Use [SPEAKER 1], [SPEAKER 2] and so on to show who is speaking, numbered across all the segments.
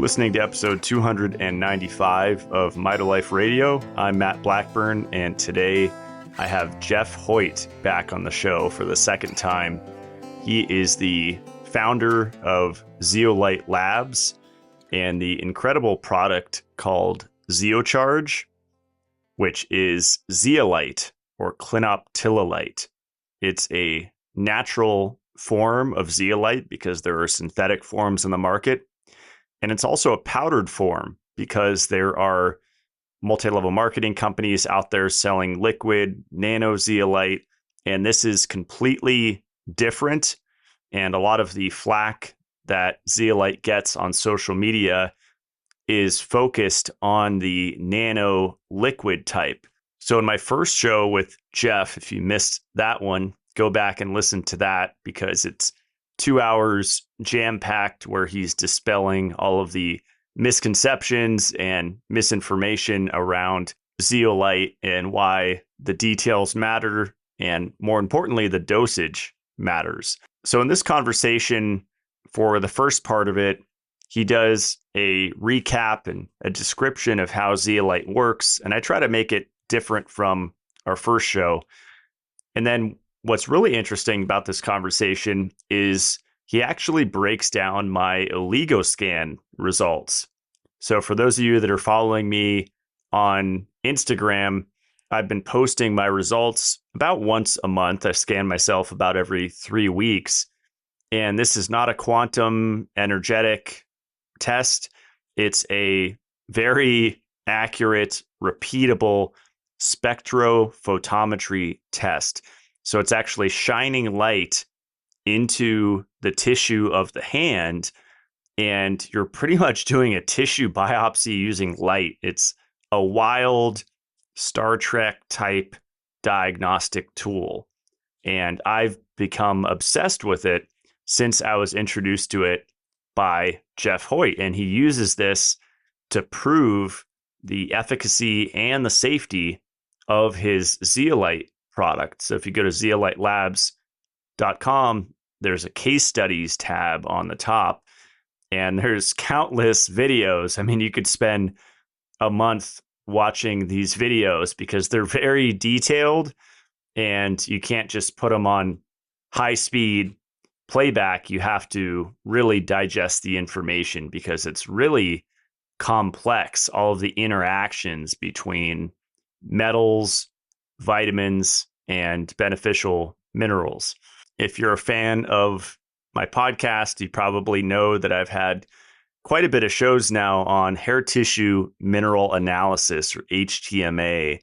[SPEAKER 1] listening to episode 295 of Mitolife Radio. I'm Matt Blackburn, and today I have Jeff Hoyt back on the show for the second time. He is the founder of Zeolite Labs and the incredible product called Zeocharge, which is zeolite or clinoptilolite. It's a natural form of zeolite because there are synthetic forms in the market. And it's also a powdered form because there are multi-level marketing companies out there selling liquid nano zeolite. And this is completely different. And a lot of the flack that zeolite gets on social media is focused on the nano liquid type. So in my first show with Jeff, if you missed that one, go back and listen to that because it's 2 hours jam-packed where he's dispelling all of the misconceptions and misinformation around zeolite and why the details matter, and more importantly, the dosage matters. So in this conversation, for the first part of it, he does a recap and a description of how zeolite works, and I try to make it different from our first show. And then what's really interesting about this conversation is he actually breaks down my oligoscan results. So for those of you that are following me on Instagram, I've been posting my results about once a month. I scan myself about every 3 weeks. And this is not a quantum energetic test. It's a very accurate, repeatable spectrophotometry test. So it's actually shining light into the tissue of the hand, and you're pretty much doing a tissue biopsy using light. It's a wild Star Trek type diagnostic tool. And I've become obsessed with it since I was introduced to it by Jeff Hoyt. And he uses this to prove the efficacy and the safety of his zeolite product. So if you go to zeolitelabs.com, there's a case studies tab on the top, and there's countless videos. I mean, you could spend a month watching these videos because they're very detailed, and you can't just put them on high speed playback. You have to really digest the information because it's really complex, all of the interactions between metals, vitamins, and beneficial minerals. If you're a fan of my podcast, you probably know that I've had quite a bit of shows now on hair tissue mineral analysis, or HTMA.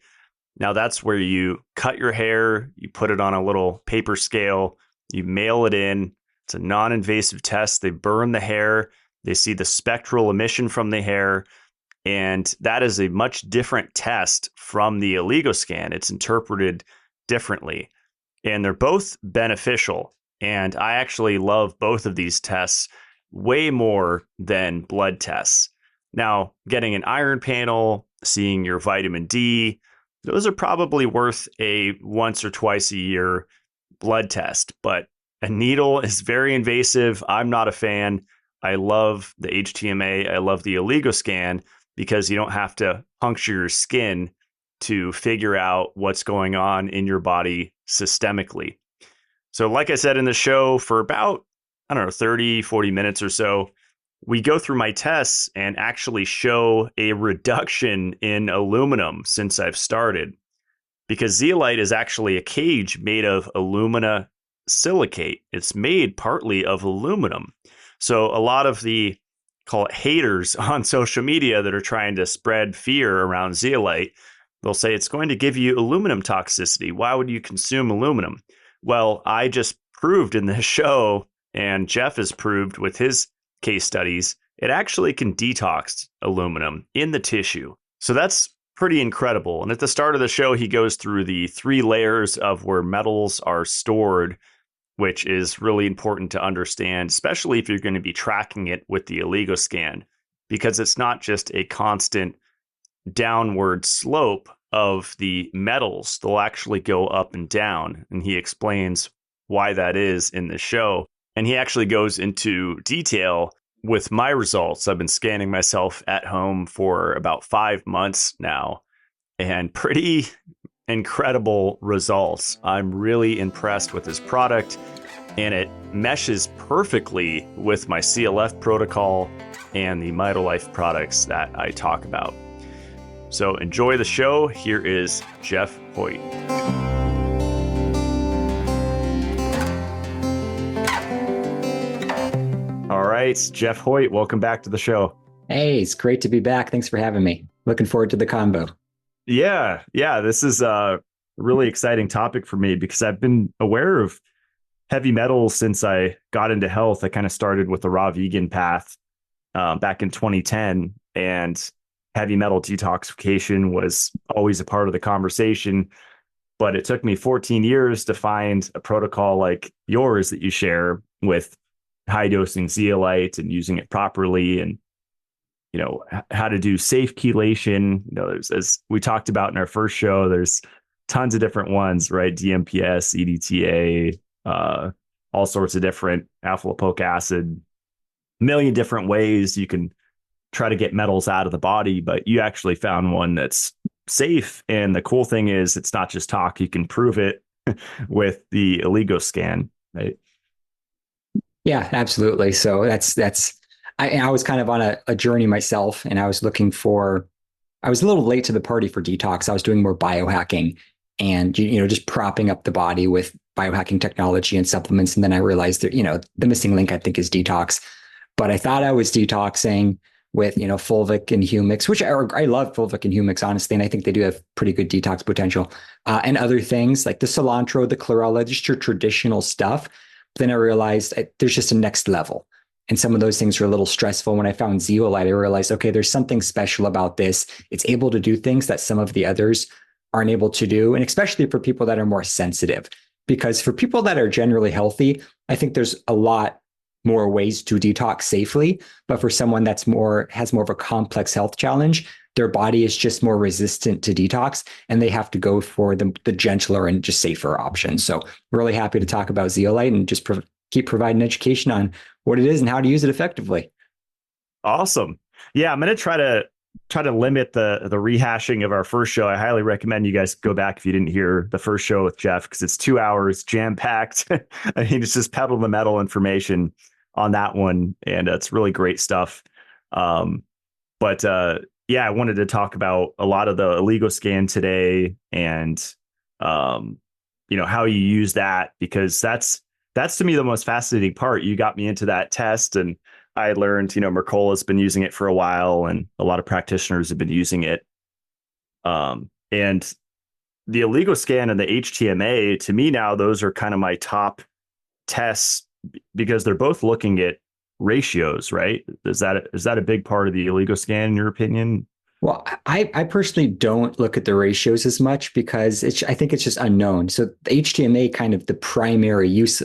[SPEAKER 1] Now that's where you cut your hair, you put it on a little paper scale, you mail it in. It's a non-invasive test. They burn the hair, they see the spectral emission from the hair, and that is a much different test from the oligoscan. It's interpreted differently, and they're both beneficial. And I actually love both of these tests way more than blood tests. Now, getting an iron panel, seeing your vitamin D, those are probably worth a once or twice a year blood test. But a needle is very invasive. I'm not a fan. I love the HTMA. I love the oligoscan because you don't have to puncture your skin to figure out what's going on in your body systemically. So like I said in the show, for about, 30, 40 minutes or so, we go through my tests and actually show a reduction in aluminum since I've started. Because zeolite is actually a cage made of alumina silicate. It's made partly of aluminum. So a lot of the, call it haters on social media that are trying to spread fear around zeolite, they'll say it's going to give you aluminum toxicity. Why would you consume aluminum? Well, I just proved in this show, and Jeff has proved with his case studies, it actually can detox aluminum in the tissue. So that's pretty incredible. And at the start of the show, he goes through the 3 layers of where metals are stored, which is really important to understand, especially if you're going to be tracking it with the oligoscan, because it's not just a constant downward slope of the metals. They'll actually go up and down. And he explains why that is in the show. And he actually goes into detail with my results, I've been scanning myself at home for about 5 months now, and pretty incredible results. I'm really impressed with this product, and it meshes perfectly with my CLF protocol and the Mitolife products that I talk about. So enjoy the show. Here is Jeff Hoyt. All right, Jeff Hoyt, welcome back to the show.
[SPEAKER 2] Hey, it's great to be back. Thanks for having me. Looking forward to the combo.
[SPEAKER 1] Yeah, this is a really exciting topic for me because I've been aware of heavy metals since I got into health. I kind of started with the raw vegan path back in 2010, and heavy metal detoxification was always a part of the conversation. But it took me 14 years to find a protocol like yours that you share with high dosing zeolite and using it properly, and how to do safe chelation. There's, as we talked about in our first show, there's tons of different ones, right? DMPS, EDTA, all sorts of different alpha lipoic acid, a million different ways you can try to get metals out of the body, but you actually found one that's safe. And the cool thing is it's not just talk, you can prove it with the oligoscan, right?
[SPEAKER 2] Yeah, absolutely. So I was kind of on a journey myself, and I was I was a little late to the party for detox. I was doing more biohacking and, just propping up the body with biohacking technology and supplements. And then I realized that, the missing link, I think, is detox. But I thought I was detoxing with, fulvic and humics, which I love fulvic and humics, honestly. And I think they do have pretty good detox potential, and other things like the cilantro, the chlorella, just your traditional stuff. But then I realized there's just a next level. And some of those things were a little stressful. When I found zeolite, I realized, okay, there's something special about this. It's able to do things that some of the others aren't able to do. And especially for people that are more sensitive, because for people that are generally healthy, I think there's a lot more ways to detox safely. But for someone has more of a complex health challenge, their body is just more resistant to detox, and they have to go for the gentler and just safer option. So really happy to talk about zeolite and just keep providing education on what it is and how to use it effectively.
[SPEAKER 1] Awesome. Yeah, I'm going to try to limit the rehashing of our first show. I highly recommend you guys go back if you didn't hear the first show with Jeff, because it's 2 hours jam packed. I mean, it's just pedal to the metal information on that one, and it's really great stuff. But I wanted to talk about a lot of the oligoscan today, and how you use that, because that's to me the most fascinating part. You got me into that test, and I learned, Mercola's been using it for a while, and a lot of practitioners have been using it. And the oligoscan and the HTMA, to me now, those are kind of my top tests, because they're both looking at ratios, right? Is that a big part of the oligoscan in your opinion?
[SPEAKER 2] Well, I personally don't look at the ratios as much because I think it's just unknown. So the HTMA, kind of the primary use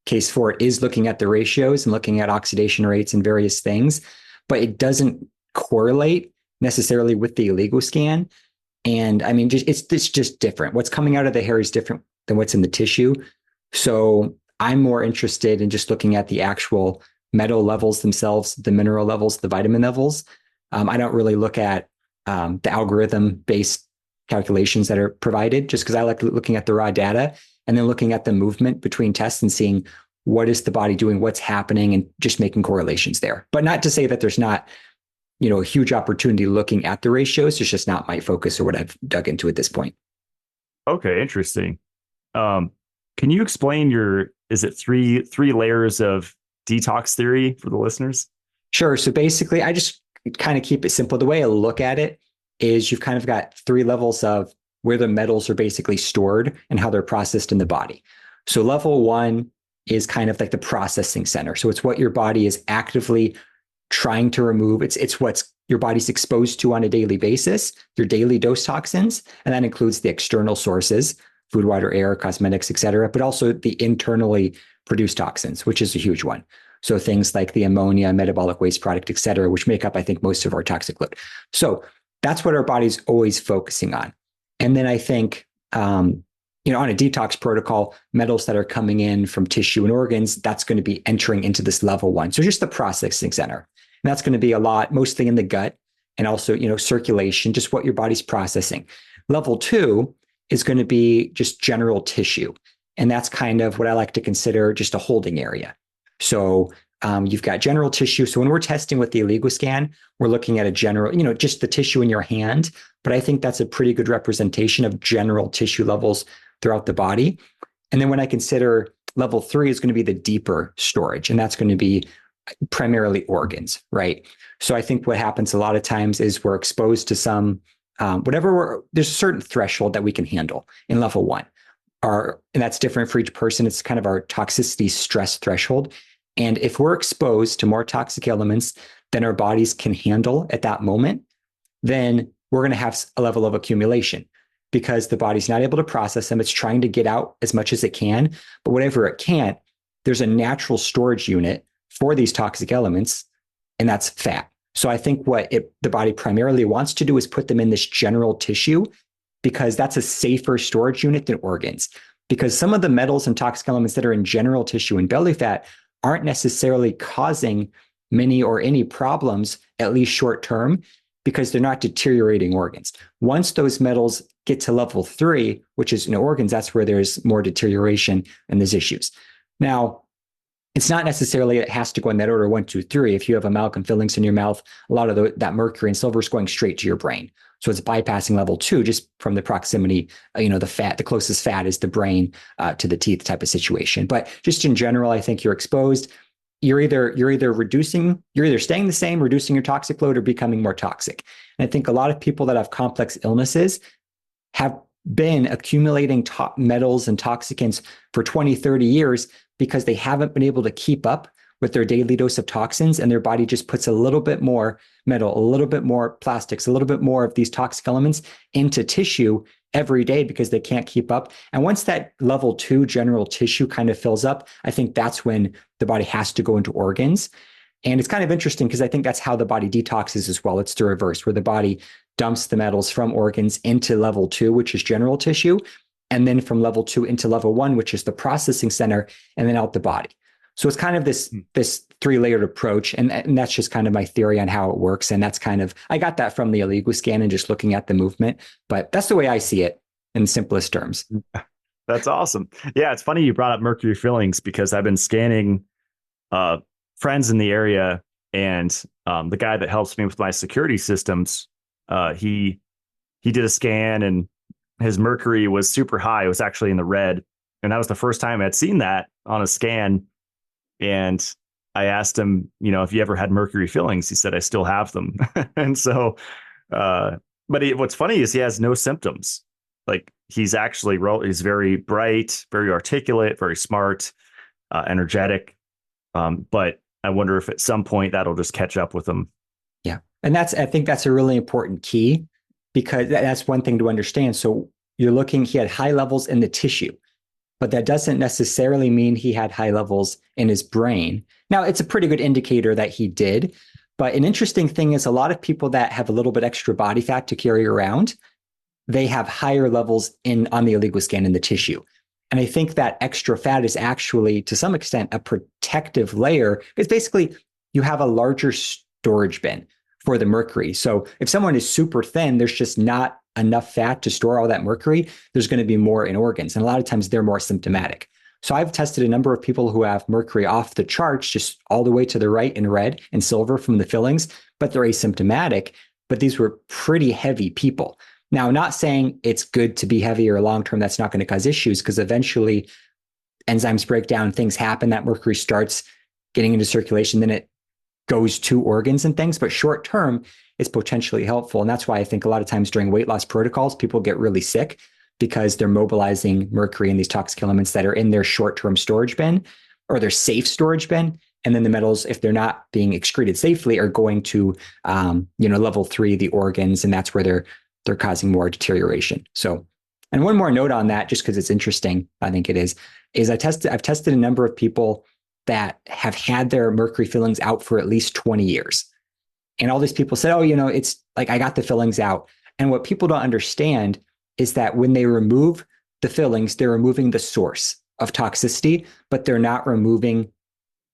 [SPEAKER 2] case for it, is looking at the ratios and looking at oxidation rates and various things, but it doesn't correlate necessarily with the oligoscan. And I mean, it's just different. What's coming out of the hair is different than what's in the tissue. So I'm more interested in just looking at the actual metal levels themselves, the mineral levels, the vitamin levels. I don't really look at the algorithm-based calculations that are provided, just because I like looking at the raw data and then looking at the movement between tests and seeing what is the body doing, what's happening, and just making correlations there. But not to say that there's not, a huge opportunity looking at the ratios. It's just not my focus or what I've dug into at this point.
[SPEAKER 1] Okay, interesting. Can you explain is it three layers of detox theory for the listeners?
[SPEAKER 2] Sure. So basically, I just kind of keep it simple. The way I look at it is you've kind of got 3 levels of where the metals are basically stored and how they're processed in the body. So level 1 is kind of like the processing center. So it's what your body is actively trying to remove. It's what's your body's exposed to on a daily basis, your daily dose toxins. And that includes the external sources, food, water, air, cosmetics, et cetera, but also the internally produced toxins, which is a huge one. So things like the ammonia, metabolic waste product, et cetera, which make up, I think, most of our toxic load. So that's what our body's always focusing on. And then I think on a detox protocol, metals that are coming in from tissue and organs, that's going to be entering into this level 1. So just the processing center. And that's going to be a lot, mostly in the gut and also, circulation, just what your body's processing. Level 2 is going to be just general tissue. And that's kind of what I like to consider just a holding area. So you've got general tissue. So when we're testing with the oligoscan, we're looking at a general, just the tissue in your hand. But I think that's a pretty good representation of general tissue levels throughout the body. And then when I consider level 3 is going to be the deeper storage, and that's going to be primarily organs, right? So I think what happens a lot of times is we're exposed to some, there's a certain threshold that we can handle in level 1. And that's different for each person. It's kind of our toxicity stress threshold. And if we're exposed to more toxic elements than our bodies can handle at that moment, then we're going to have a level of accumulation because the body's not able to process them. It's trying to get out as much as it can, but whatever it can't, there's a natural storage unit for these toxic elements, and that's fat. So I think what the body primarily wants to do is put them in this general tissue because that's a safer storage unit than organs. Because some of the metals and toxic elements that are in general tissue and belly fat aren't necessarily causing many or any problems, at least short term, because they're not deteriorating organs. Once those metals get to level 3, which is in organs, that's where there's more deterioration and there's issues. Now, it's not necessarily it has to go in that order 1, 2, 3. If you have amalgam fillings in your mouth, a lot of that mercury and silver is going straight to your brain. So it's bypassing level 2 just from the proximity. The closest fat is the brain to the teeth type of situation. But just in general, I think you're exposed. You're either staying the same, reducing your toxic load, or becoming more toxic. And I think a lot of people that have complex illnesses have been accumulating metals and toxicants for 20, 30 years because they haven't been able to keep up with their daily dose of toxins, and their body just puts a little bit more metal, a little bit more plastics, a little bit more of these toxic elements into tissue every day because they can't keep up. And once that level 2 general tissue kind of fills up, I think that's when the body has to go into organs. And it's kind of interesting because I think that's how the body detoxes as well. It's the reverse, where the body dumps the metals from organs into level 2, which is general tissue, and then from level 2 into level 1, which is the processing center, and then out the body. So it's kind of this 3-layered approach. And that's just kind of my theory on how it works. And that's kind of, I got that from the oligoscan and just looking at the movement, but that's the way I see it in simplest terms.
[SPEAKER 1] That's awesome. Yeah, it's funny you brought up mercury fillings because I've been scanning friends in the area, and the guy that helps me with my security systems, he did a scan and his mercury was super high. It was actually in the red. And that was the first time I'd seen that on a scan. And I asked him, if you ever had mercury fillings. He said, I still have them. And so, but what's funny is he has no symptoms. Like he's very bright, very articulate, very smart, energetic. But I wonder if at some point that'll just catch up with him.
[SPEAKER 2] Yeah. And I think that's a really important key, because that's one thing to understand. So he had high levels in the tissue, but that doesn't necessarily mean he had high levels in his brain. Now, it's a pretty good indicator that he did. But an interesting thing is a lot of people that have a little bit extra body fat to carry around, they have higher levels on the oligoscan in the tissue. And I think that extra fat is actually, to some extent, a protective layer, because basically you have a larger storage bin for the mercury. So if someone is super thin, there's just not enough fat to store all that mercury. There's going to be more in organs. And a lot of times they're more symptomatic. So I've tested a number of people who have mercury off the charts, just all the way to the right in red and silver from the fillings, but they're asymptomatic. But these were pretty heavy people. Now, not saying it's good to be heavy or long-term, that's not going to cause issues, because eventually enzymes break down, things happen, that mercury starts getting into circulation, then it goes to organs and things. But short-term, it's potentially helpful. And that's why I think a lot of times during weight loss protocols, people get really sick because they're mobilizing mercury and these toxic elements that are in their short-term storage bin or their safe storage bin. And then the metals, if they're not being excreted safely, are going to, level 3, the organs, and that's where they're causing more deterioration. So, and one more note on that, just because it's interesting, I think it is I've tested a number of people that have had their mercury fillings out for at least 20 years. And all these people said, it's like, I got the fillings out. And what people don't understand is that when they remove the fillings, they're removing the source of toxicity, but they're not removing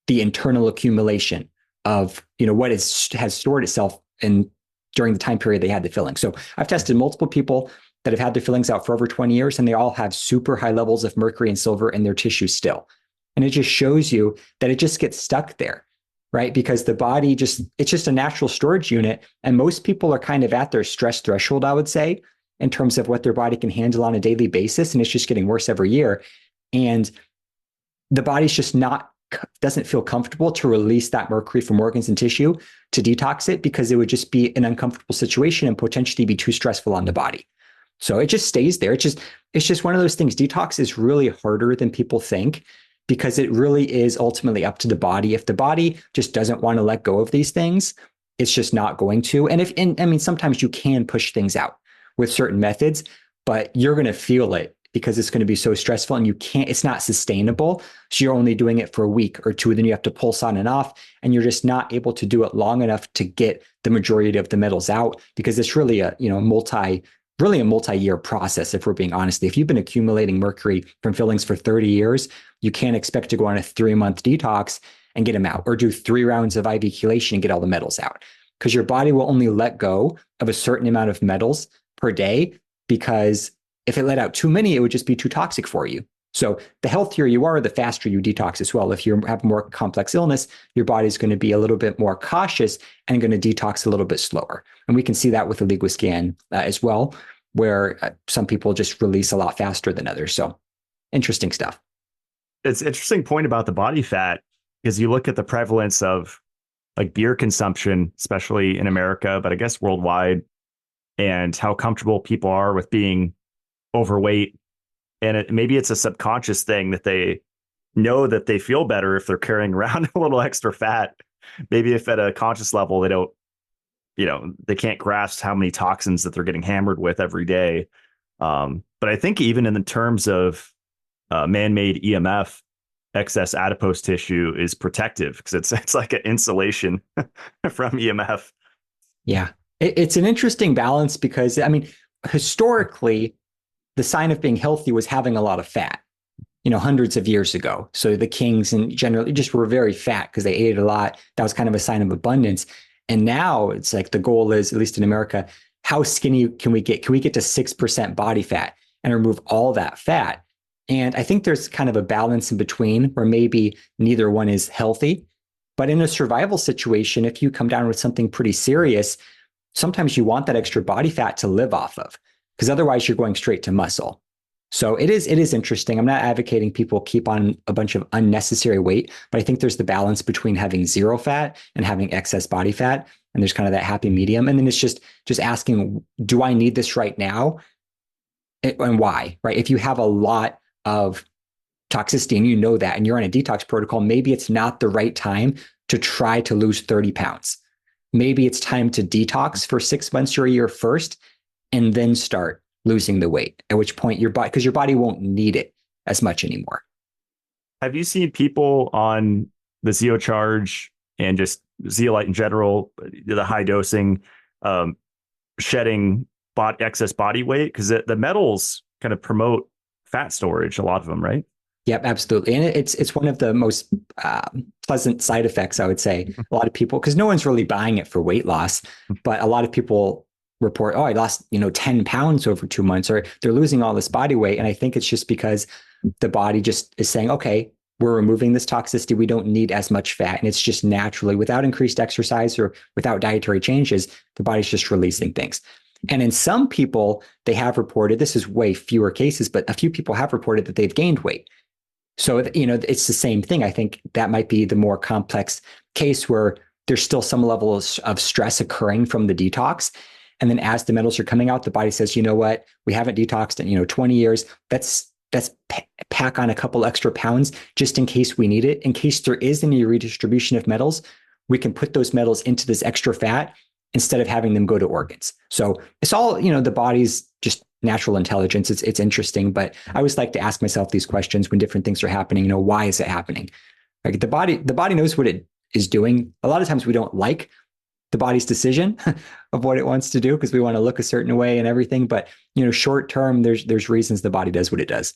[SPEAKER 2] the internal accumulation of, what has stored itself in during the time period they had the filling. So I've tested multiple people that have had their fillings out for over 20 years, and they all have super high levels of mercury and silver in their tissue still. And it just shows you that it just gets stuck there, right? Because the body it's just a natural storage unit. And most people are kind of at their stress threshold, I would say, in terms of what their body can handle on a daily basis. And it's just getting worse every year. And the body's just doesn't feel comfortable to release that mercury from organs and tissue to detox it, because it would just be an uncomfortable situation and potentially be too stressful on the body. So it just stays there. It's just one of those things. Detox is really harder than people think, because it really is ultimately up to the body. If the body just doesn't want to let go of these things, it's just not going to. And sometimes you can push things out with certain methods, but you're going to feel it because it's going to be so stressful, and it's not sustainable. So you're only doing it for a week or two, then you have to pulse on and off, and you're just not able to do it long enough to get the majority of the metals out, because it's really a multi-year process, if we're being honest. If you've been accumulating mercury from fillings for 30 years, you can't expect to go on a 3-month detox and get them out, or do 3 rounds of IV chelation and get all the metals out, because your body will only let go of a certain amount of metals per day, because if it let out too many, it would just be too toxic for you. So the healthier you are, the faster you detox as well. If you have a more complex illness, your body's going to be a little bit more cautious and going to detox a little bit slower. And we can see that with oligoscan as well, where some people just release a lot faster than others. So interesting stuff.
[SPEAKER 1] It's an interesting point about the body fat, because you look at the prevalence of like beer consumption, especially in America, but I guess worldwide, and how comfortable people are with being overweight. And maybe it's a subconscious thing that they know that they feel better if they're carrying around a little extra fat. Maybe if at a conscious level, they don't, they can't grasp how many toxins that they're getting hammered with every day. But I think even in the terms of man-made EMF, excess adipose tissue is protective, because it's like an insulation from EMF.
[SPEAKER 2] Yeah, it's an interesting balance, because historically, the sign of being healthy was having a lot of fat, hundreds of years ago. So the kings and generally just were very fat because they ate a lot. That was kind of a sign of abundance. And now it's like the goal is, at least in America, how skinny can we get? Can we get to 6% body fat and remove all that fat? And I think there's kind of a balance in between, where maybe neither one is healthy. But in a survival situation, if you come down with something pretty serious, sometimes you want that extra body fat to live off of, because otherwise you're going straight to muscle. So it is interesting. I'm not advocating people keep on a bunch of unnecessary weight, but I think there's the balance between having zero fat and having excess body fat. And there's kind of that happy medium. And then it's just asking, do I need this right now? And why, right? If you have a lot of toxicity and you know that, and you're on a detox protocol, maybe it's not the right time to try to lose 30 pounds. Maybe it's time to detox for 6 months or a year first, and then start losing the weight, at which point because your body won't need it as much anymore.
[SPEAKER 1] Have you seen people on the Zeocharge and just zeolite in general, the high dosing, shedding excess body weight? Because the metals kind of promote fat storage, a lot of them, right?
[SPEAKER 2] Yep, absolutely. And it's one of the most pleasant side effects, I would say. A lot of people, because no one's really buying it for weight loss, but a lot of people report, oh, I lost, 10 pounds over 2 months, or they're losing all this body weight. And I think it's just because the body just is saying, okay, we're removing this toxicity. We don't need as much fat. And it's just naturally, without increased exercise or without dietary changes, the body's just releasing things. And in some people, they have reported, this is way fewer cases, but a few people have reported that they've gained weight. So, it's the same thing. I think that might be the more complex case, where there's still some level of stress occurring from the detox. And then as the metals are coming out, the body says, you know what, we haven't detoxed in 20 years. Let's pack on a couple extra pounds just in case we need it. In case there is any redistribution of metals, we can put those metals into this extra fat instead of having them go to organs. So it's all, the body's just natural intelligence. It's interesting, but I always like to ask myself these questions when different things are happening. Why is it happening? Like the body knows what it is doing. A lot of times we don't like the body's decision of what it wants to do because we want to look a certain way and everything. But short term, there's reasons the body does what it does.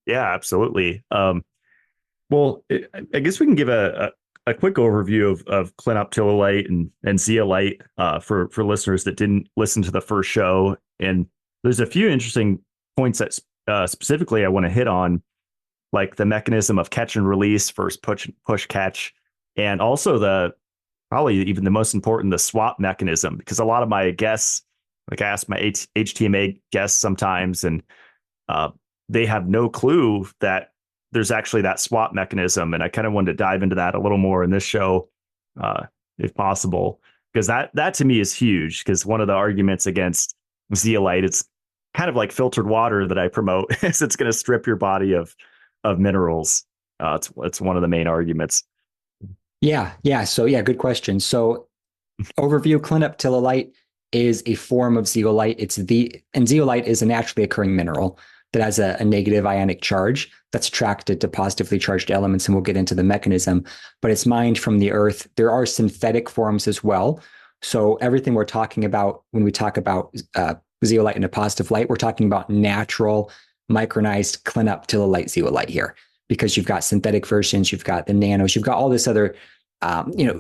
[SPEAKER 1] Yeah, absolutely. Well, I guess we can give a quick overview of clinoptilolite and zeolite for listeners that didn't listen to the first show. And there's a few interesting points that specifically I want to hit on, like the mechanism of catch and release versus push catch, and also the probably even the most important, the swap mechanism, because a lot of my guests, like I ask my HTMA guests sometimes, and they have no clue that there's actually that swap mechanism. And I kind of wanted to dive into that a little more in this show, if possible, because that to me is huge. Because one of the arguments against zeolite, it's kind of like filtered water that I promote, is it's going to strip your body of minerals. It's one of the main arguments.
[SPEAKER 2] Yeah. So yeah, good question. So overview, clinoptilolite is a form of zeolite. And zeolite is a naturally occurring mineral that has a negative ionic charge that's attracted to positively charged elements, and we'll get into the mechanism, but it's mined from the earth. There are synthetic forms as well. So everything we're talking about when we talk about zeolite in a positive light, we're talking about natural micronized clinoptilolite zeolite here, because you've got synthetic versions, you've got the nanos, you've got all this other,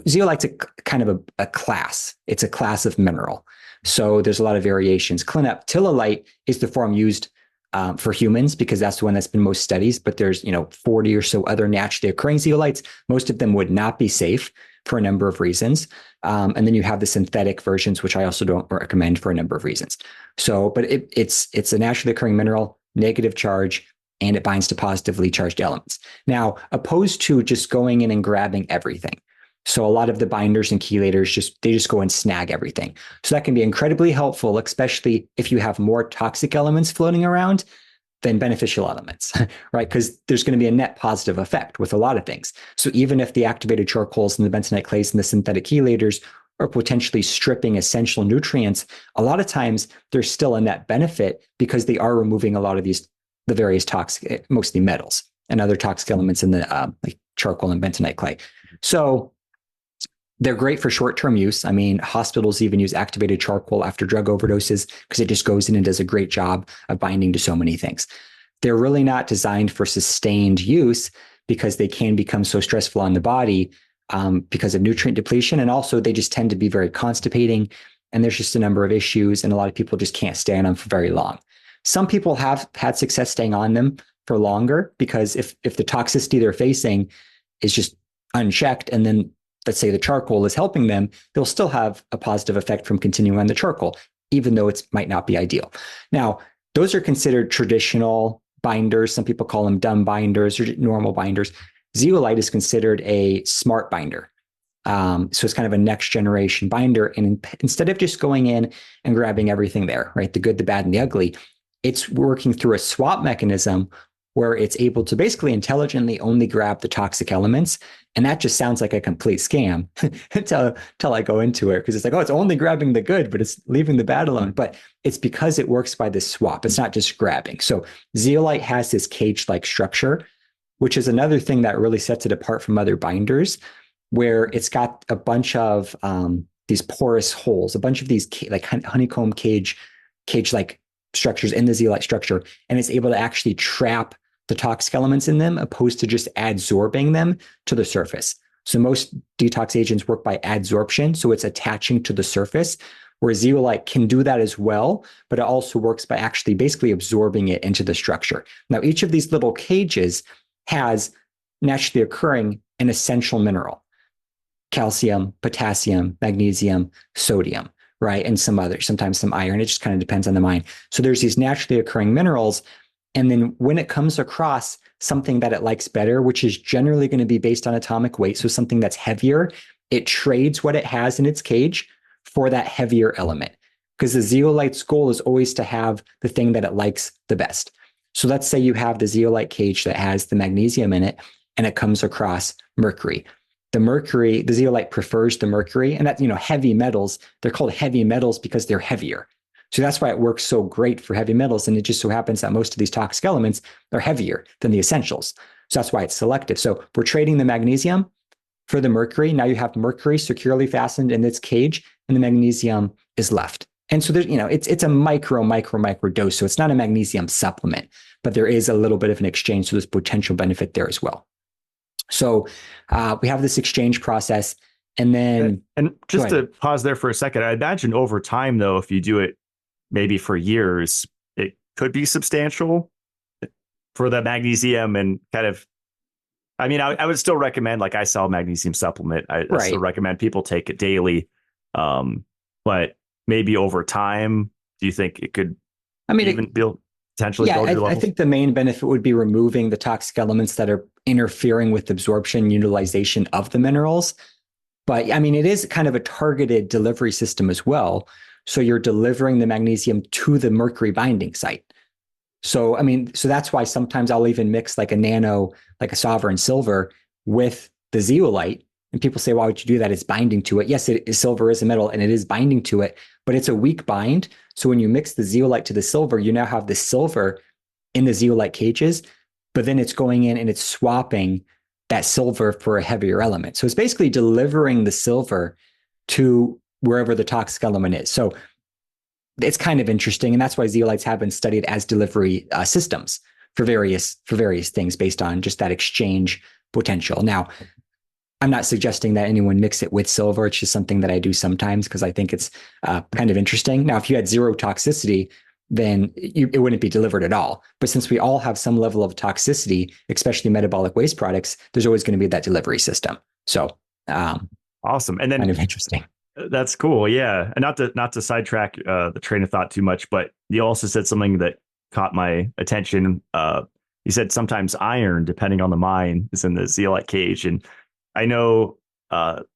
[SPEAKER 2] zeolite's kind of a class. It's a class of mineral. So there's a lot of variations. Clinoptilolite is the form used for humans because that's the one that's been most studied, but there's 40 or so other naturally occurring zeolites. Most of them would not be safe for a number of reasons. And then you have the synthetic versions, which I also don't recommend for a number of reasons. So, but it's a naturally occurring mineral, negative charge, and it binds to positively charged elements. Now, opposed to just going in and grabbing everything. So a lot of the binders and chelators just go and snag everything. So that can be incredibly helpful, especially if you have more toxic elements floating around than beneficial elements, right? Because there's going to be a net positive effect with a lot of things. So even if the activated charcoals and the bentonite clays and the synthetic chelators are potentially stripping essential nutrients, a lot of times there's still a net benefit because they are removing a lot of the various toxic, mostly metals and other toxic elements in the like charcoal and bentonite clay. So they're great for short-term use. I mean, hospitals even use activated charcoal after drug overdoses because it just goes in and does a great job of binding to so many things. They're really not designed for sustained use because they can become so stressful on the body because of nutrient depletion. And also they just tend to be very constipating. And there's just a number of issues. And a lot of people just can't stay on them for very long. Some people have had success staying on them for longer because if the toxicity they're facing is just unchecked, and then let's say the charcoal is helping them, they'll still have a positive effect from continuing on the charcoal, even though it might not be ideal. Now, those are considered traditional binders. Some people call them dumb binders or normal binders. Zeolite is considered a smart binder. So it's kind of a next generation binder. And instead of just going in and grabbing everything there, right, the good, the bad, and the ugly, it's working through a swap mechanism where it's able to basically intelligently only grab the toxic elements. And that just sounds like a complete scam until I go into it, because it's like, oh, it's only grabbing the good, but it's leaving the bad alone. But it's because it works by this swap. It's not just grabbing. So zeolite has this cage-like structure, which is another thing that really sets it apart from other binders, where it's got a bunch of these porous holes, a bunch of these like honeycomb cage-like structures in the zeolite structure, and it's able to actually trap the toxic elements in them, opposed to just adsorbing them to the surface. So most detox agents work by adsorption, so it's attaching to the surface, where zeolite can do that as well, but it also works by actually basically absorbing it into the structure. Now, each of these little cages has naturally occurring an essential mineral: calcium, potassium, magnesium, sodium, right? And some others, sometimes some iron. It just kind of depends on the mine. So there's these naturally occurring minerals. And then when it comes across something that it likes better, which is generally going to be based on atomic weight, so something that's heavier, it trades what it has in its cage for that heavier element. Because the zeolite's goal is always to have the thing that it likes the best. So let's say you have the zeolite cage that has the magnesium in it, and it comes across mercury. The zeolite prefers the mercury, and that, heavy metals, they're called heavy metals because they're heavier. So that's why it works so great for heavy metals. And it just so happens that most of these toxic elements are heavier than the essentials. So that's why it's selective. So we're trading the magnesium for the mercury. Now you have mercury securely fastened in its cage, and the magnesium is left. And so there's, it's a micro dose. So it's not a magnesium supplement, but there is a little bit of an exchange. So there's potential benefit there as well. So we have this exchange process. And then,
[SPEAKER 1] and just to pause there for a second, I imagine over time, though, if you do it maybe for years, it could be substantial for the magnesium and kind of, I mean, I would still recommend, like I sell a magnesium supplement. I still recommend people take it daily. But maybe over time, do you think it could even build potentially build your levels?
[SPEAKER 2] I think the main benefit would be removing the toxic elements that are interfering with absorption, utilization of the minerals. But I mean, it is kind of a targeted delivery system as well. So you're delivering the magnesium to the mercury binding site. So, I mean, so that's why sometimes I'll even mix like a nano, like a sovereign silver with the zeolite. And people say, why would you do that? It's binding to it. Yes, silver is a metal and it is binding to it, but it's a weak bind. So when you mix the zeolite to the silver, you now have the silver in the zeolite cages, but then it's going in and it's swapping that silver for a heavier element. So it's basically delivering the silver to wherever the toxic element is. So it's kind of interesting. And that's why zeolites have been studied as delivery systems for various things based on just that exchange potential. Now, I'm not suggesting that anyone mix it with silver. It's just something that I do sometimes because I think it's kind of interesting. Now, if you had zero toxicity, then it wouldn't be delivered at all. But since we all have some level of toxicity, especially metabolic waste products, there's always going to be that delivery system. So
[SPEAKER 1] awesome. And then
[SPEAKER 2] kind of interesting.
[SPEAKER 1] That's cool. Yeah. And not to sidetrack the train of thought too much, but you also said something that caught my attention. You said sometimes iron, depending on the mine, is in the zeolite cage. And I know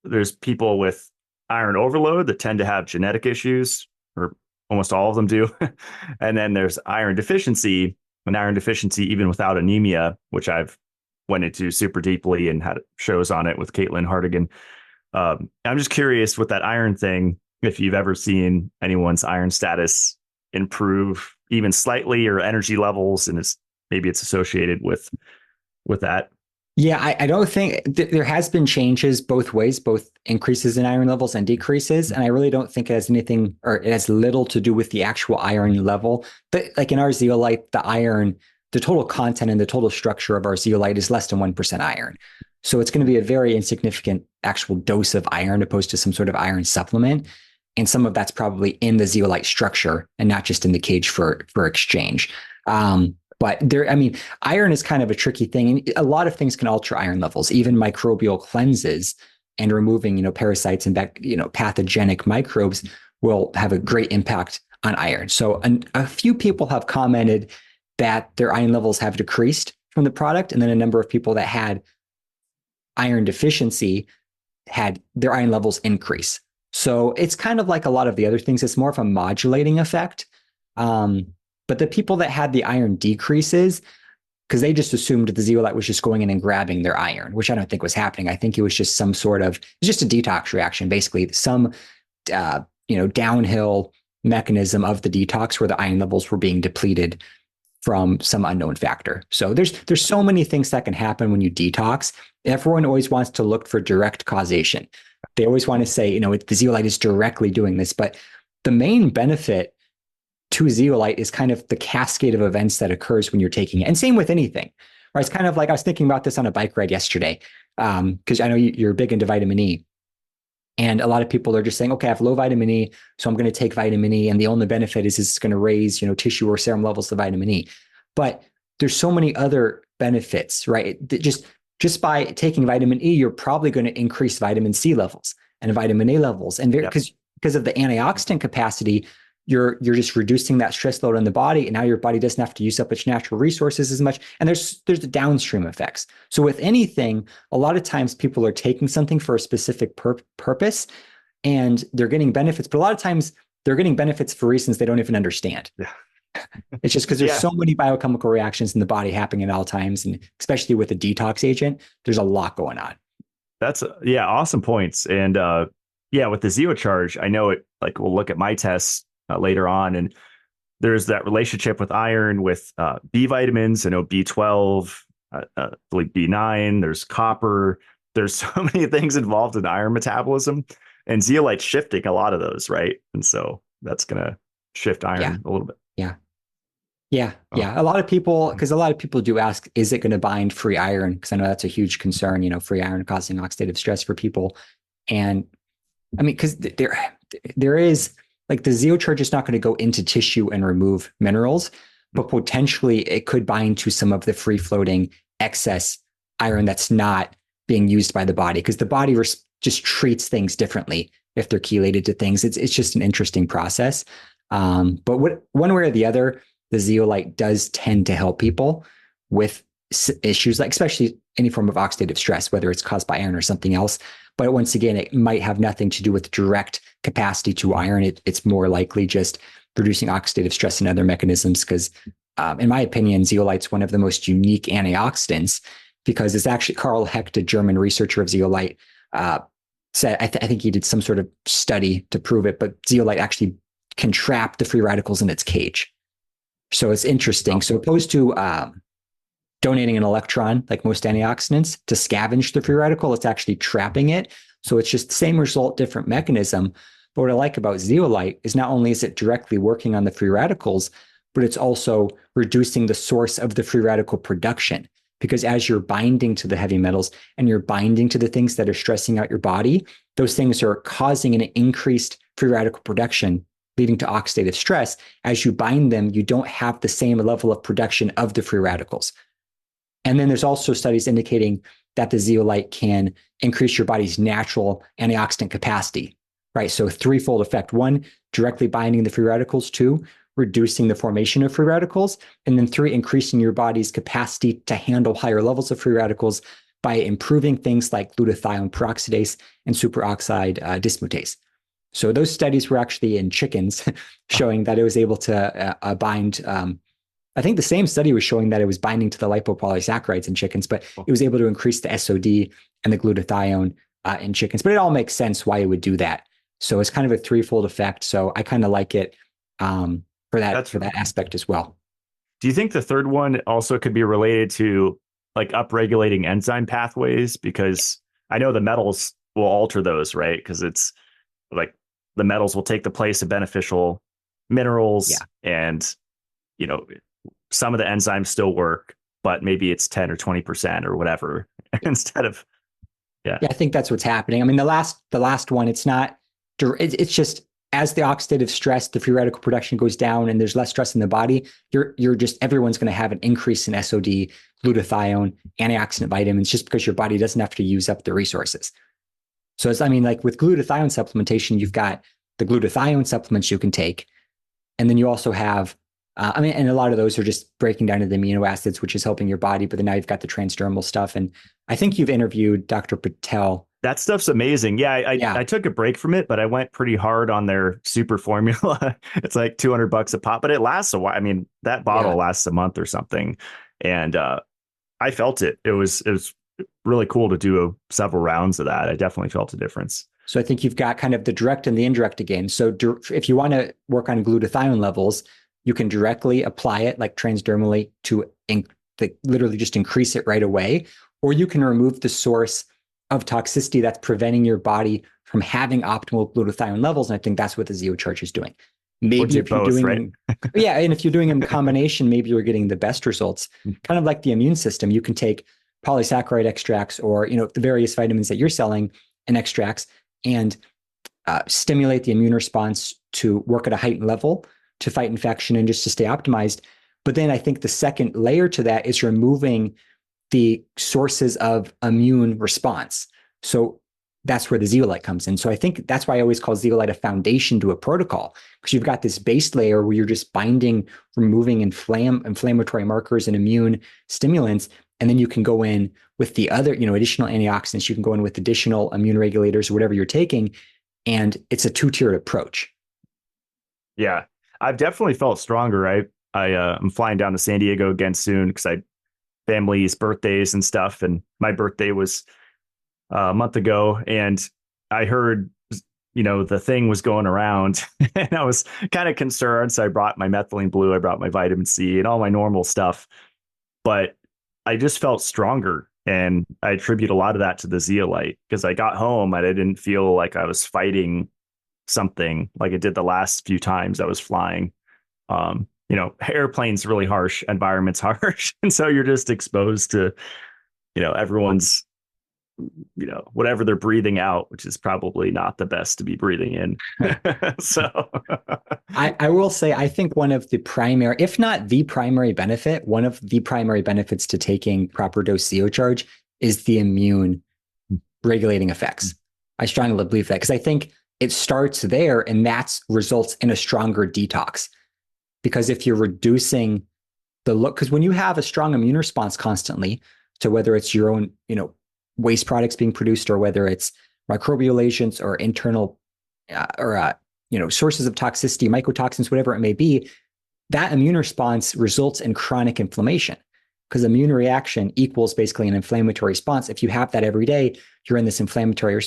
[SPEAKER 1] there's people with iron overload that tend to have genetic issues, or almost all of them do. And then there's iron deficiency, even without anemia, which I've went into super deeply and had shows on it with Caitlin Hardigan. I'm just curious with that iron thing, if you've ever seen anyone's iron status improve even slightly, or energy levels, and maybe it's associated with that.
[SPEAKER 2] Yeah, I don't think there has been changes both ways, both increases in iron levels and decreases. And I really don't think it has anything, or it has little to do with the actual iron level. But like in our zeolite, the total content and the total structure of our zeolite is less than 1% iron. So it's going to be a very insignificant actual dose of iron opposed to some sort of iron supplement. And some of that's probably in the zeolite structure and not just in the cage for exchange. But iron is kind of a tricky thing. And a lot of things can alter iron levels, even microbial cleanses and removing, parasites and pathogenic microbes will have a great impact on iron. So a few people have commented that their iron levels have decreased from the product. And then a number of people that had iron deficiency had their iron levels increase. So it's kind of like a lot of the other things. It's more of a modulating effect. But the people that had the iron decreases, because they just assumed the zeolite was just going in and grabbing their iron, which I don't think was happening. I think it was just just a detox reaction, basically some, downhill mechanism of the detox where the iron levels were being depleted from some unknown factor. So there's so many things that can happen when you detox. Everyone always wants to look for direct causation. They always want to say, the zeolite is directly doing this, but the main benefit to zeolite is kind of the cascade of events that occurs when you're taking it. And same with anything, right? It's kind of like, I was thinking about this on a bike ride yesterday, because I know you're big into vitamin E. And a lot of people are just saying, okay, I have low vitamin E, so I'm going to take vitamin E. And the only benefit is it's going to raise, tissue or serum levels of vitamin E. But there's so many other benefits, right? Just by taking vitamin E, you're probably going to increase vitamin C levels and vitamin A levels. And because of the antioxidant capacity, you're just reducing that stress load on the body. And now your body doesn't have to use up its natural resources as much. And there's the downstream effects. So with anything, a lot of times people are taking something for a specific purpose and they're getting benefits, but a lot of times they're getting benefits for reasons they don't even understand. Yeah. It's just because there's so many biochemical reactions in the body happening at all times. And especially with a detox agent, there's a lot going on.
[SPEAKER 1] That's awesome points. And with the ZeoCharge, I know it, like, we'll look at my tests later on, and there's that relationship with iron with B vitamins. I know B12, I believe B9, there's copper, there's so many things involved in iron metabolism, and zeolite's shifting a lot of those, right? And so that's gonna shift
[SPEAKER 2] Yeah.
[SPEAKER 1] iron a little bit.
[SPEAKER 2] Yeah. Yeah.
[SPEAKER 1] Oh.
[SPEAKER 2] Yeah. A lot of people, because a lot of people do ask, is it going to bind free iron? Because I know that's a huge concern, free iron causing oxidative stress for people. And I mean, because there is like the zeocharge is not going to go into tissue and remove minerals, but potentially it could bind to some of the free floating excess iron that's not being used by the body, because the body just treats things differently if they're chelated to things. It's just an interesting process. But one way or the other, the zeolite does tend to help people with issues like, especially any form of oxidative stress, whether it's caused by iron or something else. But once again, it might have nothing to do with direct capacity to iron. It's more likely just reducing oxidative stress and other mechanisms. Because, in my opinion, zeolite's one of the most unique antioxidants, because it's actually Carl Hecht, a German researcher of zeolite, said, I think he did some sort of study to prove it, but zeolite actually can trap the free radicals in its cage. So it's interesting. So opposed to donating an electron, like most antioxidants, to scavenge the free radical, it's actually trapping it. So it's just the same result, different mechanism. But what I like about zeolite is not only is it directly working on the free radicals, but it's also reducing the source of the free radical production. Because as you're binding to the heavy metals and you're binding to the things that are stressing out your body, those things are causing an increased free radical production, leading to oxidative stress. As you bind them, you don't have the same level of production of the free radicals. And then there's also studies indicating that the zeolite can increase your body's natural antioxidant capacity, right? So threefold effect. One, directly binding the free radicals. Two, reducing the formation of free radicals. And then three, increasing your body's capacity to handle higher levels of free radicals by improving things like glutathione peroxidase and superoxide dismutase. So those studies were actually in chickens, showing that it was able to bind. I think the same study was showing that it was binding to the lipopolysaccharides in chickens, but it was able to increase the SOD and the glutathione in chickens. But it all makes sense why it would do that. So it's kind of a threefold effect. So I kind of like it for that aspect as well.
[SPEAKER 1] Do you think the third one also could be related to like upregulating enzyme pathways? Because I know the metals will alter those, right? Because it's like the metals will take the place of beneficial minerals, and some of the enzymes still work, but maybe it's 10 or 20% or whatever instead of,
[SPEAKER 2] Yeah, I think that's what's happening. I mean, the last one, it's just as the oxidative stress, the free radical production goes down and there's less stress in the body, everyone's going to have an increase in SOD, glutathione, antioxidant vitamins, just because your body doesn't have to use up the resources. So like with glutathione supplementation, you've got the glutathione supplements you can take. And then you also have, and a lot of those are just breaking down to the amino acids, which is helping your body. But then now you've got the transdermal stuff. And I think you've interviewed Dr. Patel.
[SPEAKER 1] That stuff's amazing. Yeah, I took a break from it, but I went pretty hard on their super formula. It's like $200 a pop, but it lasts a while. I mean, that bottle lasts a month or something. And I felt it. It was really cool to do several rounds of that. I definitely felt a difference.
[SPEAKER 2] So I think you've got kind of the direct and the indirect again. So if you want to work on glutathione levels, you can directly apply it like transdermally to literally just increase it right away, or you can remove the source of toxicity that's preventing your body from having optimal glutathione levels. And I think that's what the zeocharge is doing. Maybe if you're doing them, yeah, and if you're doing them in combination, maybe you're getting the best results. Kind of like the immune system, you can take polysaccharide extracts or the various vitamins that you're selling and extracts and stimulate the immune response to work at a heightened level to fight infection and just to stay optimized. But then I think the second layer to that is removing the sources of immune response. So that's where the zeolite comes in. So I think that's why I always call zeolite a foundation to a protocol, because you've got this base layer where you're just binding, removing inflammatory markers and immune stimulants. And then you can go in with the other, additional antioxidants. You can go in with additional immune regulators or whatever you're taking. And it's a two-tiered approach.
[SPEAKER 1] Yeah, I've definitely felt stronger. I'm flying down to San Diego again soon because family's birthdays and stuff. And my birthday was a month ago. And I heard, the thing was going around and I was kind of concerned. So I brought my methylene blue, I brought my vitamin C and all my normal stuff. But I just felt stronger And I attribute a lot of that to the zeolite because I got home and I didn't feel like I was fighting something like it did the last few times I was flying. Airplanes really harsh, environment's harsh. And so you're just exposed to, everyone's, whatever they're breathing out, which is probably not the best to be breathing in. So
[SPEAKER 2] I will say, I think one of the primary, if not the primary benefit, one of the primary benefits to taking proper dose Zeocharge is the immune regulating effects. I strongly believe that because I think it starts there and that results in a stronger detox. Because if you're reducing the look, because when you have a strong immune response constantly to whether it's your own, waste products being produced or whether it's microbial agents or internal sources of toxicity, mycotoxins, whatever it may be, that immune response results in chronic inflammation because immune reaction equals basically an inflammatory response. If you have that every day, you're in this inflammatory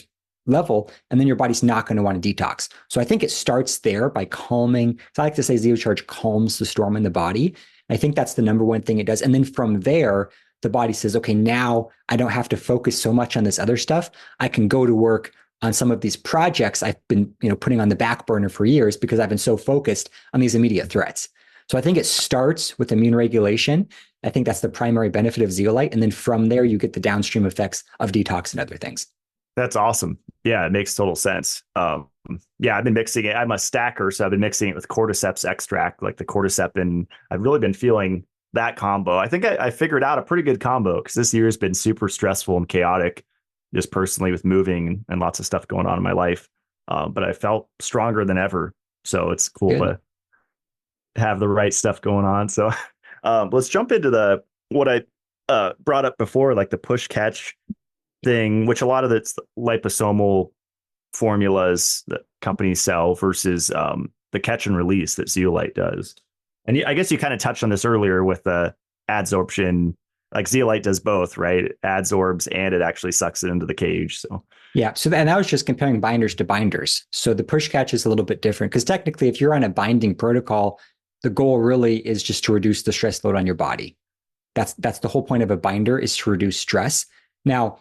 [SPEAKER 2] level, and then your body's not going to want to detox. So I think it starts there by calming. So I like to say Zeocharge calms the storm in the body. I think that's the number one thing it does. And then from there, the body says, okay, now I don't have to focus so much on this other stuff. I can go to work on some of these projects I've been, putting on the back burner for years because I've been so focused on these immediate threats. So I think it starts with immune regulation. I think that's the primary benefit of zeolite. And then from there, you get the downstream effects of detox and other things.
[SPEAKER 1] That's awesome. Yeah, it makes total sense. I've been mixing it. I'm a stacker, so I've been mixing it with cordyceps extract, like the cordyceps, and I've really been feeling that combo. I think I figured out a pretty good combo because this year has been super stressful and chaotic, just personally with moving and lots of stuff going on in my life. But I felt stronger than ever. So it's cool to have the right stuff going on. So let's jump into what I brought up before, like the push catch thing, which a lot of it's liposomal formulas that companies sell versus the catch and release that zeolite does. And I guess you kind of touched on this earlier with the adsorption. Like zeolite does both, right? It adsorbs and it actually sucks it into the cage. So
[SPEAKER 2] yeah. So and I was just comparing binders to binders. So the push catch is a little bit different because technically, if you're on a binding protocol, the goal really is just to reduce the stress load on your body. That's the whole point of a binder is to reduce stress. Now,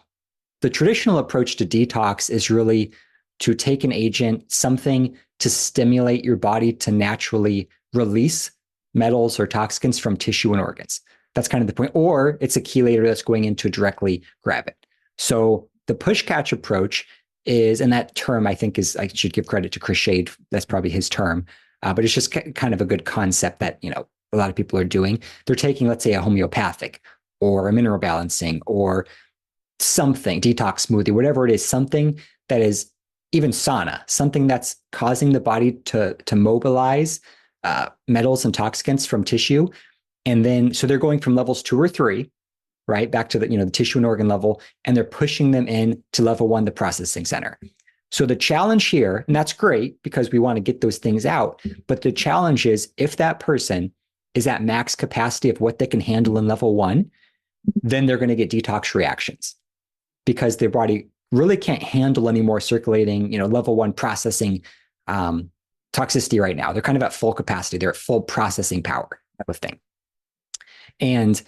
[SPEAKER 2] the traditional approach to detox is really to take an agent, something to stimulate your body to naturally release metals or toxins from tissue and organs. That's kind of the point. Or it's a chelator that's going in to directly grab it. So the push catch approach is, and that term I think is, I should give credit to Chris Shade. That's probably his term. But it's just kind of a good concept that, a lot of people are doing. They're taking, let's say, a homeopathic or a mineral balancing or something, detox smoothie, whatever it is, something that is even sauna, something that's causing the body to mobilize metals and toxins from tissue. And then, so they're going from levels 2 or 3, right, back to the tissue and organ level, and they're pushing them in to level 1, the processing center. So the challenge here, and that's great because we want to get those things out, but the challenge is if that person is at max capacity of what they can handle in level 1, then they're going to get detox reactions because their body really can't handle any more circulating, level 1 processing toxicity right now. They're kind of at full capacity. They're at full processing power type of thing. And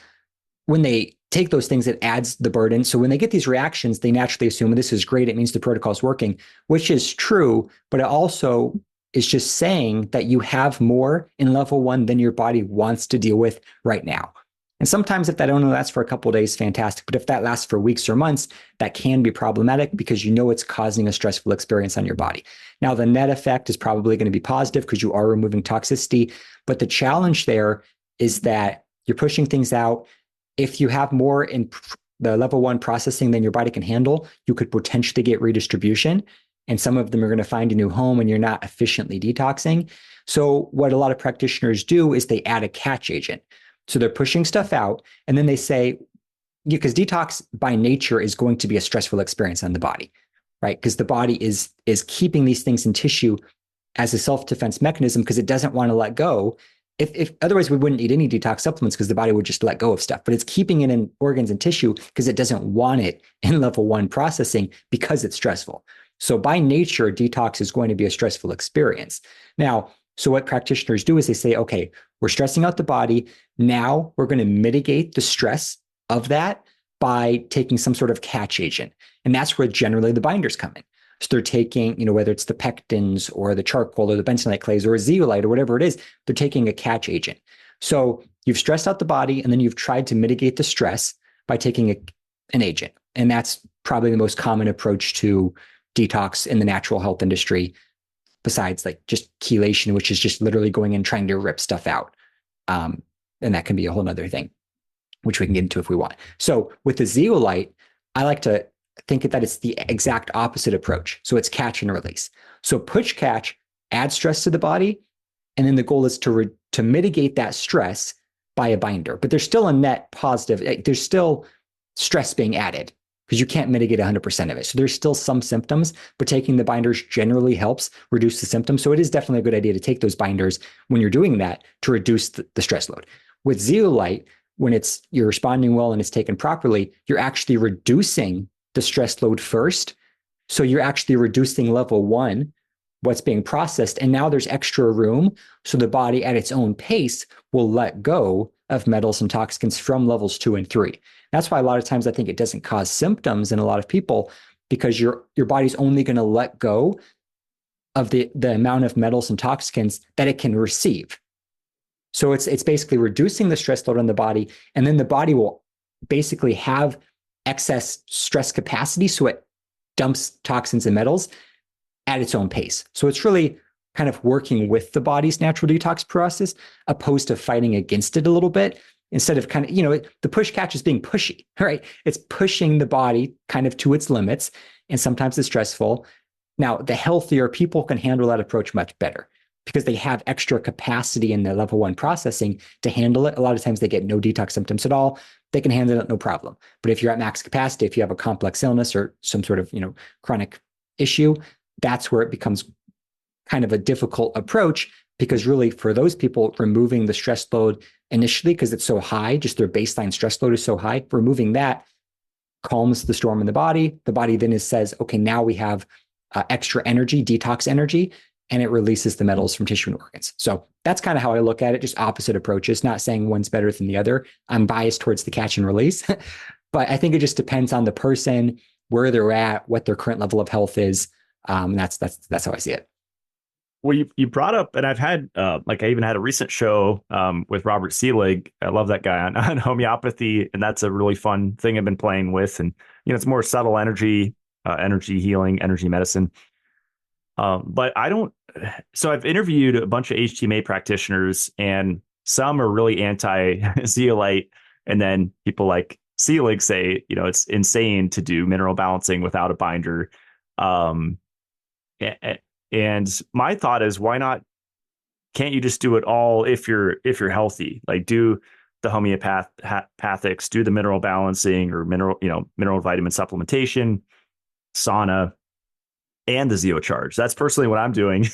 [SPEAKER 2] when they take those things, it adds the burden. So when they get these reactions, they naturally assume this is great. It means the protocol is working, which is true, but it also is just saying that you have more in level 1 than your body wants to deal with right now. And sometimes if that only lasts for a couple of days, fantastic. But if that lasts for weeks or months, that can be problematic because it's causing a stressful experience on your body. Now, the net effect is probably going to be positive because you are removing toxicity. But the challenge there is that you're pushing things out. If you have more in the level 1 processing than your body can handle, you could potentially get redistribution. And some of them are going to find a new home and you're not efficiently detoxing. So what a lot of practitioners do is they add a catch agent. So they're pushing stuff out and then they say, because detox by nature is going to be a stressful experience on the body, right? Because the body is keeping these things in tissue as a self-defense mechanism because it doesn't want to let go. If otherwise we wouldn't need any detox supplements because the body would just let go of stuff, but it's keeping it in organs and tissue because it doesn't want it in level 1 processing because it's stressful. So by nature, detox is going to be a stressful experience. Now, so what practitioners do is they say, okay, we're stressing out the body. Now we're going to mitigate the stress of that by taking some sort of catch agent. And that's where generally the binders come in. So they're taking, whether it's the pectins or the charcoal or the bentonite clays or a zeolite or whatever it is, they're taking a catch agent. So you've stressed out the body, and then you've tried to mitigate the stress by taking an agent. And that's probably the most common approach to detox in the natural health industry, besides like just chelation, which is just literally going and trying to rip stuff out. And that can be a whole nother thing, which we can get into if we want. So with the zeolite, I like to think that it's the exact opposite approach. So it's catch and release. So push catch, add stress to the body, and then the goal is to mitigate that stress by a binder. But there's still a net positive. There's still stress being added because you can't mitigate 100% of it. So there's still some symptoms, but taking the binders generally helps reduce the symptoms. So it is definitely a good idea to take those binders when you're doing that to reduce the stress load. With zeolite, when you're responding well and it's taken properly, you're actually reducing the stress load first. So you're actually reducing level 1, what's being processed. And now there's extra room. So the body at its own pace will let go of metals and toxins from levels 2 and 3. That's why a lot of times I think it doesn't cause symptoms in a lot of people, because your body's only going to let go of the amount of metals and toxins that it can receive. So it's basically reducing the stress load on the body, and then the body will basically have excess stress capacity, so it dumps toxins and metals at its own pace. So it's really kind of working with the body's natural detox process, opposed to fighting against it a little bit. Instead of the push catch is being pushy, right? It's pushing the body kind of to its limits, and sometimes it's stressful. Now, the healthier people can handle that approach much better because they have extra capacity in the level 1 processing to handle it. A lot of times they get no detox symptoms at all. They can handle it, no problem. But if you're at max capacity, if you have a complex illness or some sort of, chronic issue, that's where it becomes kind of a difficult approach, because really for those people, removing the stress load initially, because it's so high, just their baseline stress load is so high, removing that calms the storm in the body. The body then says, okay, now we have extra energy, detox energy, and it releases the metals from tissue and organs. So that's kind of how I look at it, just opposite approaches, not saying one's better than the other. I'm biased towards the catch and release, but I think it just depends on the person, where they're at, what their current level of health is. That's how I see it.
[SPEAKER 1] Well, you brought up, and I've had, I even had a recent show with Robert Seelig. I love that guy on homeopathy, and that's a really fun thing I've been playing with. And, it's more subtle energy healing, energy medicine. But so I've interviewed a bunch of HTMA practitioners, and some are really anti-zeolite. And then people like Seelig say, it's insane to do mineral balancing without a binder. And my thought is, why not? Can't you just do it all if you're healthy? Like, do the homeopathics, do the mineral balancing or mineral vitamin supplementation, sauna, and the Zeocharge. That's personally what I'm doing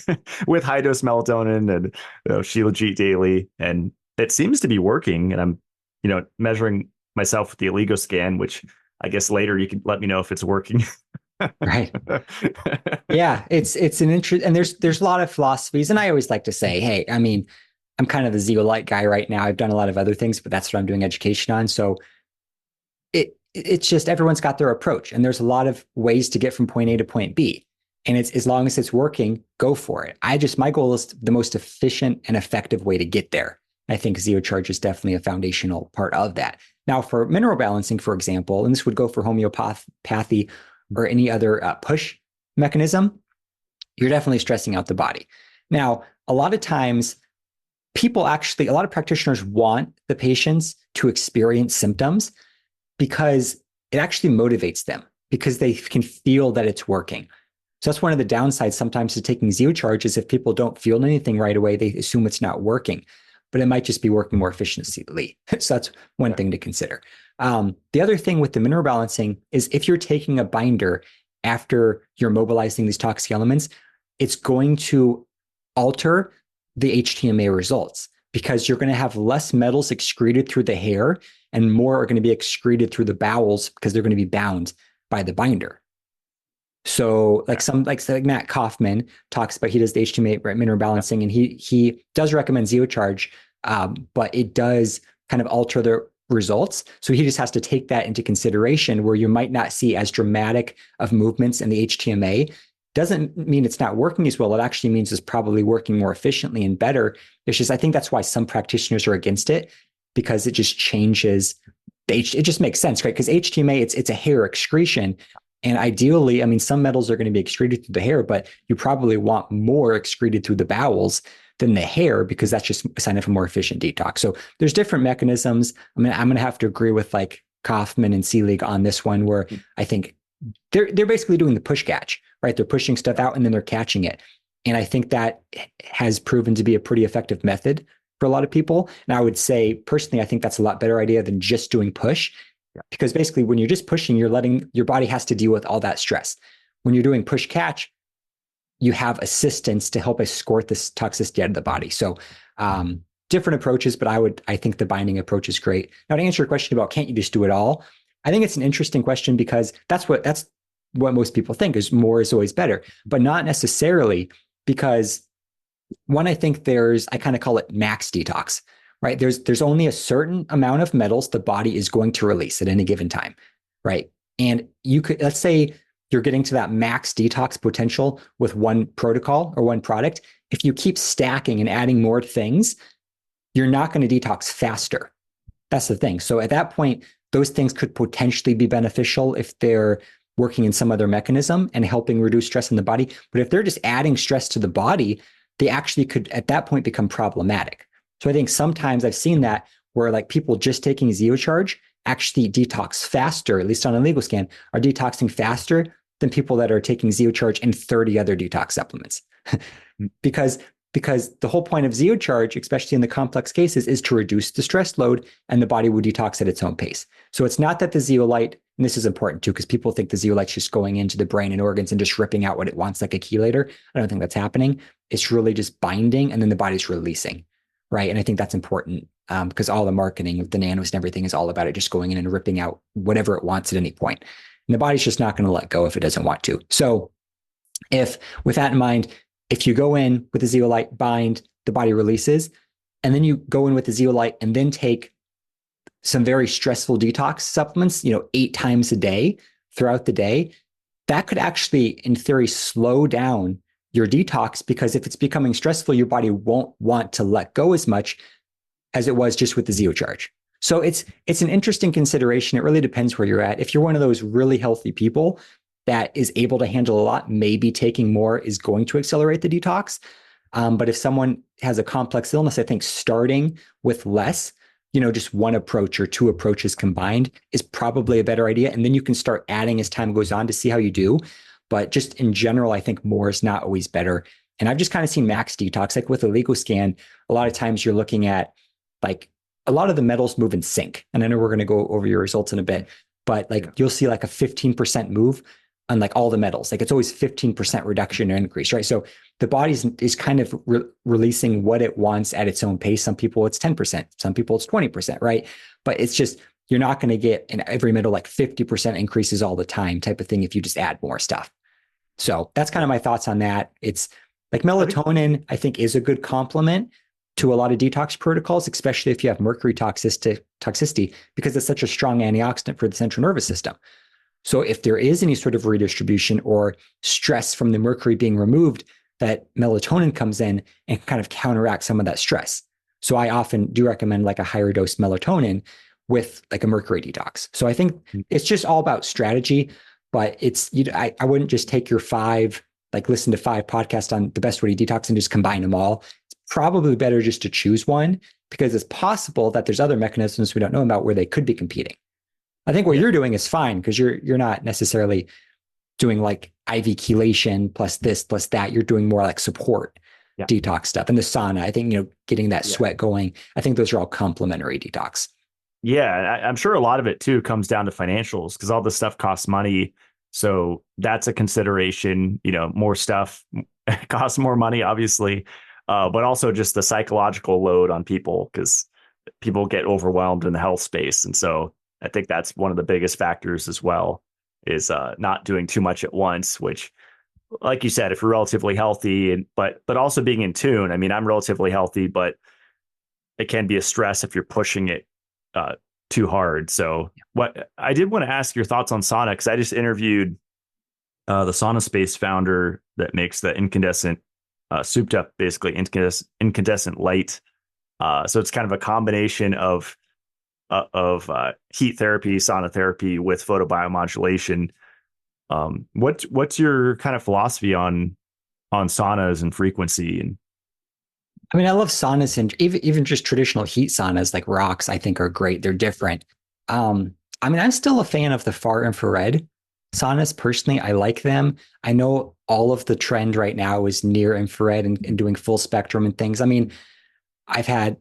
[SPEAKER 1] with high dose melatonin and Shilajit daily, and it seems to be working. And I'm measuring myself with the oligoscan, which I guess later you can let me know if it's working.
[SPEAKER 2] Right. Yeah, it's an interest, and there's a lot of philosophies, and I always like to say, hey, I mean, I'm kind of the zeolite guy right now. I've done a lot of other things, but that's what I'm doing education on. So it's just everyone's got their approach, and there's a lot of ways to get from point A to point B. And it's, as long as it's working, go for it. My goal is the most efficient and effective way to get there. I think Zeocharge is definitely a foundational part of that. Now, for mineral balancing, for example, and this would go for homeopathy or any other push mechanism, you're definitely stressing out the body. Now, a lot of times, a lot of practitioners want the patients to experience symptoms because it actually motivates them, because they can feel that it's working. So that's one of the downsides sometimes to taking Zeocharge, is if people don't feel anything right away, they assume it's not working, but it might just be working more efficiently. So that's one thing to consider. The other thing with the mineral balancing is, if you're taking a binder after you're mobilizing these toxic elements, it's going to alter the HTMA results, because you're going to have less metals excreted through the hair and more are going to be excreted through the bowels, because they're going to be bound by the binder. So like Matt Kaufman talks about, he does the HTMA mineral balancing, and he does recommend Zeocharge, but it does kind of alter the results. So he just has to take that into consideration where you might not see as dramatic of movements in the HTMA. Doesn't mean it's not working as well. It actually means it's probably working more efficiently and better. It's just, I think that's why some practitioners are against it, because it just changes. It just makes sense, right? Because HTMA, it's a hair excretion. And ideally, I mean, some metals are going to be excreted through the hair, but you probably want more excreted through the bowels than the hair, because that's just a sign of a more efficient detox. So there's different mechanisms. I mean, I'm going to have to agree with like Kaufman and Seelig on this one, where I think they're basically doing the push catch, right? They're pushing stuff out and then they're catching it. And I think that has proven to be a pretty effective method for a lot of people. And I would say personally, I think that's a lot better idea than just doing push, because basically when you're just pushing, you're letting your body has to deal with all that stress. When you're doing push catch, you have assistance to help escort this toxicity out of the body. So different approaches, but I think the binding approach is great. Now, to answer your question about can't you just do it all? I think it's an interesting question, because that's what most people think is more is always better, but not necessarily, because one, I think I kind of call it max detox, right? There's only a certain amount of metals the body is going to release at any given time, right? And let's say you're getting to that max detox potential with one protocol or one product. If you keep stacking and adding more things, you're not going to detox faster. That's the thing. So at that point, those things could potentially be beneficial if they're working in some other mechanism and helping reduce stress in the body. But if they're just adding stress to the body, they actually could at that point become problematic. So I think sometimes I've seen that where like people just taking Zeocharge actually detox faster, at least on a legal scan, are detoxing faster than people that are taking Zeocharge and 30 other detox supplements. because the whole point of Zeocharge, especially in the complex cases, is to reduce the stress load and the body will detox at its own pace. So it's not that the zeolite, and this is important too, because people think the zeolite's just going into the brain and organs and just ripping out what it wants like a chelator. I don't think that's happening. It's really just binding and then the body's releasing, right? And I think that's important because all the marketing of the nanos and everything is all about it just going in and ripping out whatever it wants at any point. And the body's just not going to let go if it doesn't want to. So with that in mind, if you go in with the zeolite bind, the body releases, and then you go in with the zeolite and then take some very stressful detox supplements, 8 times a day throughout the day, that could actually, in theory, slow down your detox, because if it's becoming stressful, your body won't want to let go as much as it was just with the Zeocharge. So it's an interesting consideration. It really depends where you're at. If you're one of those really healthy people that is able to handle a lot, maybe taking more is going to accelerate the detox. But if someone has a complex illness, I think starting with less, just one approach or 2 approaches combined is probably a better idea. And then you can start adding as time goes on to see how you do. But just in general, I think more is not always better. And I've just kind of seen max detox, like with a legal scan, a lot of times you're looking at like a lot of the metals move in sync. And I know we're going to go over your results in a bit, but like you'll see like a 15% move on like all the metals. Like it's always 15% reduction or increase, right? So the body is kind of releasing what it wants at its own pace. Some people it's 10%, some people it's 20%, right? But it's just, you're not going to get in every metal like 50% increases all the time type of thing if you just add more stuff. So that's kind of my thoughts on that. It's like melatonin, I think, is a good complement to a lot of detox protocols, especially if you have mercury toxicity, because it's such a strong antioxidant for the central nervous system. So if there is any sort of redistribution or stress from the mercury being removed, that melatonin comes in and kind of counteracts some of that stress. So I often do recommend like a higher dose melatonin with like a mercury detox. So I think it's just all about strategy, but I wouldn't just take your 5, like listen to 5 podcasts on the best way to detox and just combine them all. It's probably better just to choose one, because it's possible that there's other mechanisms we don't know about where they could be competing. I think what you're doing is fine, because you're not necessarily doing like IV chelation plus this plus that. You're doing more like support detox stuff. And the sauna, I think, getting that sweat going, I think those are all complementary detox.
[SPEAKER 1] Yeah, I'm sure a lot of it too comes down to financials, because all this stuff costs money. So that's a consideration. More stuff costs more money, obviously, but also just the psychological load on people, because people get overwhelmed in the health space. And so I think that's one of the biggest factors as well, is not doing too much at once, which, like you said, if you're relatively healthy, but also being in tune. I mean, I'm relatively healthy, but it can be a stress if you're pushing it too hard. So what I did want to ask your thoughts on sauna, because I just interviewed the Sauna Space founder that makes the incandescent, souped up, basically incandescent light. So it's kind of a combination of heat therapy, sauna therapy with photobiomodulation. What's your kind of philosophy on saunas and frequency? And
[SPEAKER 2] I mean, I love saunas, and even just traditional heat saunas like rocks, I think are great. They're different. I mean, I'm still a fan of the far infrared saunas. Personally, I like them. I know all of the trend right now is near infrared and doing full spectrum and things. I mean, I've had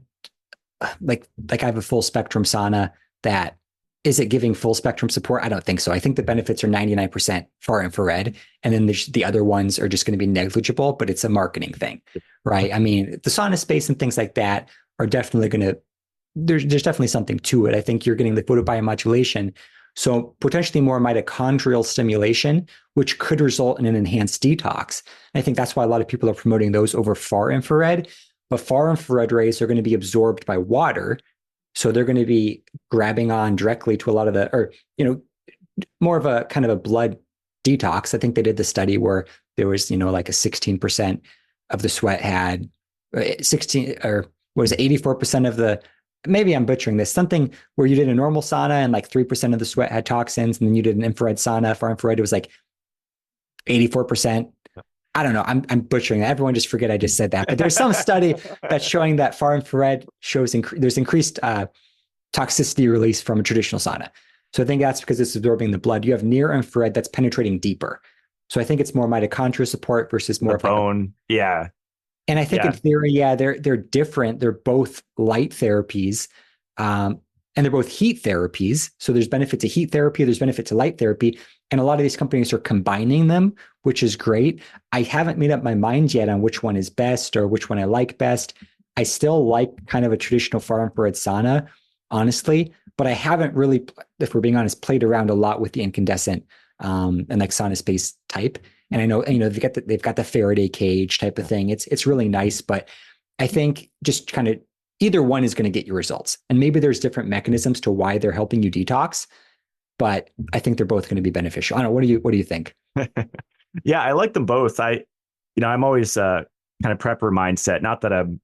[SPEAKER 2] like I have a full spectrum sauna that is it giving full spectrum support? I don't think so. I think the benefits are 99% far infrared. And then the other ones are just going to be negligible, but it's a marketing thing, right? I mean, the sauna space and things like that are definitely going to, there's definitely something to it. I think you're getting the photobiomodulation. So potentially more mitochondrial stimulation, which could result in an enhanced detox. And I think that's why a lot of people are promoting those over far infrared. But far infrared rays are going to be absorbed by water. So they're going to be grabbing on directly to a lot of the, or, more of a kind of a blood detox. I think they did the study where there was, like a 16% of the sweat had 16, or what is it, 84% of the, maybe I'm butchering this, something where you did a normal sauna and like 3% of the sweat had toxins. And then you did an infrared sauna, far infrared, it was like 84%. I don't know. I'm butchering that. Everyone just forget I just said that. But there's some study that's showing that far infrared shows there's increased toxicity release from a traditional sauna. So I think that's because it's absorbing the blood. You have near infrared that's penetrating deeper. So I think it's more mitochondrial support versus more
[SPEAKER 1] the bone. Yeah.
[SPEAKER 2] And I think in theory, they're different. They're both light therapies. And they're both heat therapies. So there's benefit to heat therapy, there's benefit to light therapy. And a lot of these companies are combining them, which is great. I haven't made up my mind yet on which one is best or which one I like best. I still like kind of a traditional far infrared sauna, honestly, but I haven't really, if we're being honest, played around a lot with the incandescent and like sauna space type. And I know, they've got the Faraday cage type of thing. It's really nice, but I think just kind of either one is going to get you results. And maybe there's different mechanisms to why they're helping you detox, but I think they're both going to be beneficial. I don't know. What do you think?
[SPEAKER 1] Yeah, I like them both. I'm always kind of prepper mindset. Not that I'm,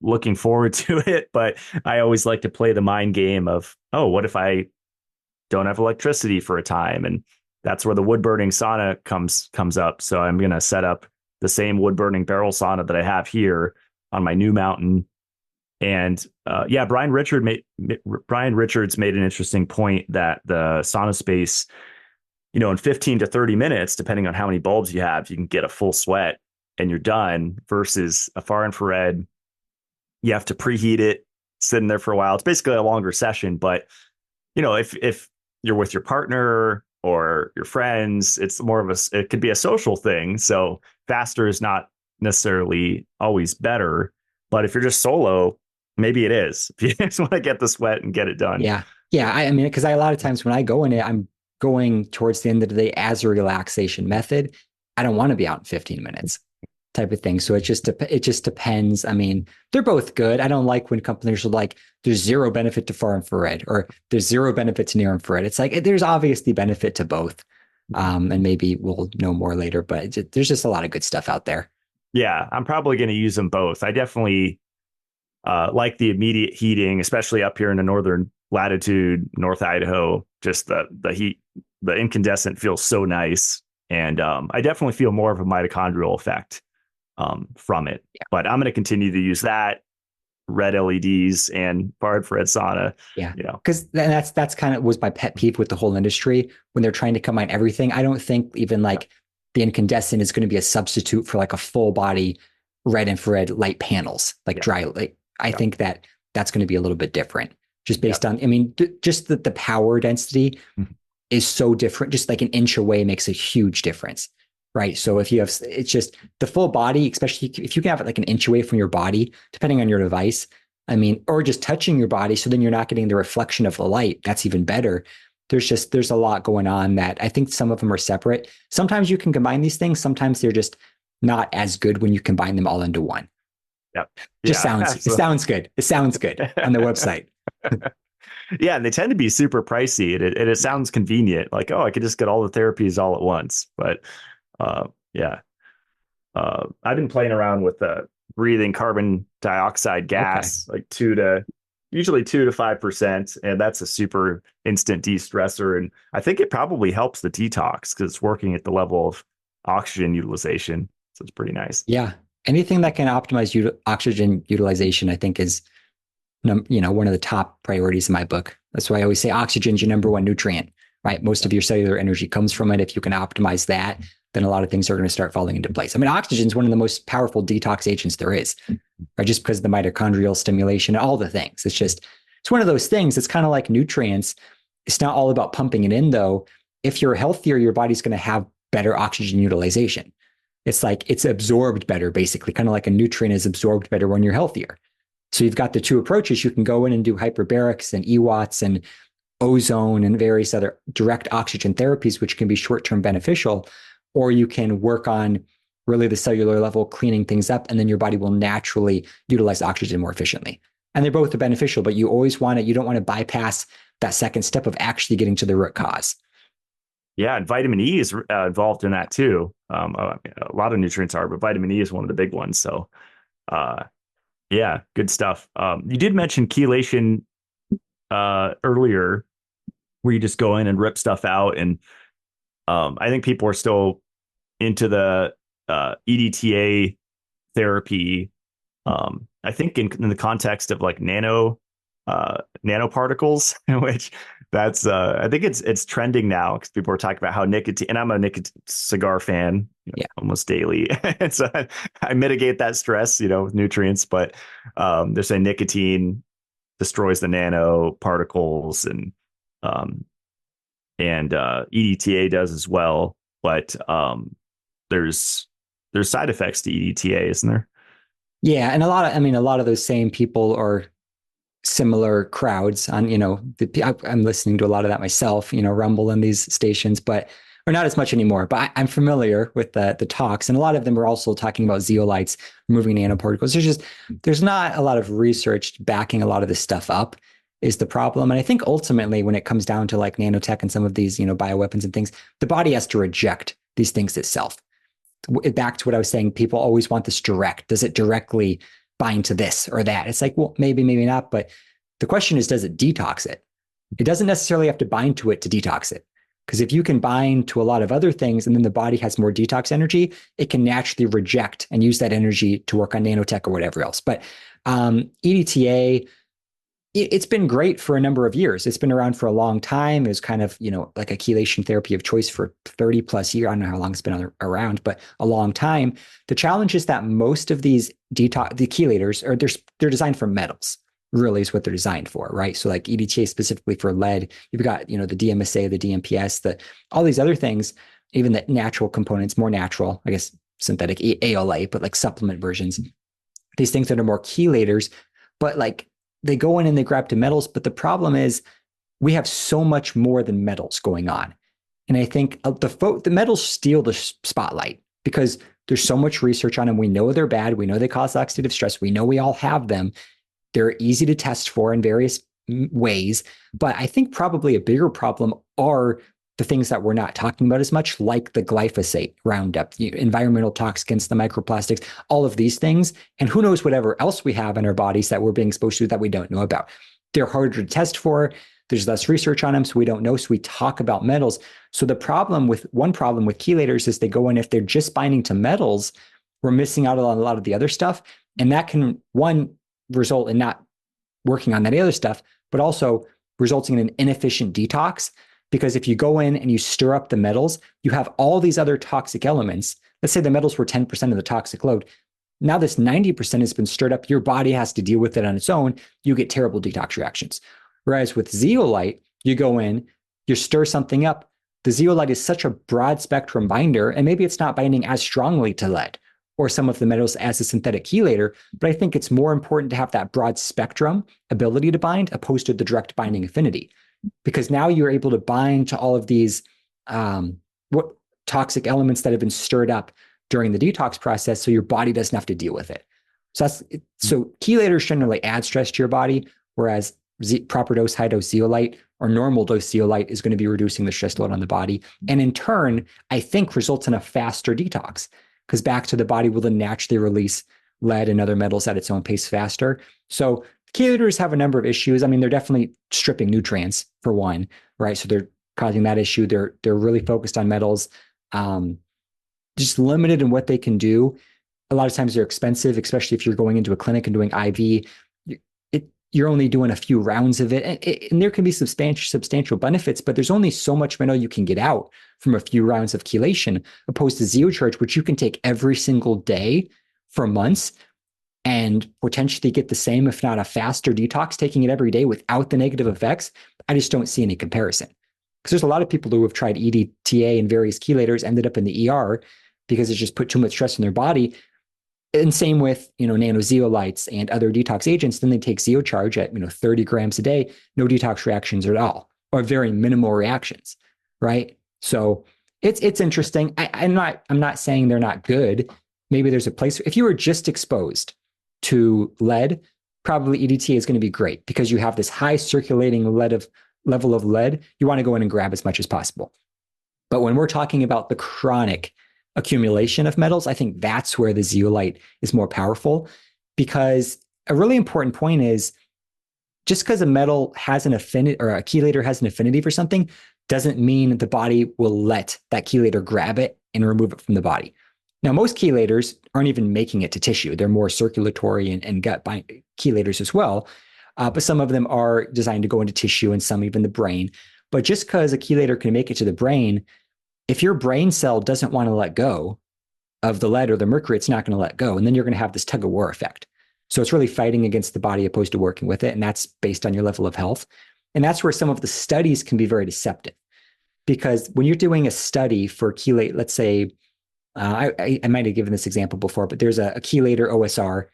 [SPEAKER 1] looking forward to it, but I always like to play the mind game of, oh, what if I don't have electricity for a time? And that's where the wood burning sauna comes up. So I'm going to set up the same wood burning barrel sauna that I have here on my new mountain. And Brian Richards made an interesting point that the sauna space, in 15 to 30 minutes, depending on how many bulbs you have, you can get a full sweat and you're done, versus a far infrared. You have to preheat it, sit in there for a while. It's basically a longer session, but if you're with your partner or your friends, it's more of it could be a social thing. So faster is not necessarily always better, but if you're just solo, maybe it is. If you just want to get the sweat and get it done.
[SPEAKER 2] Yeah. Yeah. I mean, because a lot of times when I go in it, I'm going towards the end of the day as a relaxation method. I don't want to be out in 15 minutes type of thing. So it just depends. I mean, they're both good. I don't like when companies are like, there's zero benefit to far infrared or there's zero benefit to near infrared. It's like, there's obviously benefit to both. And maybe we'll know more later, but there's just a lot of good stuff out there.
[SPEAKER 1] Yeah. I'm probably going to use them both. I definitely like the immediate heating, especially up here in the northern latitude, North Idaho. Just the heat, the incandescent feels so nice. And I definitely feel more of a mitochondrial effect from it. Yeah. But I'm going to continue to use that, red LEDs and far infrared sauna.
[SPEAKER 2] Yeah. Because that's kind of was my pet peeve with the whole industry when they're trying to combine everything. I don't think even like the incandescent is going to be a substitute for like a full body red infrared light panels, like dry light. I think that's going to be a little bit different just based on, I mean, just the power density is so different. Just like an inch away makes a huge difference, right? So if you have, it's just the full body, especially if you can have it like an inch away from your body, depending on your device, I mean, or just touching your body. So then you're not getting the reflection of the light. That's even better. There's a lot going on that I think some of them are separate. Sometimes you can combine these things. Sometimes they're just not as good when you combine them all into one.
[SPEAKER 1] Yep.
[SPEAKER 2] It sounds good. It sounds good on the website.
[SPEAKER 1] Yeah, and they tend to be super pricey. And it sounds convenient, like, oh, I could just get all the therapies all at once. But yeah, I've been playing around with breathing carbon dioxide
[SPEAKER 2] Okay.
[SPEAKER 1] gas, like usually 2 to 5%, and that's a super instant de-stressor. And I think it probably helps the detox because it's working at the level of oxygen utilization, so it's pretty nice.
[SPEAKER 2] Yeah. Anything that can optimize oxygen utilization, I think is, one of the top priorities in my book. That's why I always say oxygen's your number one nutrient, right? Most of your cellular energy comes from it. If you can optimize that, then a lot of things are going to start falling into place. I mean, oxygen is one of the most powerful detox agents there is, right? Just because of the mitochondrial stimulation, all the things. It's one of those things. It's kind of like nutrients. It's not all about pumping it in, though. If you're healthier, your body's going to have better oxygen utilization. It's like it's absorbed better, basically, kind of like a nutrient is absorbed better when you're healthier. So you've got the two approaches. You can go in and do hyperbarics and EWATs and ozone and various other direct oxygen therapies, which can be short-term beneficial, or you can work on really the cellular level, cleaning things up, and then your body will naturally utilize oxygen more efficiently. And they're both beneficial, but you don't want to bypass that second step of actually getting to the root cause.
[SPEAKER 1] Yeah, and vitamin E is involved in that too. A lot of nutrients are, but vitamin E is one of the big ones. So, uh, yeah, good stuff. You did mention chelation earlier, where you just go in and rip stuff out, and I think people are still into the EDTA therapy. I think in the context of like nanoparticles, which that's I think it's trending now because people are talking about how nicotine, and I'm a nicotine cigar fan,
[SPEAKER 2] Yeah.
[SPEAKER 1] almost daily, and so I mitigate that stress, with nutrients. But they're saying nicotine destroys the nanoparticles, um, and EDTA does as well. But there's side effects to EDTA, isn't there?
[SPEAKER 2] Yeah. And a lot of those same people are similar crowds on, I'm listening to a lot of that myself, Rumble and these stations, or not as much anymore, but I'm familiar with the talks. And a lot of them are also talking about zeolites, removing nanoparticles. There's not a lot of research backing a lot of this stuff up is the problem. And I think ultimately when it comes down to like nanotech and some of these, bioweapons and things, the body has to reject these things itself. Back to what I was saying, people always want this direct. Does it directly bind to this or that? It's like, well, maybe, maybe not. But the question is, does it detox it? It doesn't necessarily have to bind to it to detox it. Because if you can bind to a lot of other things and then the body has more detox energy, it can naturally reject and use that energy to work on nanotech or whatever else. But EDTA, it's been great for a number of years. It's been around for a long time. It was kind of, like a chelation therapy of choice for 30 plus years. I don't know how long it's been around, but a long time. The challenge is that most of these the chelators they're designed for metals, really is what they're designed for, right? So like EDTA specifically for lead, you've got, the DMSA, the DMPS, all these other things, even the natural components, more natural, I guess, synthetic ALA, but like supplement versions, these things that are more chelators, but like, they go in and they grab to metals, but the problem is we have so much more than metals going on. And I think the metals steal the spotlight because there's so much research on them. We know they're bad. We know they cause oxidative stress. We know we all have them. They're easy to test for in various ways. But I think probably a bigger problem are the things that we're not talking about as much, like the glyphosate Roundup, the environmental toxins, the microplastics, all of these things. And who knows whatever else we have in our bodies that we're being exposed to that we don't know about. They're harder to test for. There's less research on them, so we don't know. So we talk about metals. So one problem with chelators is they go in, if they're just binding to metals, we're missing out on a lot of the other stuff. And that can, one, result in not working on that other stuff, but also resulting in an inefficient detox. Because if you go in and you stir up the metals, you have all these other toxic elements. Let's say the metals were 10% of the toxic load. Now this 90% has been stirred up. Your body has to deal with it on its own. You get terrible detox reactions. Whereas with zeolite, you go in, you stir something up. The zeolite is such a broad spectrum binder, and maybe it's not binding as strongly to lead or some of the metals as a synthetic chelator, but I think it's more important to have that broad spectrum ability to bind opposed to the direct binding affinity. Because now you're able to bind to all of these what toxic elements that have been stirred up during the detox process, so your body doesn't have to deal with it. So chelators generally add stress to your body, whereas proper dose, high dose zeolite or normal dose zeolite is going to be reducing the stress load on the body. And in turn, I think results in a faster detox because back to the body will then naturally release lead and other metals at its own pace faster. So chelators have a number of issues. I mean, they're definitely stripping nutrients for one, right? So they're causing that issue. They're really focused on metals, just limited in what they can do. A lot of times they're expensive, especially if you're going into a clinic and doing IV. You're only doing a few rounds of it. And there can be substantial benefits, but there's only so much metal you can get out from a few rounds of chelation, opposed to zeocharge, which you can take every single day for months and potentially get the same, if not a faster detox, taking it every day without the negative effects. I just don't see any comparison. Because there's a lot of people who have tried EDTA and various chelators, ended up in the ER because it just put too much stress on their body. And same with, nanozeolites and other detox agents. Then they take zeocharge at, 30 grams a day, no detox reactions at all, or very minimal reactions, right? So it's interesting. I'm not saying they're not good. Maybe there's a place. If you were just exposed to lead, probably EDTA is going to be great because you have this high circulating level of lead. You want to go in and grab as much as possible. But when we're talking about the chronic accumulation of metals, I think that's where the zeolite is more powerful, because a really important point is just because a metal has an affinity or a chelator has an affinity for something doesn't mean the body will let that chelator grab it and remove it from the body. Now, most chelators aren't even making it to tissue. They're more circulatory and gut chelators as well. But some of them are designed to go into tissue and some even the brain. But just because a chelator can make it to the brain, if your brain cell doesn't want to let go of the lead or the mercury, it's not going to let go. And then you're going to have this tug of war effect. So it's really fighting against the body opposed to working with it. And that's based on your level of health. And that's where some of the studies can be very deceptive. Because when you're doing a study for chelate, let's say, I might have given this example before, but there's a chelator OSR,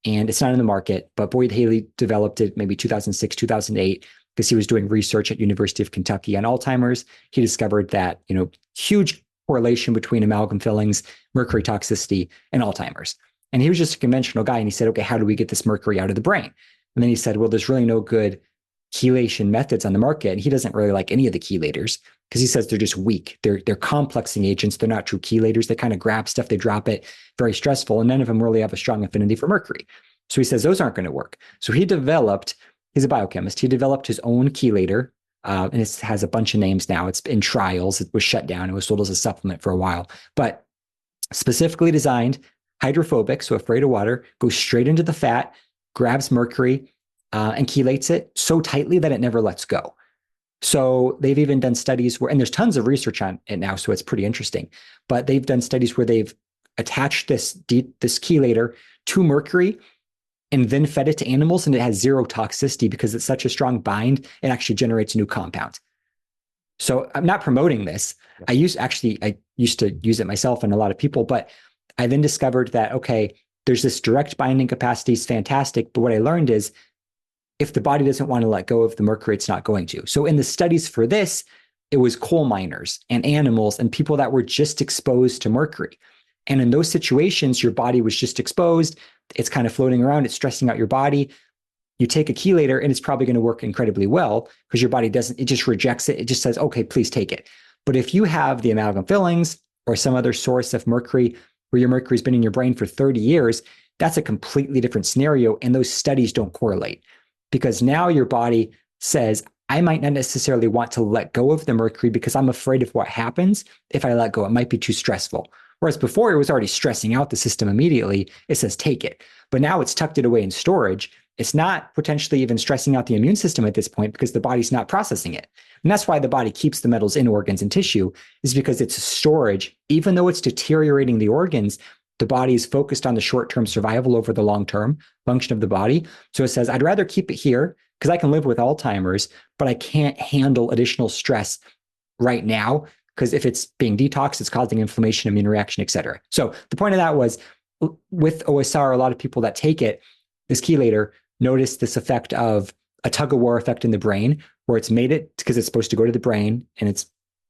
[SPEAKER 2] and it's not in the market, but Boyd Haley developed it maybe 2006, 2008, because he was doing research at University of Kentucky on Alzheimer's. He discovered that, huge correlation between amalgam fillings, mercury toxicity, and Alzheimer's. And he was just a conventional guy. And he said, okay, how do we get this mercury out of the brain? And then he said, well, there's really no good chelation methods on the market. And he doesn't really like any of the chelators because he says they're just weak. They're complexing agents. They're not true chelators. They kind of grab stuff, they drop it, very stressful. And none of them really have a strong affinity for mercury. So he says those aren't going to work. So he's a biochemist. He developed his own chelator, and it has a bunch of names now. It's in trials. It was shut down. It was sold as a supplement for a while, but specifically designed, hydrophobic, so afraid of water, goes straight into the fat, grabs mercury, and chelates it so tightly that it never lets go. So they've even done studies where, and there's tons of research on it now, so it's pretty interesting, but they've done studies where they've attached this chelator to mercury and then fed it to animals, and it has zero toxicity because it's such a strong bind, it actually generates a new compound. So I'm not promoting this. I used to use it myself and a lot of people, but I then discovered that, okay, there's this direct binding capacity is fantastic. But what I learned is if the body doesn't want to let go of the mercury, it's not going to. So in the studies for this, it was coal miners and animals and people that were just exposed to mercury. And in those situations, your body was just exposed. It's kind of floating around. It's stressing out your body. You take a chelator and it's probably going to work incredibly well because your body it just rejects it. It just says, okay, please take it. But if you have the amalgam fillings or some other source of mercury where your mercury's been in your brain for 30 years, that's a completely different scenario. And those studies don't correlate because now your body says, I might not necessarily want to let go of the mercury because I'm afraid of what happens if I let go. It might be too stressful. Whereas before it was already stressing out the system immediately. It says, take it. But now it's tucked it away in storage. It's not potentially even stressing out the immune system at this point because the body's not processing it. And that's why the body keeps the metals in organs and tissue, is because it's storage. Even though it's deteriorating the organs, the body is focused on the short-term survival over the long-term function of the body. So it says, I'd rather keep it here because I can live with Alzheimer's, but I can't handle additional stress right now because if it's being detoxed, it's causing inflammation, immune reaction, et cetera. So the point of that was with OSR, a lot of people that take it, this chelator, notice this effect of a tug of war effect in the brain where it's made it because it's supposed to go to the brain and it's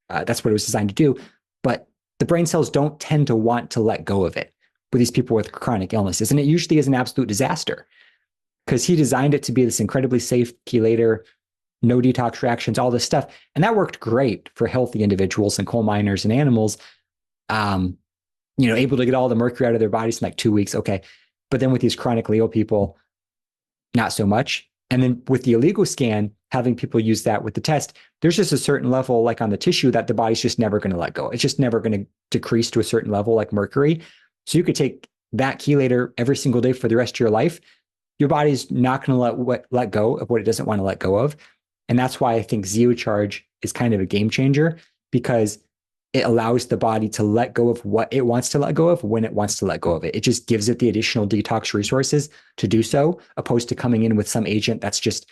[SPEAKER 2] that's what it was designed to do. But the brain cells don't tend to want to let go of it with these people with chronic illnesses. And it usually is an absolute disaster. because he designed it to be this incredibly safe chelator, no detox reactions, all this stuff. And that worked great for healthy individuals and coal miners and animals, able to get all the mercury out of their bodies in like 2 weeks. Okay. But then with these chronically ill people, not so much. And then with the oligoscan, having people use that with the test, there's just a certain level, like on the tissue, that the body's just never going to let go. It's just never going to decrease to a certain level, like mercury. So you could take that chelator every single day for the rest of your life. Your body's not going to let go of what it doesn't want to let go of. And that's why I think Zeocharge is kind of a game changer, because it allows the body to let go of what it wants to let go of when it wants to let go of it. It just gives it the additional detox resources to do so, opposed to coming in with some agent that's just,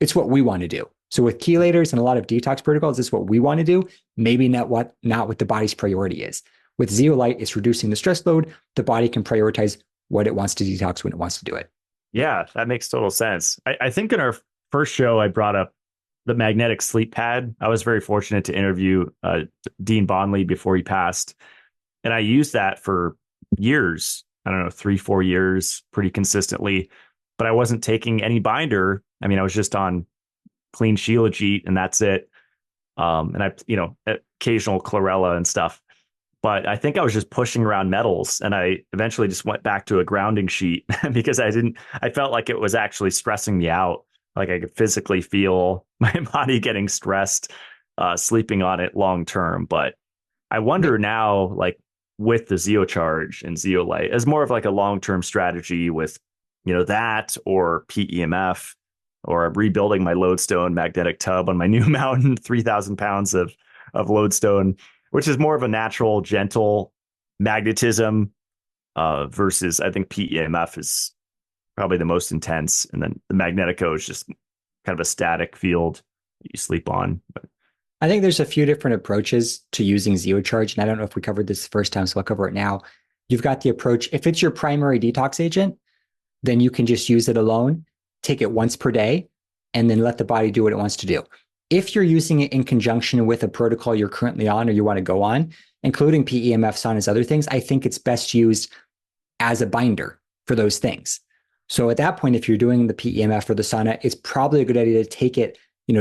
[SPEAKER 2] it's what we want to do. So with chelators and a lot of detox protocols, it's what we want to do, maybe not what the body's priority is. With Zeolite, it's reducing the stress load. The body can prioritize what it wants to detox when it wants to do it.
[SPEAKER 1] Yeah, that makes total sense. I think in our first show, I brought up the magnetic sleep pad. I was very fortunate to interview Dean Bonley before he passed. And I used that for years, I don't know, 3-4 years pretty consistently, but I wasn't taking any binder. I mean, I was just on clean Shilajit and that's it. And occasional chlorella and stuff. But I think I was just pushing around metals, and I eventually just went back to a grounding sheet because I felt like it was actually stressing me out. Like I could physically feel my body getting stressed, sleeping on it long term. But I wonder now, like with the Zeocharge and Zeolite, as more of like a long term strategy with, that or PEMF, or rebuilding my lodestone magnetic tub on my new mountain, 3,000 pounds of lodestone, which is more of a natural, gentle magnetism versus I think PEMF is probably the most intense. And then the Magnetico is just kind of a static field that you sleep on. But
[SPEAKER 2] I think there's a few different approaches to using Zeocharge. And I don't know if we covered this the first time, so I'll cover it now. You've got the approach, if it's your primary detox agent, then you can just use it alone, take it once per day, and then let the body do what it wants to do. If you're using it in conjunction with a protocol you're currently on or you want to go on, including PEMF, saunas, other things, I think it's best used as a binder for those things. So at that point, if you're doing the PEMF or the sauna, it's probably a good idea to take it,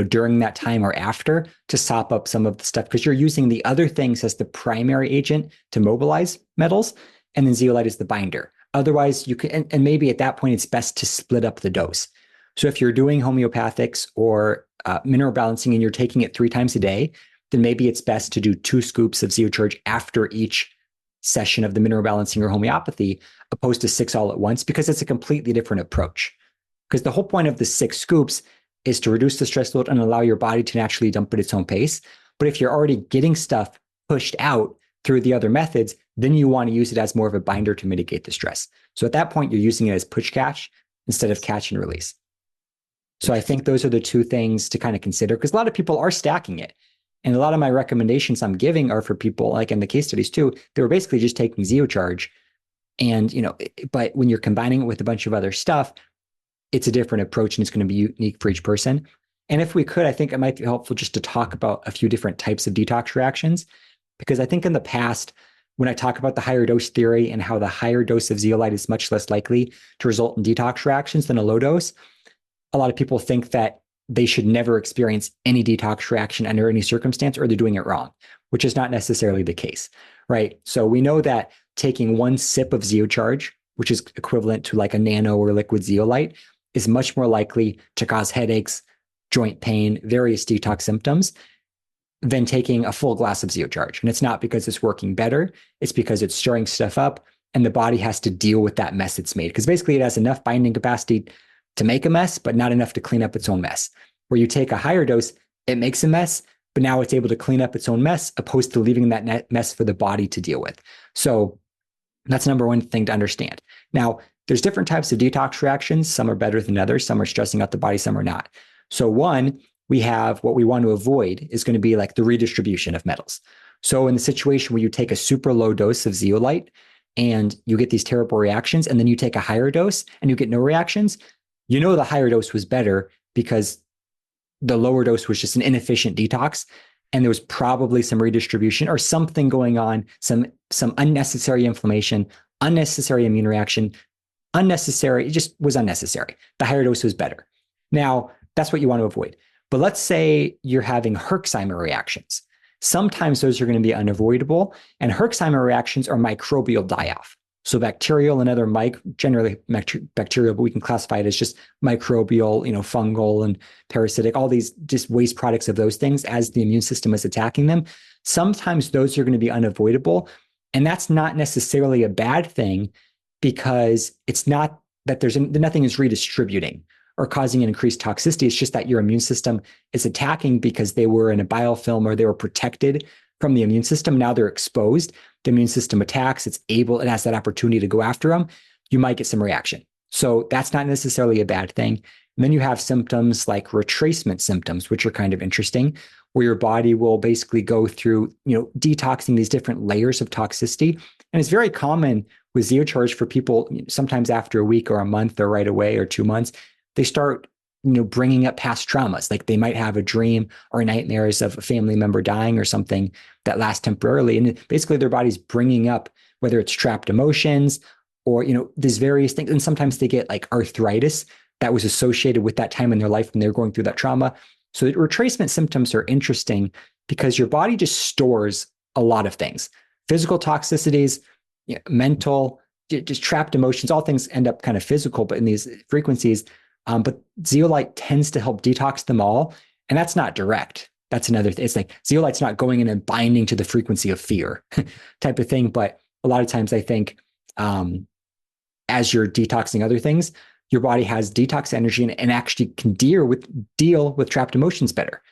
[SPEAKER 2] during that time or after to sop up some of the stuff, because you're using the other things as the primary agent to mobilize metals, and then zeolite is the binder. Otherwise, you can, and maybe at that point, it's best to split up the dose. So if you're doing homeopathics or mineral balancing and you're taking it 3 times a day, then maybe it's best to do 2 scoops of Zeocharge after each session of the mineral balancing or homeopathy, opposed to 6 all at once, because it's a completely different approach. Because the whole point of the 6 scoops is to reduce the stress load and allow your body to naturally dump at its own pace. But if you're already getting stuff pushed out through the other methods, then you want to use it as more of a binder to mitigate the stress. So at that point, you're using it as push catch instead of catch and release. So I think those are the 2 things to kind of consider, because a lot of people are stacking it. And a lot of my recommendations I'm giving are for people, like in the case studies too, they were basically just taking Zeocharge. And, but when you're combining it with a bunch of other stuff, it's a different approach and it's going to be unique for each person. And if we could, I think it might be helpful just to talk about a few different types of detox reactions, because I think in the past, when I talk about the higher dose theory and how the higher dose of zeolite is much less likely to result in detox reactions than a low dose, a lot of people think that they should never experience any detox reaction under any circumstance, or they're doing it wrong, which is not necessarily the case, right? So we know that taking 1 sip of Zeocharge, which is equivalent to like a nano or liquid zeolite, is much more likely to cause headaches, joint pain, various detox symptoms than taking a full glass of Zeocharge. And it's not because it's working better, it's because it's stirring stuff up and the body has to deal with that mess it's made. Because basically it has enough binding capacity to make a mess, but not enough to clean up its own mess. Where you take a higher dose, it makes a mess, but now it's able to clean up its own mess, opposed to leaving that mess for the body to deal with. So that's number one thing to understand. Now, there's different types of detox reactions. Some are better than others. Some are stressing out the body, some are not. So one, we have what we want to avoid is going to be like the redistribution of metals. So in the situation where you take a super low dose of zeolite and you get these terrible reactions, and then you take a higher dose and you get no reactions, you know the higher dose was better because the lower dose was just an inefficient detox, and there was probably some redistribution or something going on, some unnecessary inflammation, unnecessary immune reaction unnecessary. It just was unnecessary. The higher dose was better. Now, that's what you want to avoid. But let's say you're having Herxheimer reactions. Sometimes those are going to be unavoidable. And Herxheimer reactions are microbial die-off. So bacterial and other generally bacterial, but we can classify it as just microbial, fungal and parasitic, all these just waste products of those things as the immune system is attacking them. Sometimes those are going to be unavoidable. And that's not necessarily a bad thing because it's not that nothing is redistributing or causing an increased toxicity. It's just that your immune system is attacking because they were in a biofilm or they were protected from the immune system. Now they're exposed. The immune system attacks. It has that opportunity to go after them. You might get some reaction. So that's not necessarily a bad thing. And then you have symptoms like retracement symptoms, which are kind of interesting, where your body will basically go through, detoxing these different layers of toxicity. And it's very common with zeocharge for people, sometimes after a week or a month or right away or 2 months, they start, bringing up past traumas. Like they might have a dream or nightmares of a family member dying or something that lasts temporarily. And basically their body's bringing up, whether it's trapped emotions or, these various things. And sometimes they get like arthritis that was associated with that time in their life when they're going through that trauma. So the retracement symptoms are interesting because your body just stores a lot of things, physical toxicities, mental, just trapped emotions, all things end up kind of physical, but in these frequencies. But zeolite tends to help detox them all. And that's not direct. That's another thing. It's like zeolite's not going in and binding to the frequency of fear type of thing. But a lot of times I think as you're detoxing other things, your body has detox energy and actually can deal with trapped emotions better.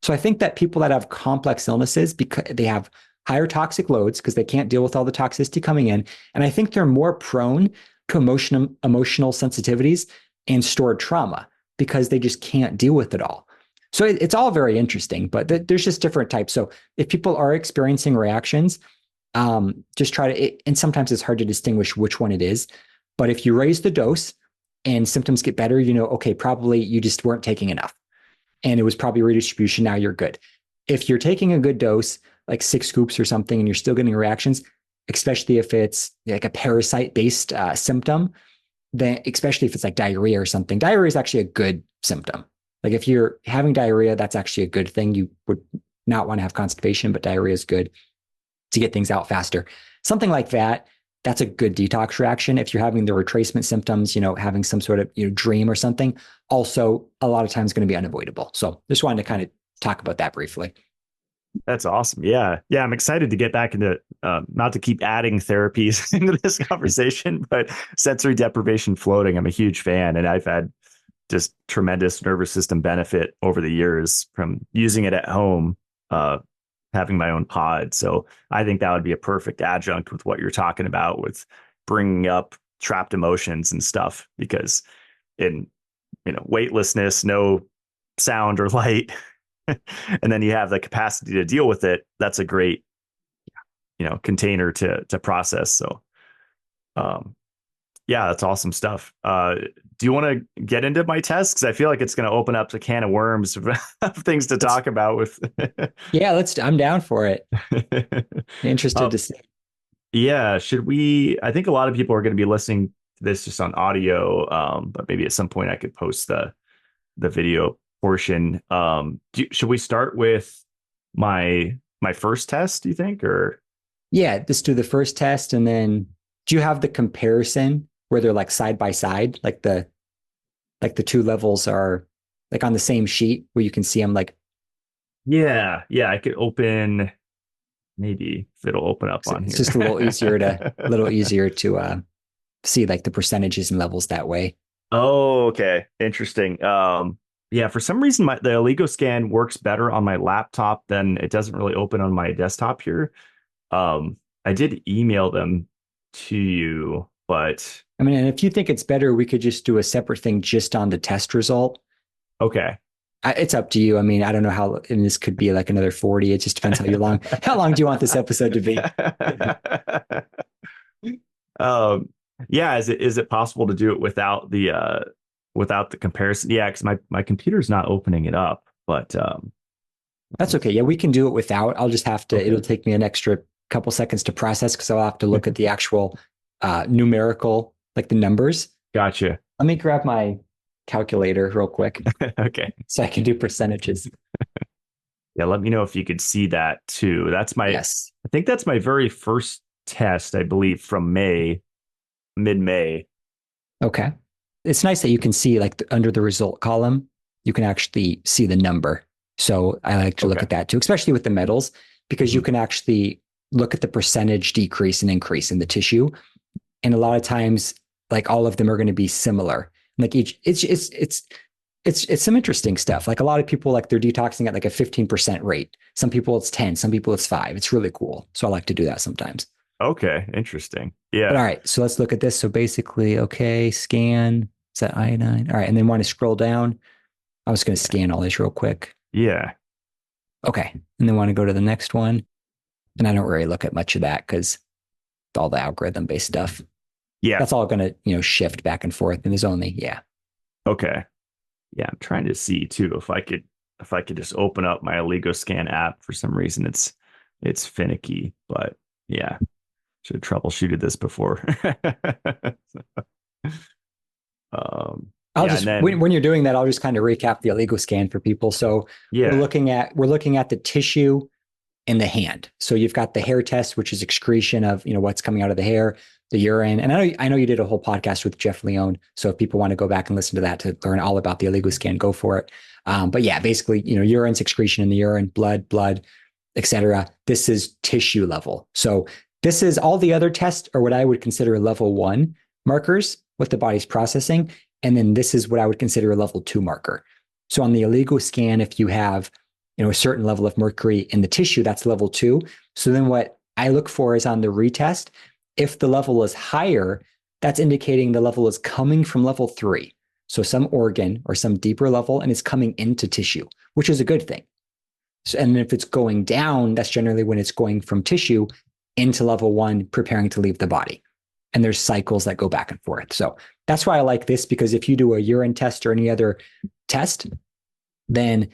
[SPEAKER 2] So I think that people that have complex illnesses, because they have higher toxic loads because they can't deal with all the toxicity coming in. And I think they're more prone to emotional sensitivities and stored trauma because they just can't deal with it all. So it's all very interesting, but there's just different types. So if people are experiencing reactions, just try to, and sometimes it's hard to distinguish which one it is. But if you raise the dose and symptoms get better, okay, probably you just weren't taking enough. And it was probably redistribution. Now you're good. If you're taking a good dose, like 6 scoops or something, and you're still getting reactions, especially if it's like a parasite-based symptom, then especially if it's like diarrhea or something, diarrhea is actually a good symptom. Like if you're having diarrhea, that's actually a good thing. You would not want to have constipation, but diarrhea is good to get things out faster. Something like that, that's a good detox reaction. If you're having the retracement symptoms, having some sort of dream or something, also a lot of times going to be unavoidable. So just wanted to kind of talk about that briefly.
[SPEAKER 1] That's awesome. Yeah. I'm excited to get back into, not to keep adding therapies into this conversation, but sensory deprivation floating. I'm a huge fan, and I've had just tremendous nervous system benefit over the years from using it at home, having my own pod. So I think that would be a perfect adjunct with what you're talking about with bringing up trapped emotions and stuff, because in, weightlessness, no sound or light, and then you have the capacity to deal with it. That's a great, container to process. So, yeah, that's awesome stuff. Do you want to get into my test? Because I feel like it's going to open up a can of worms of things to talk about with.
[SPEAKER 2] Yeah, I'm down for it. Interested to see.
[SPEAKER 1] Yeah, should we? I think a lot of people are going to be listening to this just on audio, but maybe at some point I could post the video portion. Should we start with my first test, do you think? Or
[SPEAKER 2] yeah, just do the first test, and then do you have the comparison where they're like side by side, like the 2 levels are like on the same sheet where you can see them? Like,
[SPEAKER 1] yeah, I could open, maybe if it'll open up on here.
[SPEAKER 2] It's just a little easier to see like the percentages and levels that way.
[SPEAKER 1] Oh, okay, interesting. Yeah, for some reason the oligoscan works better on my laptop than it doesn't really open on my desktop here. I did email them to you, but
[SPEAKER 2] I mean, and if you think it's better, we could just do a separate thing just on the test result.
[SPEAKER 1] Okay.
[SPEAKER 2] It's up to you. I mean, I don't know how, and this could be like another 40. It just depends how long do you want this episode to be?
[SPEAKER 1] Yeah. Is it possible to do it without the comparison? Yeah. Cause my computer's not opening it up, but,
[SPEAKER 2] that's okay. Yeah. We can do it without. I'll just have to,
[SPEAKER 1] okay.
[SPEAKER 2] It'll take me an extra couple seconds to process because I'll have to look at the actual, numerical, like the numbers
[SPEAKER 1] Gotcha.
[SPEAKER 2] Let me grab my calculator real quick
[SPEAKER 1] Okay.
[SPEAKER 2] so I can do percentages.
[SPEAKER 1] Yeah, let me know if you could see that too.
[SPEAKER 2] Yes.
[SPEAKER 1] I think that's my very first test, I believe, from mid May.
[SPEAKER 2] Okay. It's nice that you can see like under the result column, you can actually see the number. So I like to look
[SPEAKER 1] Okay.
[SPEAKER 2] at that too, especially with the metals, because you
[SPEAKER 1] Mhm.
[SPEAKER 2] can actually look at the percentage decrease and increase in the tissue. And a lot of times, like all of them are going to be similar. Like each, it's some interesting stuff. Like a lot of people, like they're detoxing at like a 15% rate. Some people it's 10, some people it's 5. It's really cool. So I like to do that sometimes.
[SPEAKER 1] Okay, interesting.
[SPEAKER 2] But
[SPEAKER 1] Yeah.
[SPEAKER 2] all right, so let's look at this. So basically, okay, scan. Is that iodine? All right, and then want to scroll down. I was going to scan all this real quick.
[SPEAKER 1] Yeah.
[SPEAKER 2] Okay, and then want to go to the next one. And I don't really look at much of that because all the algorithm based stuff.
[SPEAKER 1] Yeah.
[SPEAKER 2] That's all going to shift back and forth. And there's only
[SPEAKER 1] Okay. Yeah, I'm trying to see too if I could just open up my oligoscan app. For some reason it's finicky, but yeah, should have troubleshooted this before.
[SPEAKER 2] I'll
[SPEAKER 1] Yeah,
[SPEAKER 2] just
[SPEAKER 1] and then
[SPEAKER 2] when you're doing that, I'll just kind of recap the illegal scan for people. So
[SPEAKER 1] yeah.
[SPEAKER 2] we're looking at the tissue in the hand. So you've got the hair test, which is excretion of what's coming out of the hair, the urine. And I know you did a whole podcast with Jeff Leone. So if people want to go back and listen to that to learn all about the illegal scan, go for it. But yeah, basically, urine's excretion in the urine, blood, etc. This is tissue level. So this is all the other tests are what I would consider level 1 markers, what the body's processing. And then this is what I would consider a level 2 marker. So on the illegal scan, if you have a certain level of mercury in the tissue, that's level 2. So then what I look for is on the retest, if the level is higher, that's indicating the level is coming from level 3. So some organ or some deeper level, and it's coming into tissue, which is a good thing. So, and if it's going down, that's generally when it's going from tissue into level 1, preparing to leave the body. And there's cycles that go back and forth. So that's why I like this, because if you do a urine test or any other test, then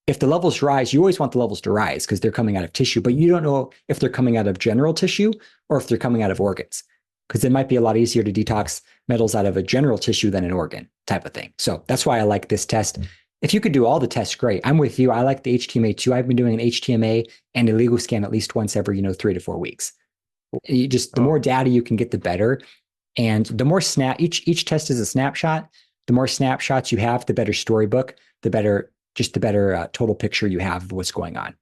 [SPEAKER 2] if the levels rise, you always want the levels to rise because they're coming out of tissue, but you don't know if they're coming out of general tissue or if they're coming out of organs, because it might be a lot easier to detox metals out of a general tissue than an organ type of thing. So that's why I like this test. If you could do all the tests, great. I'm with you. I like the HTMA too. I've been doing an HTMA and illegal scan at least once every 3 to 4 weeks. You just the more
[SPEAKER 1] Oh,
[SPEAKER 2] data you can get, the better. And the more each test is a snapshot. The more snapshots you have, the better storybook, the better total picture you have of what's going on.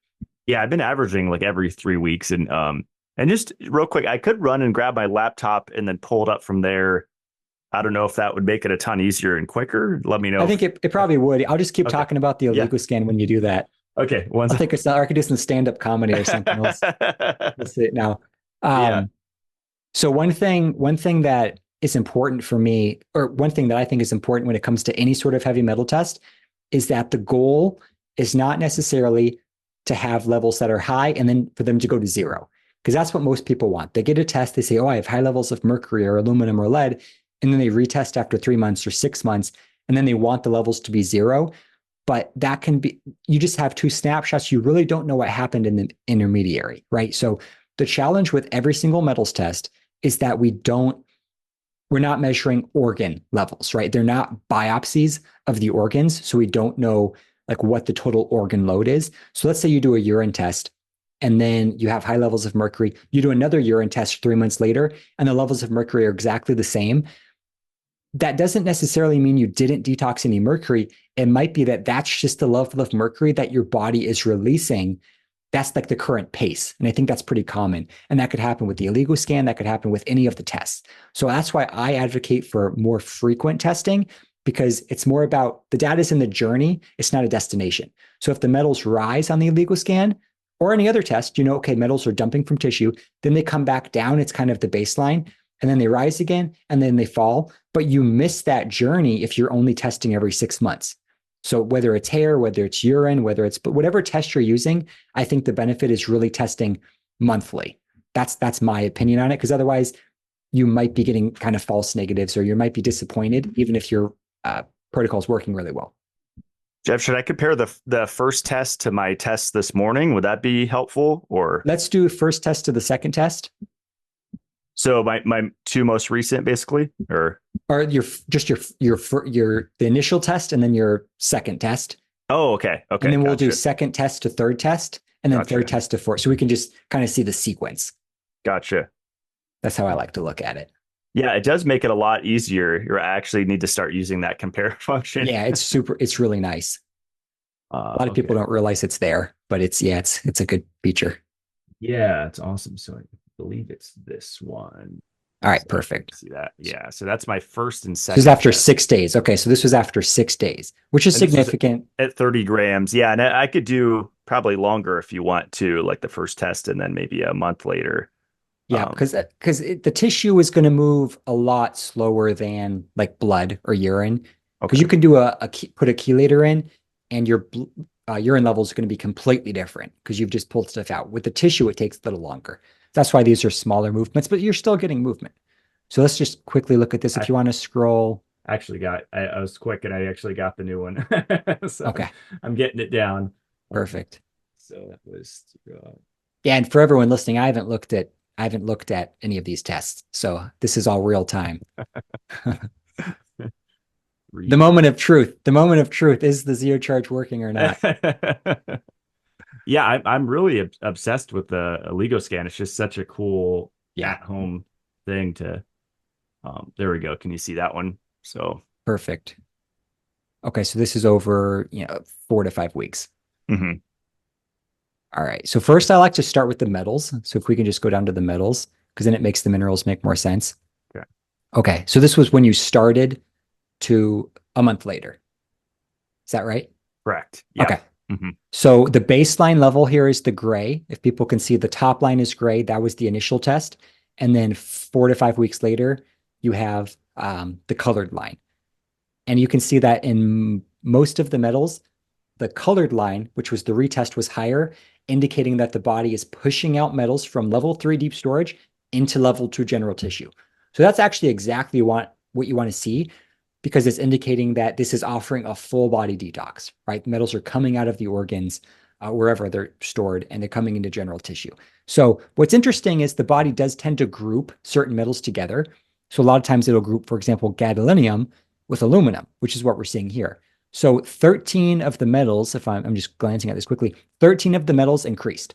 [SPEAKER 1] yeah, I've been averaging like every 3 weeks, and just real quick, I could run and grab my laptop and then pull it up from there. I don't know if that would make it a ton easier and quicker. Let me know
[SPEAKER 2] I think
[SPEAKER 1] if
[SPEAKER 2] it probably would. I'll just keep
[SPEAKER 1] okay.
[SPEAKER 2] talking about the
[SPEAKER 1] Yeah.
[SPEAKER 2] illegal scan when you do that.
[SPEAKER 1] Okay.
[SPEAKER 2] I'll think it's not, or I could do some stand-up comedy or something else. Let's see it now.
[SPEAKER 1] Yeah.
[SPEAKER 2] Um, so one thing that is important for me, or one thing that I think is important when it comes to any sort of heavy metal test, is that the goal is not necessarily to have levels that are high and then for them to go to zero. Because that's what most people want. They get a test, they say, oh, I have high levels of mercury or aluminum or lead. And then they retest after 3 months or 6 months. And then they want the levels to be zero. But that can be, you just have 2 snapshots. You really don't know what happened in the intermediary, right? So the challenge with every single metals test is that we're not measuring organ levels, right? They're not biopsies of the organs. So we don't know like what the total organ load is. So let's say you do a urine test and then you have high levels of mercury. You do another urine test 3 months later and the levels of mercury are exactly the same. That doesn't necessarily mean you didn't detox any mercury. It might be that that's just the level of mercury that your body is releasing. That's like the current pace. And I think that's pretty common. And that could happen with the illegal scan. That could happen with any of the tests. So that's why I advocate for more frequent testing, because it's more about the data is in the journey. It's not a destination. So if the metals rise on the illegal scan or any other test, okay, metals are dumping from tissue, then they come back down. It's kind of the baseline. And then they rise again and then they fall. But you miss that journey if you're only testing every 6 months. So whether it's hair, whether it's urine, but whatever test you're using, I think the benefit is really testing monthly. That's my opinion on it, because otherwise you might be getting kind of false negatives or you might be disappointed, even if your protocol is working really well.
[SPEAKER 1] Jeff, should I compare the first test to my test this morning? Would that be helpful? Or
[SPEAKER 2] Let's do first test to the second test.
[SPEAKER 1] So my two most recent, basically, or
[SPEAKER 2] Or the initial test and then your second test.
[SPEAKER 1] oh, okay,
[SPEAKER 2] And
[SPEAKER 1] okay,
[SPEAKER 2] then we'll do
[SPEAKER 1] gotcha,
[SPEAKER 2] second test to third test and then third
[SPEAKER 1] gotcha,
[SPEAKER 2] test to fourth. So we can just kind of see the sequence.
[SPEAKER 1] gotcha.
[SPEAKER 2] That's how I like to look at it.
[SPEAKER 1] Yeah, it does make it a lot easier. You actually need to start using that compare function.
[SPEAKER 2] Yeah, it's really nice. A lot of people
[SPEAKER 1] Okay.
[SPEAKER 2] don't realize it's there, but it's a good feature.
[SPEAKER 1] Yeah, it's awesome. So I believe it's this one.
[SPEAKER 2] All right,
[SPEAKER 1] So I can
[SPEAKER 2] perfect.
[SPEAKER 1] see that. Yeah. So that's my first and
[SPEAKER 2] This is
[SPEAKER 1] second
[SPEAKER 2] after
[SPEAKER 1] test.
[SPEAKER 2] 6 days. Okay, so this was after 6 days, which is
[SPEAKER 1] And this was
[SPEAKER 2] significant.
[SPEAKER 1] at 30 grams. Yeah. And I could do probably longer if you want to, like the first test and then maybe a month later.
[SPEAKER 2] Yeah,
[SPEAKER 1] Um,
[SPEAKER 2] because the tissue is going to move a lot slower than like blood or urine. Because
[SPEAKER 1] okay.
[SPEAKER 2] you can do put a chelator in, and your urine levels are going to be completely different because you've just pulled stuff out. With the tissue, it takes a little longer. That's why these are smaller movements, but you're still getting movement. So let's just quickly look at this. If
[SPEAKER 1] I
[SPEAKER 2] you want to scroll,
[SPEAKER 1] actually I was quick and I actually got the new one. So
[SPEAKER 2] okay,
[SPEAKER 1] I'm getting it down.
[SPEAKER 2] perfect.
[SPEAKER 1] So that was,
[SPEAKER 2] Yeah, and for everyone listening, I haven't looked at any of these tests, so this is all real time. The
[SPEAKER 1] read.
[SPEAKER 2] moment of truth. The moment of truth. Is the Zeocharge working or not?
[SPEAKER 1] Yeah, I'm really obsessed with the oligoscan. It's just such a cool
[SPEAKER 2] Yeah,
[SPEAKER 1] at-home thing to. There we go. Can you see that one? So,
[SPEAKER 2] perfect. Okay, so this is over, 4 to 5 weeks.
[SPEAKER 1] mhm.
[SPEAKER 2] All right. So first I like to start with the metals. So if we can just go down to the metals, because then it makes the minerals make more sense.
[SPEAKER 1] Okay,
[SPEAKER 2] Okay. So this was when you started to a month later. Is that right?
[SPEAKER 1] correct.
[SPEAKER 2] Okay.
[SPEAKER 1] Yep. Hmm.
[SPEAKER 2] So the baseline level here is the gray. If people can see, the top line is gray. That was the initial test. And then 4 to 5 weeks later, you have the colored line. And you can see that in most of the metals, the colored line, which was the retest, was higher, indicating that the body is pushing out metals from level 3 deep storage into level 2 general tissue. So that's actually exactly what you want to see, because it's indicating that this is offering a full body detox, right? Metals are coming out of the organs, wherever they're stored, and they're coming into general tissue. So what's interesting is the body does tend to group certain metals together. So a lot of times it'll group, for example, gadolinium with aluminum, which is what we're seeing here. So 13 of the metals, if I'm just glancing at this quickly, 13 of the metals increased.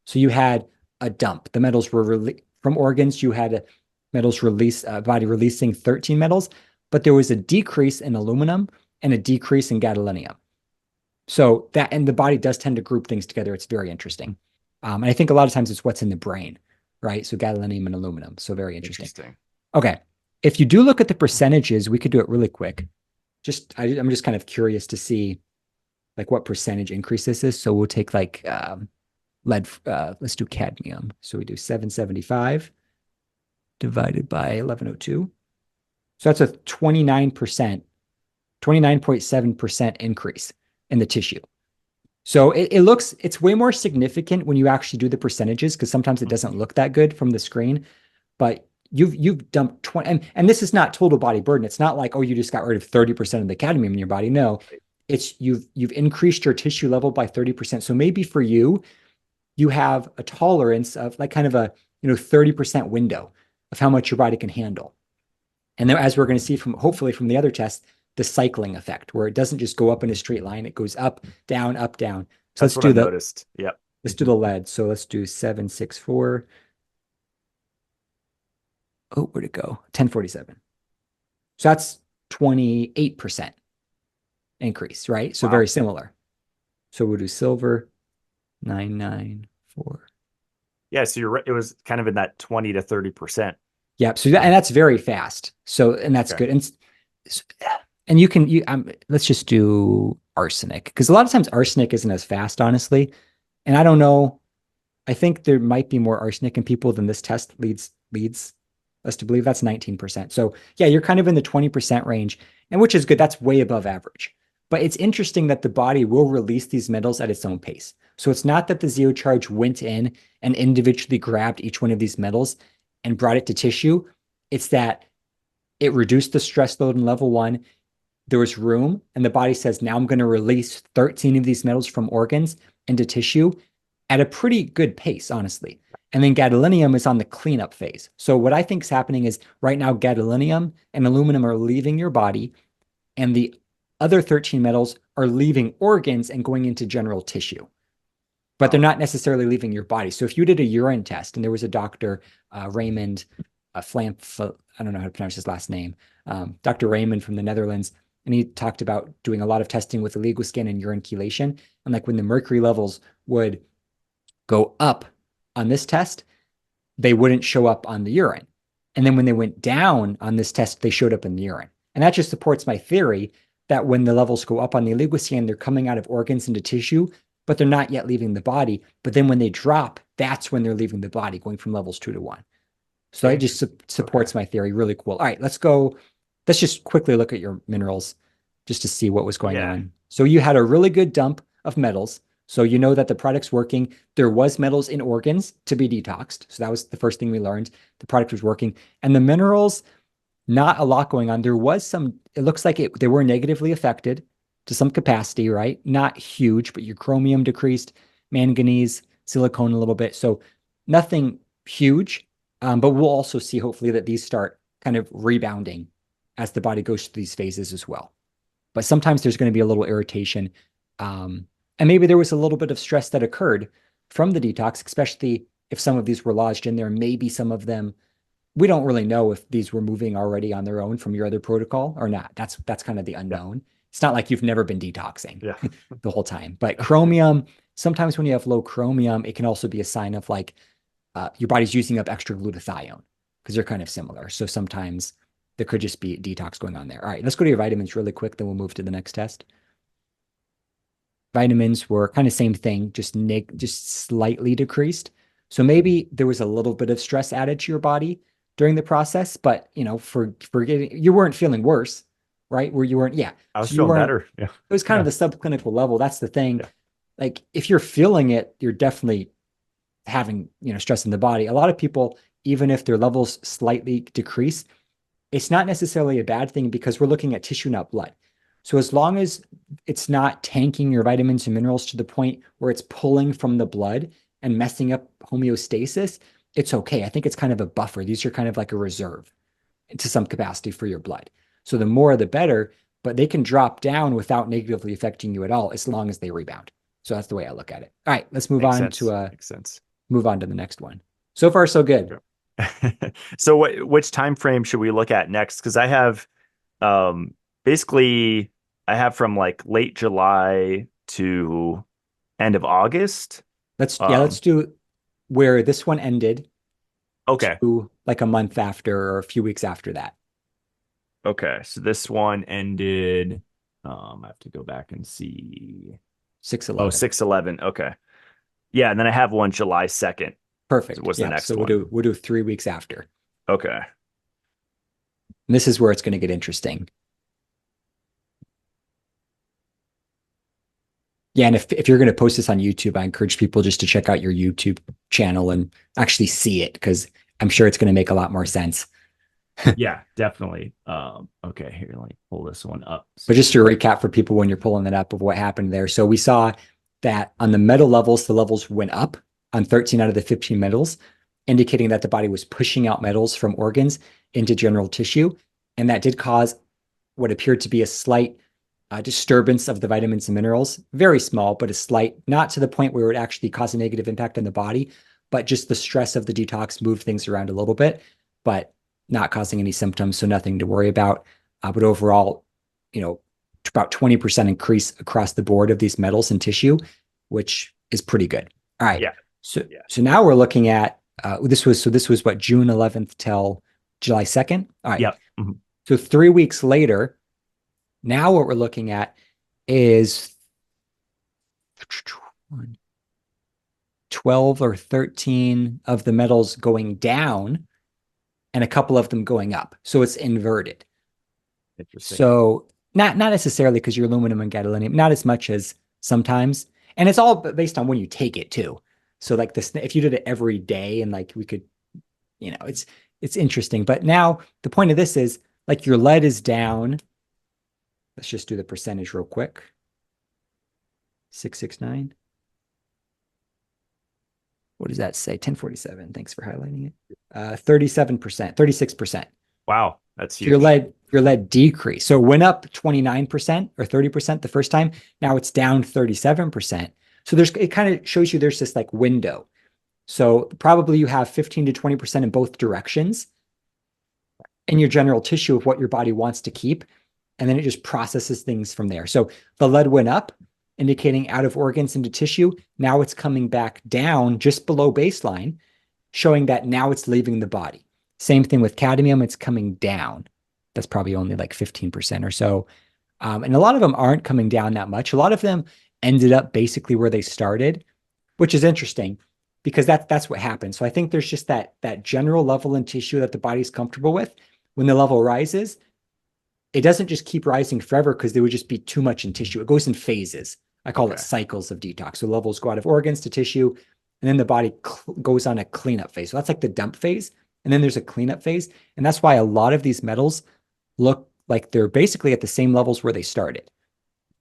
[SPEAKER 2] So you had a dump. The metals were from organs. You had metals release, body releasing 13 metals, but there was a decrease in aluminum and a decrease in gadolinium. So that, and the body does tend to group things together. It's very interesting. And I think a lot of times it's what's in the brain, right? So gadolinium and aluminum. So very interesting.
[SPEAKER 1] Interesting.
[SPEAKER 2] Okay. If you do look at the percentages, we could do it really quick. I'm just kind of curious to see like what percentage increase this is. So we'll take like lead, let's do cadmium. So we do 775 divided by 1102. So that's a 29%, 29.7% increase in the tissue. So it's way more significant when you actually do the percentages, because sometimes it doesn't look that good from the screen, but you've dumped 20, and this is not total body burden. It's not like, oh, you just got rid of 30% of the cadmium in your body. No, it's you've increased your tissue level by 30%. So maybe for you, you have a tolerance of like kind of a 30% window of how much your body can handle. And then, as we're going to see from hopefully from the other test, the cycling effect, where it doesn't just go up in a straight line, it goes up, down, up, down. So
[SPEAKER 1] That's what I've noticed. Yep.
[SPEAKER 2] let's do the lead. So let's do 764. Oh, where'd it go? 1047. So that's 28% increase, right? So
[SPEAKER 1] Wow.
[SPEAKER 2] very similar. So we'll do silver 994.
[SPEAKER 1] Yeah. So you're right. It was kind of in that 20 to 30%.
[SPEAKER 2] Yep. So and that's very fast. So and that's
[SPEAKER 1] Okay.
[SPEAKER 2] good. And let's just do arsenic, because a lot of times arsenic isn't as fast, honestly. And I don't know. I think there might be more arsenic in people than this test leads us to believe. That's 19%. So yeah, you're kind of in the 20% range, and which is good. That's way above average. But it's interesting that the body will release these metals at its own pace. So it's not that the Zeocharge went in and individually grabbed each one of these metals and brought it to tissue. It's that it reduced the stress load in level 1. There was room, and the body says, now I'm going to release 13 of these metals from organs into tissue at a pretty good pace, honestly. And then gadolinium is on the cleanup phase. So what I think is happening is right now, gadolinium and aluminum are leaving your body, and the other 13 metals are leaving organs and going into general tissue, but they're not necessarily leaving your body. So if you did a urine test and there was a doctor, Raymond Flamp, I don't know how to pronounce his last name, Dr. Raymond from the Netherlands, and he talked about doing a lot of testing with oligoscan and urine chelation. And like when the mercury levels would go up on this test, they wouldn't show up on the urine. And then when they went down on this test, they showed up in the urine. And that just supports my theory that when the levels go up on the oligoscan, they're coming out of organs into tissue, but they're not yet leaving the body. But then when they drop, that's when they're leaving the body, going from levels 2 to 1. So it just supports my theory. Really cool. All right, let's go. Let's just quickly look at your minerals just to see what was going on. So you had a really good dump of metals. So you know that the product's working. There was metals in organs to be detoxed. So that was the first thing we learned. The product was working. And the minerals, not a lot going on. There was some, it looks like they were negatively affected to some capacity, right? Not huge, but your chromium decreased, manganese, silicone a little bit. So nothing huge, but we'll also see hopefully that these start kind of rebounding as the body goes through these phases as well. But sometimes there's going to be a little irritation. And maybe there was a little bit of stress that occurred from the detox, especially if some of these were lodged in there. Maybe some of them, we don't really know if these were moving already on their own from your other protocol or not. That's kind of the unknown. It's not like you've never been detoxing the whole time. But chromium, sometimes when you have low chromium, it can also be a sign of like your body's using up extra glutathione because they're kind of similar. So sometimes there could just be detox going on there. All right, let's go to your vitamins really quick, then we'll move to the next test. Vitamins were kind of same thing, just slightly decreased. So maybe there was a little bit of stress added to your body during the process, but you know, you weren't feeling worse, right? Where you weren't,
[SPEAKER 1] I was feeling better. Yeah.
[SPEAKER 2] It was kind of the subclinical level. That's the thing. Yeah. Like if you're feeling it, you're definitely having, stress in the body. A lot of people, even if their levels slightly decrease, it's not necessarily a bad thing because we're looking at tissue, not blood. So as long as it's not tanking your vitamins and minerals to the point where it's pulling from the blood and messing up homeostasis, it's okay. I think it's kind of a buffer. These are kind of like a reserve to some capacity for your blood. So the more, the better, but they can drop down without negatively affecting you at all as long as they rebound. So that's the way I look at it. All right, let's move on to move on to the next one. So far, so good.
[SPEAKER 1] So which time frame should we look at next? Because I have basically I have from like late July to end of August.
[SPEAKER 2] Let's do where this one ended.
[SPEAKER 1] Okay.
[SPEAKER 2] To like a month after or a few weeks after that.
[SPEAKER 1] Okay. So this one ended. I have to go back and see.
[SPEAKER 2] 6/11.
[SPEAKER 1] Oh, 6/11. Okay. Yeah, and then I have one July 2nd.
[SPEAKER 2] Perfect.
[SPEAKER 1] What's the next
[SPEAKER 2] one? We'll do 3 weeks after.
[SPEAKER 1] Okay.
[SPEAKER 2] And this is where it's going to get interesting. Yeah, and if you're going to post this on YouTube, I encourage people just to check out your YouTube channel and actually see it because I'm sure it's going to make a lot more sense.
[SPEAKER 1] Yeah, definitely. Okay, here, let me pull this one up.
[SPEAKER 2] But just to recap for people when you're pulling it up of what happened there. So we saw that on the metal levels, the levels went up on 13 out of the 15 metals, indicating that the body was pushing out metals from organs into general tissue. And that did cause what appeared to be a slight disturbance of the vitamins and minerals, very small, but a slight, not to the point where it would actually cause a negative impact on the body, but just the stress of the detox moved things around a little bit, but not causing any symptoms, so nothing to worry about. But overall, about 20% increase across the board of these metals in tissue, which is pretty good. All right.
[SPEAKER 1] Yeah.
[SPEAKER 2] So now we're looking at this was what, June 11th till July 2nd. All right.
[SPEAKER 1] Yep. Mm-hmm.
[SPEAKER 2] So 3 weeks later, now what we're looking at is 12 or 13 of the metals going down and a couple of them going up. So it's inverted.
[SPEAKER 1] Interesting.
[SPEAKER 2] So not necessarily because your aluminum and gadolinium, not as much as sometimes. And it's all based on when you take it too. So like this, if you did it every day and like we could, it's interesting. But now the point of this is like your lead is down. Let's just do the percentage real quick. 669. What does that say? 1047. Thanks for highlighting it. 37%, 36%.
[SPEAKER 1] Wow, that's
[SPEAKER 2] So your
[SPEAKER 1] huge.
[SPEAKER 2] lead decreased. So it went up 29% or 30% the first time. Now it's down 37%. So it kind of shows you there's this like window. So probably you have 15 to 20% in both directions in your general tissue of what your body wants to keep. And then it just processes things from there. So the lead went up, indicating out of organs into tissue. Now it's coming back down just below baseline, showing that now it's leaving the body. Same thing with cadmium, it's coming down. That's probably only like 15% or so. And a lot of them aren't coming down that much. A lot of them ended up basically where they started, which is interesting because that's what happens. So I think there's just that general level in tissue that the body's comfortable with. When the level rises, it doesn't just keep rising forever because there would just be too much in tissue. It goes in phases. I call it
[SPEAKER 1] Okay.
[SPEAKER 2] cycles of detox. So levels go out of organs to tissue, and then the body goes on a cleanup phase. So that's like the dump phase. And then there's a cleanup phase. And that's why a lot of these metals look like they're basically at the same levels where they started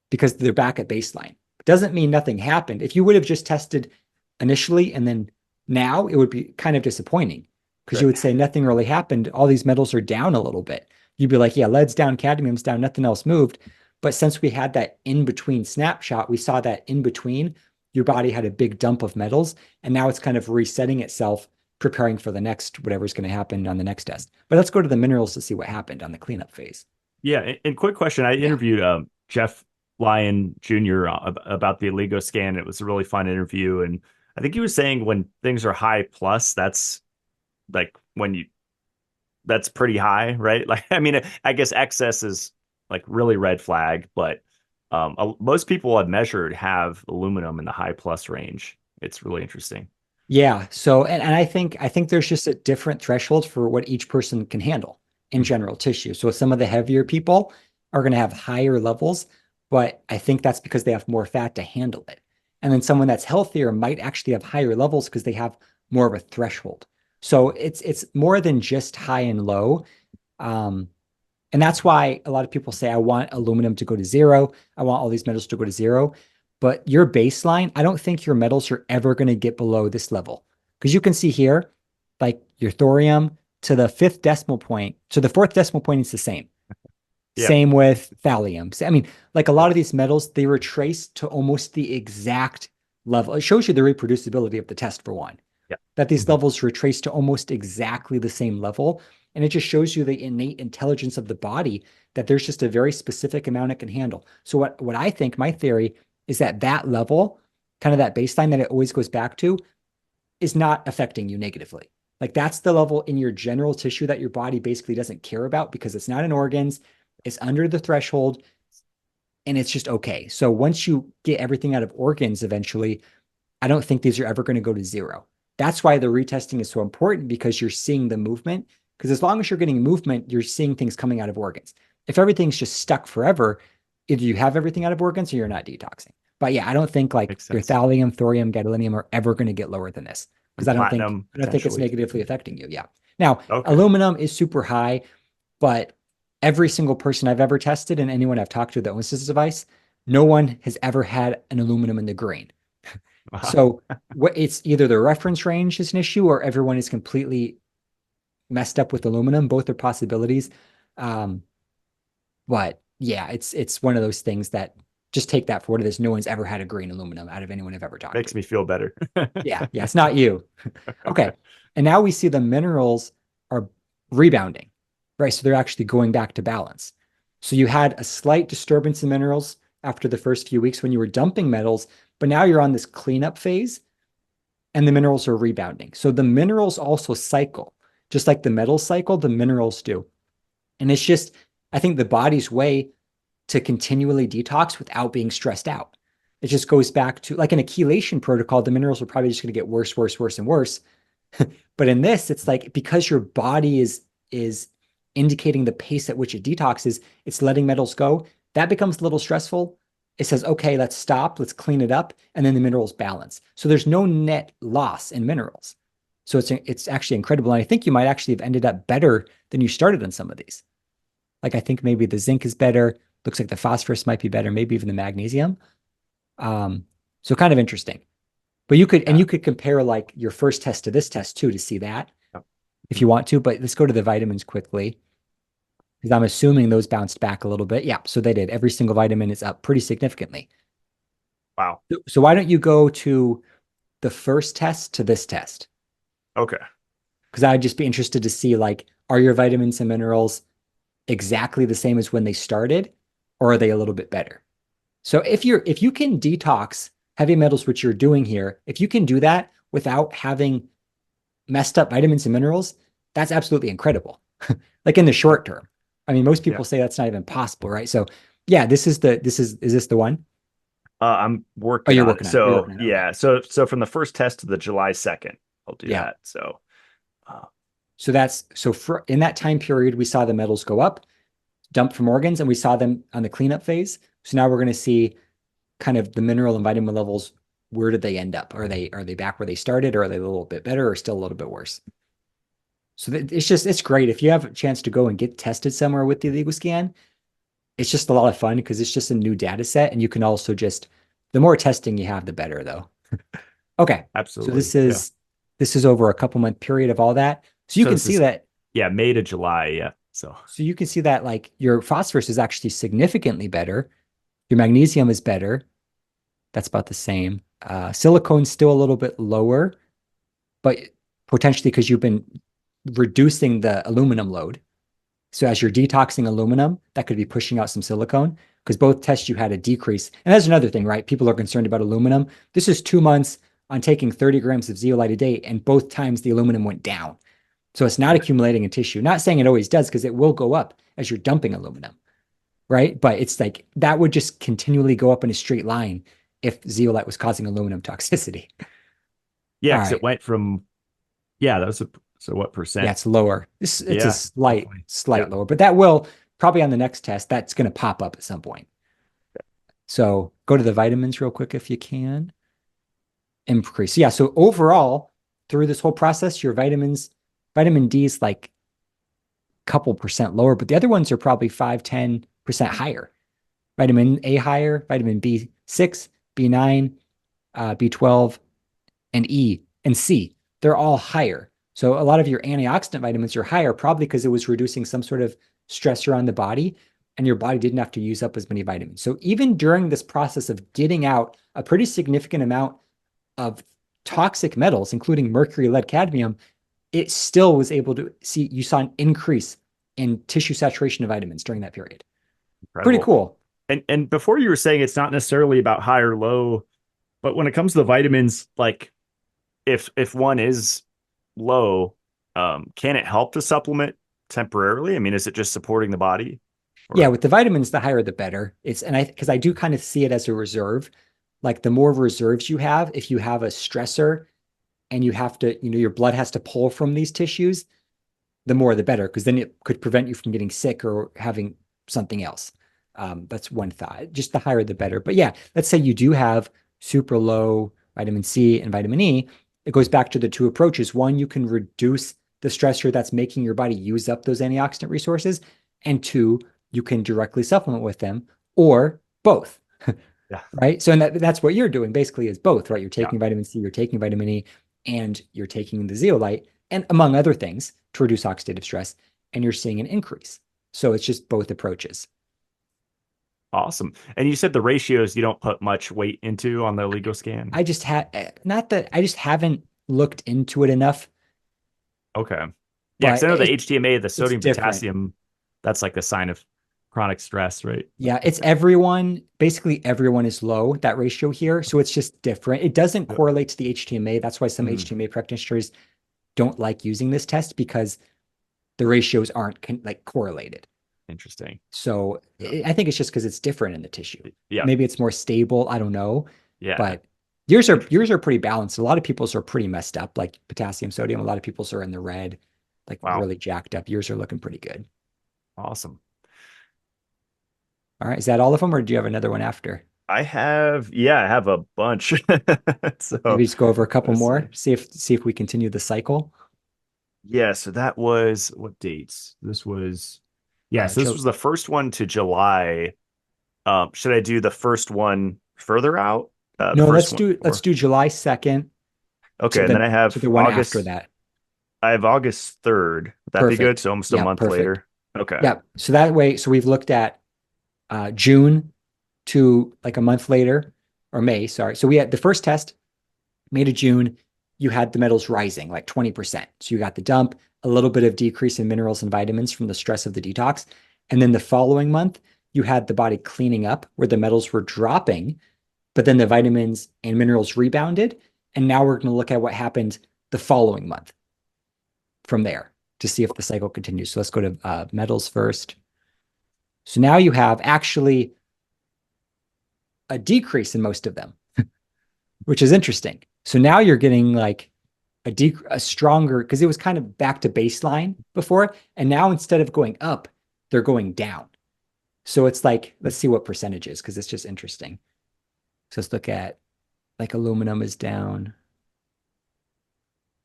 [SPEAKER 2] because they're back at baseline. It doesn't mean nothing happened. If you would have just tested initially and then now, it would be kind of disappointing because you
[SPEAKER 1] Right.
[SPEAKER 2] would say nothing really happened. All these metals are down a little bit. You'd be like, yeah, lead's down, cadmium's down, nothing else moved. But since we had that in between snapshot, we saw that in between, your body had a big dump of metals. And now it's kind of resetting itself, preparing for the next, whatever's going to happen on the next test. But let's go to the minerals to see what happened on the cleanup phase.
[SPEAKER 1] Yeah. And quick question. I
[SPEAKER 2] Yeah.
[SPEAKER 1] interviewed Jeff Lyon Jr. About the oligoscan. It was a really fun interview. And I think he was saying when things are high plus, that's like when you, that's pretty high, right? Like, I mean, I guess excess is like really red flag, but most people I've measured have aluminum in the high plus range. It's really interesting.
[SPEAKER 2] Yeah. So, and I think there's just a different threshold for what each person can handle in
[SPEAKER 1] Mhm.
[SPEAKER 2] general tissue. So some of the heavier people are going to have higher levels, but I think that's because they have more fat to handle it. And then someone that's healthier might actually have higher levels because they have more of a threshold. So it's more than just high and low. Um, and that's why a lot of people say, I want aluminum to go to zero. I want all these metals to go to zero. But your baseline, I don't think your metals are ever going to get below this level. Because you can see here, like your thorium to the fifth decimal point, to the fourth decimal point, it's the same.
[SPEAKER 1] Yeah.
[SPEAKER 2] Same with thallium. I mean, like a lot of these metals, they retrace to almost the exact level. It shows you the reproducibility of the test for one,
[SPEAKER 1] Yeah.
[SPEAKER 2] that these
[SPEAKER 1] Mhm.
[SPEAKER 2] levels retrace to almost exactly the same level. And it just shows you the innate intelligence of the body that there's just a very specific amount it can handle. So what I think, my theory is that that level, kind of that baseline that it always goes back to, is not affecting you negatively. Like that's the level in your general tissue that your body basically doesn't care about because it's not in organs, it's under the threshold, and it's just okay. So once you get everything out of organs eventually, I don't think these are ever going to go to zero. That's why the retesting is so important because you're seeing the movement. Because as long as you're getting movement, you're seeing things coming out of organs. If everything's just stuck forever, either you have everything out of organs or you're not detoxing. But yeah, I don't think like
[SPEAKER 1] Makes
[SPEAKER 2] your
[SPEAKER 1] sense.
[SPEAKER 2] thallium, thorium, gadolinium are ever going to get lower than this because
[SPEAKER 1] And platinum
[SPEAKER 2] I don't think it's
[SPEAKER 1] potentially.
[SPEAKER 2] negatively affecting you. Yeah. Now,
[SPEAKER 1] Okay.
[SPEAKER 2] aluminum is super high, but every single person I've ever tested and anyone I've talked to that owns this device, no one has ever had an aluminum in the grain. So what it's either the reference range is an issue or everyone is completely messed up with aluminum. Both are possibilities. Um, but yeah, it's one of those things that just take that for what it is. No one's ever had a green aluminum out of anyone I've ever talked to.
[SPEAKER 1] Makes me feel better.
[SPEAKER 2] Yeah, yeah, it's not you. Okay. And now we see the minerals are rebounding, right? So they're actually going back to balance. So you had a slight disturbance in minerals after the first few weeks when you were dumping metals, but now you're on this cleanup phase and the minerals are rebounding. So the minerals also cycle, just like the metals cycle, the minerals do. And it's just, I think the body's way to continually detox without being stressed out. It just goes back to like an chelation protocol, the minerals are probably just going to get worse, worse, worse, and worse. But in this, it's like because your body is indicating the pace at which it detoxes, it's letting metals go. That becomes a little stressful. It says, okay, let's stop, let's clean it up, and then the minerals balance. So there's no net loss in minerals. So it's actually incredible. And I think you might actually have ended up better than you started on some of these. Like I think maybe the zinc is better. Looks like the phosphorus might be better, maybe even the magnesium. Um, so kind of interesting. But you could, and
[SPEAKER 1] Yeah.
[SPEAKER 2] you could compare like your first test to this test too to see that
[SPEAKER 1] Yep.
[SPEAKER 2] if
[SPEAKER 1] Mhm.
[SPEAKER 2] you want to. But let's go to the vitamins quickly because I'm assuming those bounced back a little bit. Yeah, so they did. Every single vitamin is up pretty significantly.
[SPEAKER 1] Wow.
[SPEAKER 2] So why don't you go to the first test to this test?
[SPEAKER 1] Okay.
[SPEAKER 2] Because I'd just be interested to see like, are your vitamins and minerals exactly the same as when they started, or are they a little bit better? So if you can detox heavy metals, which you're doing here, if you can do that without having messed up vitamins and minerals, that's absolutely incredible. Like in the
[SPEAKER 1] Yeah.
[SPEAKER 2] short term. I mean, most
[SPEAKER 1] Yeah.
[SPEAKER 2] people say that's not even possible, right? So yeah, is this the one?
[SPEAKER 1] I'm
[SPEAKER 2] Oh,
[SPEAKER 1] working
[SPEAKER 2] you're
[SPEAKER 1] on it.
[SPEAKER 2] working on it. You're
[SPEAKER 1] So
[SPEAKER 2] working on it. Okay.
[SPEAKER 1] yeah. So from the first test to the July 2nd, I'll do
[SPEAKER 2] Yeah.
[SPEAKER 1] that. So uh,
[SPEAKER 2] So that's so for in that time period, we saw the metals go up, dump from organs, and we saw them on the cleanup phase. So now we're going to see kind of the mineral and vitamin levels. Where did they end up? Are they back where they started, or are they a little bit better, or still a little bit worse? So it's great if you have a chance to go and get tested somewhere with the oligoscan. It's just a lot of fun because it's just a new data set, and you can also just the more testing you have, the better, though. Okay, so
[SPEAKER 1] absolutely.
[SPEAKER 2] this
[SPEAKER 1] Yeah.
[SPEAKER 2] is this is over a couple month period of all that. So you
[SPEAKER 1] So
[SPEAKER 2] can
[SPEAKER 1] this
[SPEAKER 2] see
[SPEAKER 1] is
[SPEAKER 2] that.
[SPEAKER 1] yeah, May to July. Yeah. So
[SPEAKER 2] So you can see that like your phosphorus is actually significantly better. Your magnesium is better. That's about the same. Silicone's still a little bit lower, but potentially because you've been reducing the aluminum load. So as you're detoxing aluminum, that could be pushing out some silicone because both tests you had a decrease. And that's another thing, right? People are concerned about aluminum. This is 2 months on taking 30 grams of zeolite a day, and both times the aluminum went down. So it's not accumulating in tissue. Not saying it always does because it will go up as you're dumping aluminum, right? But it's like that would just continually go up in a straight line if zeolite was causing aluminum toxicity.
[SPEAKER 1] yeah,
[SPEAKER 2] All
[SPEAKER 1] because it
[SPEAKER 2] right.
[SPEAKER 1] went from yeah, that was a so what
[SPEAKER 2] Yeah,
[SPEAKER 1] percent?
[SPEAKER 2] it's lower. It's a
[SPEAKER 1] Yeah,
[SPEAKER 2] slight,
[SPEAKER 1] definitely. Yeah.
[SPEAKER 2] slight lower, but that will probably on the next test, that's going to pop up at some point. So go to the vitamins real quick if you can. Increase. Yeah. So overall, through this whole process, your vitamin D is like a couple percent lower, but the other ones are probably 5-10% higher. Vitamin A higher, vitamin B6, B9, B12, and E and C. They're all higher. So a lot of your antioxidant vitamins are higher, probably because it was reducing some sort of stressor on the body and your body didn't have to use up as many vitamins. So even during this process of getting out a pretty significant amount of toxic metals, including mercury, lead, cadmium, it still was able to see you saw an increase in tissue saturation of vitamins during that period. Pretty
[SPEAKER 1] Incredible.
[SPEAKER 2] cool.
[SPEAKER 1] And before you were saying it's not necessarily about high or low, but when it comes to the vitamins, like if one is low, can it help to supplement temporarily? I mean, is it just supporting the body?
[SPEAKER 2] Yeah,
[SPEAKER 1] Or
[SPEAKER 2] with the vitamins, the higher the better. It's and I because I do kind of see it as a reserve. Like the more reserves you have, if you have a stressor and you have to, your blood has to pull from these tissues, the more the better, because then it could prevent you from getting sick or having something else. That's one thought. Just the higher the better. But yeah, let's say you do have super low vitamin C and vitamin E. It goes back to the two approaches. One, you can reduce the stressor that's making your body use up those antioxidant resources. And two, you can directly supplement with them or both.
[SPEAKER 1] yeah,
[SPEAKER 2] Right. So, and that's what you're doing basically is both, right? You're
[SPEAKER 1] yeah,
[SPEAKER 2] taking vitamin C, you're taking vitamin E, and you're taking the zeolite, and among other things to reduce oxidative stress, and you're seeing an increase. So it's just both approaches.
[SPEAKER 1] awesome. And you said the ratios you don't put much weight into on the Lego scan.
[SPEAKER 2] I just had not that I just haven't looked into it enough,
[SPEAKER 1] Okay. Yeah, because
[SPEAKER 2] but
[SPEAKER 1] I know the HTMA, the
[SPEAKER 2] it's
[SPEAKER 1] sodium
[SPEAKER 2] different.
[SPEAKER 1] potassium, that's like a sign of chronic stress, right?
[SPEAKER 2] Yeah, it's everyone, basically everyone is low, that ratio here. So it's just different. It doesn't
[SPEAKER 1] Yep.
[SPEAKER 2] correlate to the HTMA. That's why some
[SPEAKER 1] Mm,
[SPEAKER 2] HTMA practitioners don't like using this test because the ratios aren't like correlated.
[SPEAKER 1] interesting.
[SPEAKER 2] So
[SPEAKER 1] Yeah.
[SPEAKER 2] I think it's just because it's different in the tissue.
[SPEAKER 1] Yeah.
[SPEAKER 2] Maybe it's more stable. I don't know,
[SPEAKER 1] Yeah.
[SPEAKER 2] but yours
[SPEAKER 1] Interesting.
[SPEAKER 2] are pretty balanced. A lot of people's are pretty messed up, like potassium, sodium. A lot of people's are in the red, like
[SPEAKER 1] Wow.
[SPEAKER 2] really jacked up. Yours are looking pretty good.
[SPEAKER 1] Awesome.
[SPEAKER 2] All right, is that all of them, or do you have another one after?
[SPEAKER 1] I have a bunch. So
[SPEAKER 2] Maybe just go over a couple
[SPEAKER 1] let's
[SPEAKER 2] more.
[SPEAKER 1] see.
[SPEAKER 2] See if we continue the cycle.
[SPEAKER 1] Yeah, so that was what dates? This was yeah, so this
[SPEAKER 2] Jill,
[SPEAKER 1] was the first one to July. Should I do the first one further out? The
[SPEAKER 2] No,
[SPEAKER 1] first one?
[SPEAKER 2] let's
[SPEAKER 1] Or
[SPEAKER 2] do July 2nd
[SPEAKER 1] okay, and then I
[SPEAKER 2] to
[SPEAKER 1] have
[SPEAKER 2] the one after that.
[SPEAKER 1] August 3rd. Would that be good?
[SPEAKER 2] Perfect.
[SPEAKER 1] So almost a
[SPEAKER 2] Yeah,
[SPEAKER 1] month
[SPEAKER 2] perfect.
[SPEAKER 1] later. Okay.
[SPEAKER 2] Yeah. So that way, so we've looked at June to like a month later, or May, sorry. So we had the first test, May to June, you had the metals rising like 20%. So you got the dump, a little bit of decrease in minerals and vitamins from the stress of the detox. And then the following month, you had the body cleaning up where the metals were dropping, but then the vitamins and minerals rebounded. And now we're going to look at what happened the following month from there to see if the cycle continues. So let's go to metals first. So now you have actually a decrease in most of them, which is interesting. So now you're getting like a stronger, because it was kind of back to baseline before, and now instead of going up, they're going down. So it's like, let's see what percentage is, because it's just interesting. So let's look at like aluminum is down.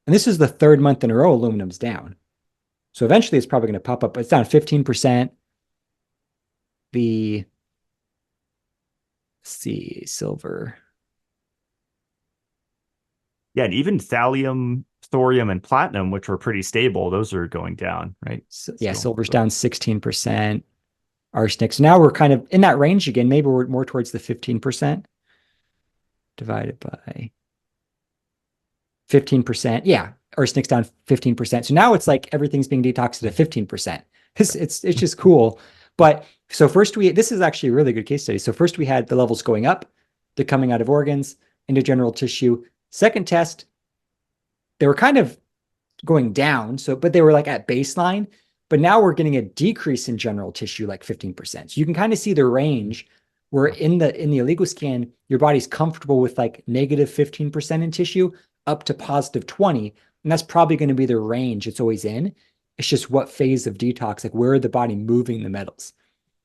[SPEAKER 2] And this is the third month in a row aluminum's down. So eventually it's probably going to pop up, but it's down 15%. The, let's see, silver.
[SPEAKER 1] Yeah, and even thallium, thorium, and platinum, which were pretty stable, those are going down, right?
[SPEAKER 2] So, yeah,
[SPEAKER 1] Still.
[SPEAKER 2] silver's
[SPEAKER 1] So
[SPEAKER 2] down 16%. Arsenic. So now we're kind of in that range again. Maybe we're more towards the 15% divided by 15%. Yeah, arsenic's down 15%. So now it's like everything's being detoxed at 15%. It's just cool. But so first this is actually a really good case study. So first we had the levels going up, they're coming out of organs into general tissue. Second test, they were kind of going down. So, but they were like at baseline. But now we're getting a decrease in general tissue, like 15%. So you can kind of see the range where in the oligoscan, your body's comfortable with like negative 15% in tissue up to positive 20. And that's probably going to be the range it's always in. It's just what phase of detox, like where the body moving the metals.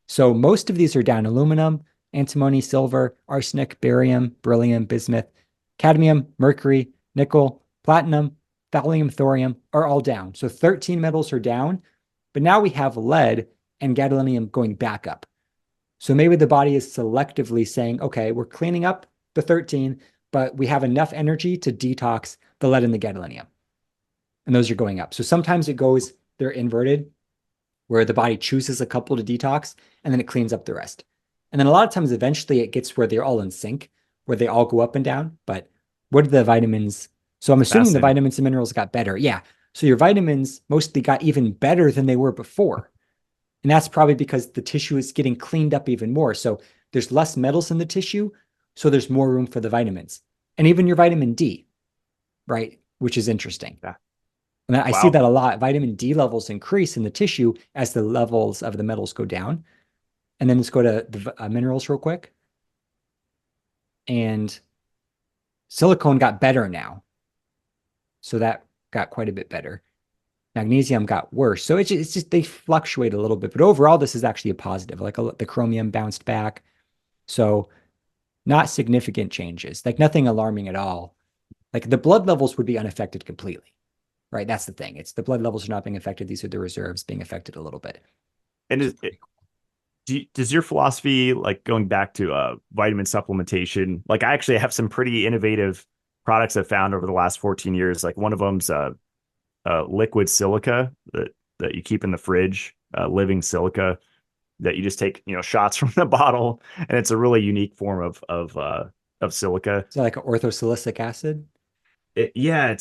[SPEAKER 2] So most of these are down: aluminum, antimony, silver, arsenic, barium, beryllium, bismuth, cadmium, mercury, nickel, platinum, thallium, thorium are all down. So 13 metals are down, but now we have lead and gadolinium going back up. So maybe the body is selectively saying, okay, we're cleaning up the 13, but we have enough energy to detox the lead and the gadolinium. And those are going up. So sometimes they're inverted, where the body chooses a couple to detox and then it cleans up the rest. And then a lot of times, eventually, it gets where they're all in sync, where they all go up and down. But what are the vitamins? So I'm assuming the
[SPEAKER 1] fascinating.
[SPEAKER 2] vitamins and minerals got better. Yeah. So your vitamins mostly got even better than they were before. And that's probably because the tissue is getting cleaned up even more. So there's less metals in the tissue. So there's more room for the vitamins. And even your vitamin D, right? Which is interesting.
[SPEAKER 1] Yeah.
[SPEAKER 2] And I see
[SPEAKER 1] Wow.
[SPEAKER 2] that a lot. Vitamin D levels increase in the tissue as the levels of the metals go down. And then let's go to the minerals real quick. And silicone got better now. So that got quite a bit better. Magnesium got worse. So it's just they fluctuate a little bit. But overall, this is actually a positive. Like the chromium bounced back. So not significant changes, like nothing alarming at all. Like the blood levels would be unaffected completely, right? That's the thing. It's the blood levels are not being affected. These are the reserves being affected a little bit.
[SPEAKER 1] And does your philosophy, like going back to vitamin supplementation, like I actually have some pretty innovative products I've found over the last 14 years. Like one of them's liquid silica that you keep in the fridge, living silica that you just take, shots from the bottle, and it's a really unique form of silica.
[SPEAKER 2] Is that like orthosilicic acid?
[SPEAKER 1] Yeah,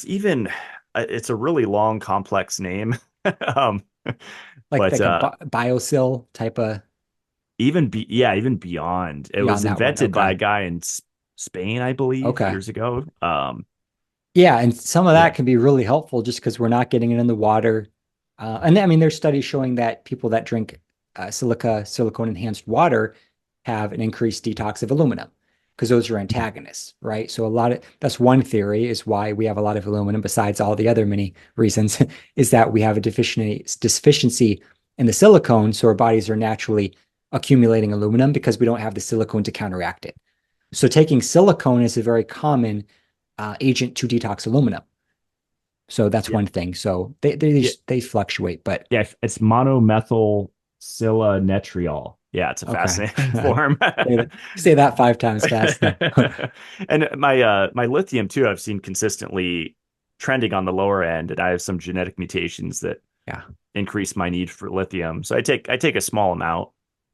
[SPEAKER 1] it's a really long, complex name. um,
[SPEAKER 2] Like
[SPEAKER 1] but
[SPEAKER 2] a biosil type of
[SPEAKER 1] even beyond, it was
[SPEAKER 2] beyond that one.
[SPEAKER 1] invented by
[SPEAKER 2] Okay.
[SPEAKER 1] a guy in Spain, I believe,
[SPEAKER 2] Okay.
[SPEAKER 1] years ago.
[SPEAKER 2] Yeah, and some of that
[SPEAKER 1] Yeah,
[SPEAKER 2] can be really helpful just because we're not getting it in the water. And I mean, there's studies showing that people that drink silicone enhanced water have an increased detox of aluminum because those are antagonists, right? So that's one theory is why we have a lot of aluminum, besides all the other many reasons, is that we have a deficiency in the silicone. So our bodies are naturally accumulating aluminum because we don't have the silicone to counteract it. So taking silicone is a very common agent to detox aluminum. So that's
[SPEAKER 1] yeah,
[SPEAKER 2] one thing. So they
[SPEAKER 1] yeah,
[SPEAKER 2] they fluctuate, but
[SPEAKER 1] yeah. It's monomethyl silanetriol. Yeah, it's a
[SPEAKER 2] Okay.
[SPEAKER 1] fascinating form.
[SPEAKER 2] Say that 5 times fast though.
[SPEAKER 1] And my lithium too, I've seen consistently trending on the lower end, and I have some genetic mutations that
[SPEAKER 2] Yeah.
[SPEAKER 1] increase my need for lithium. So I take a small amount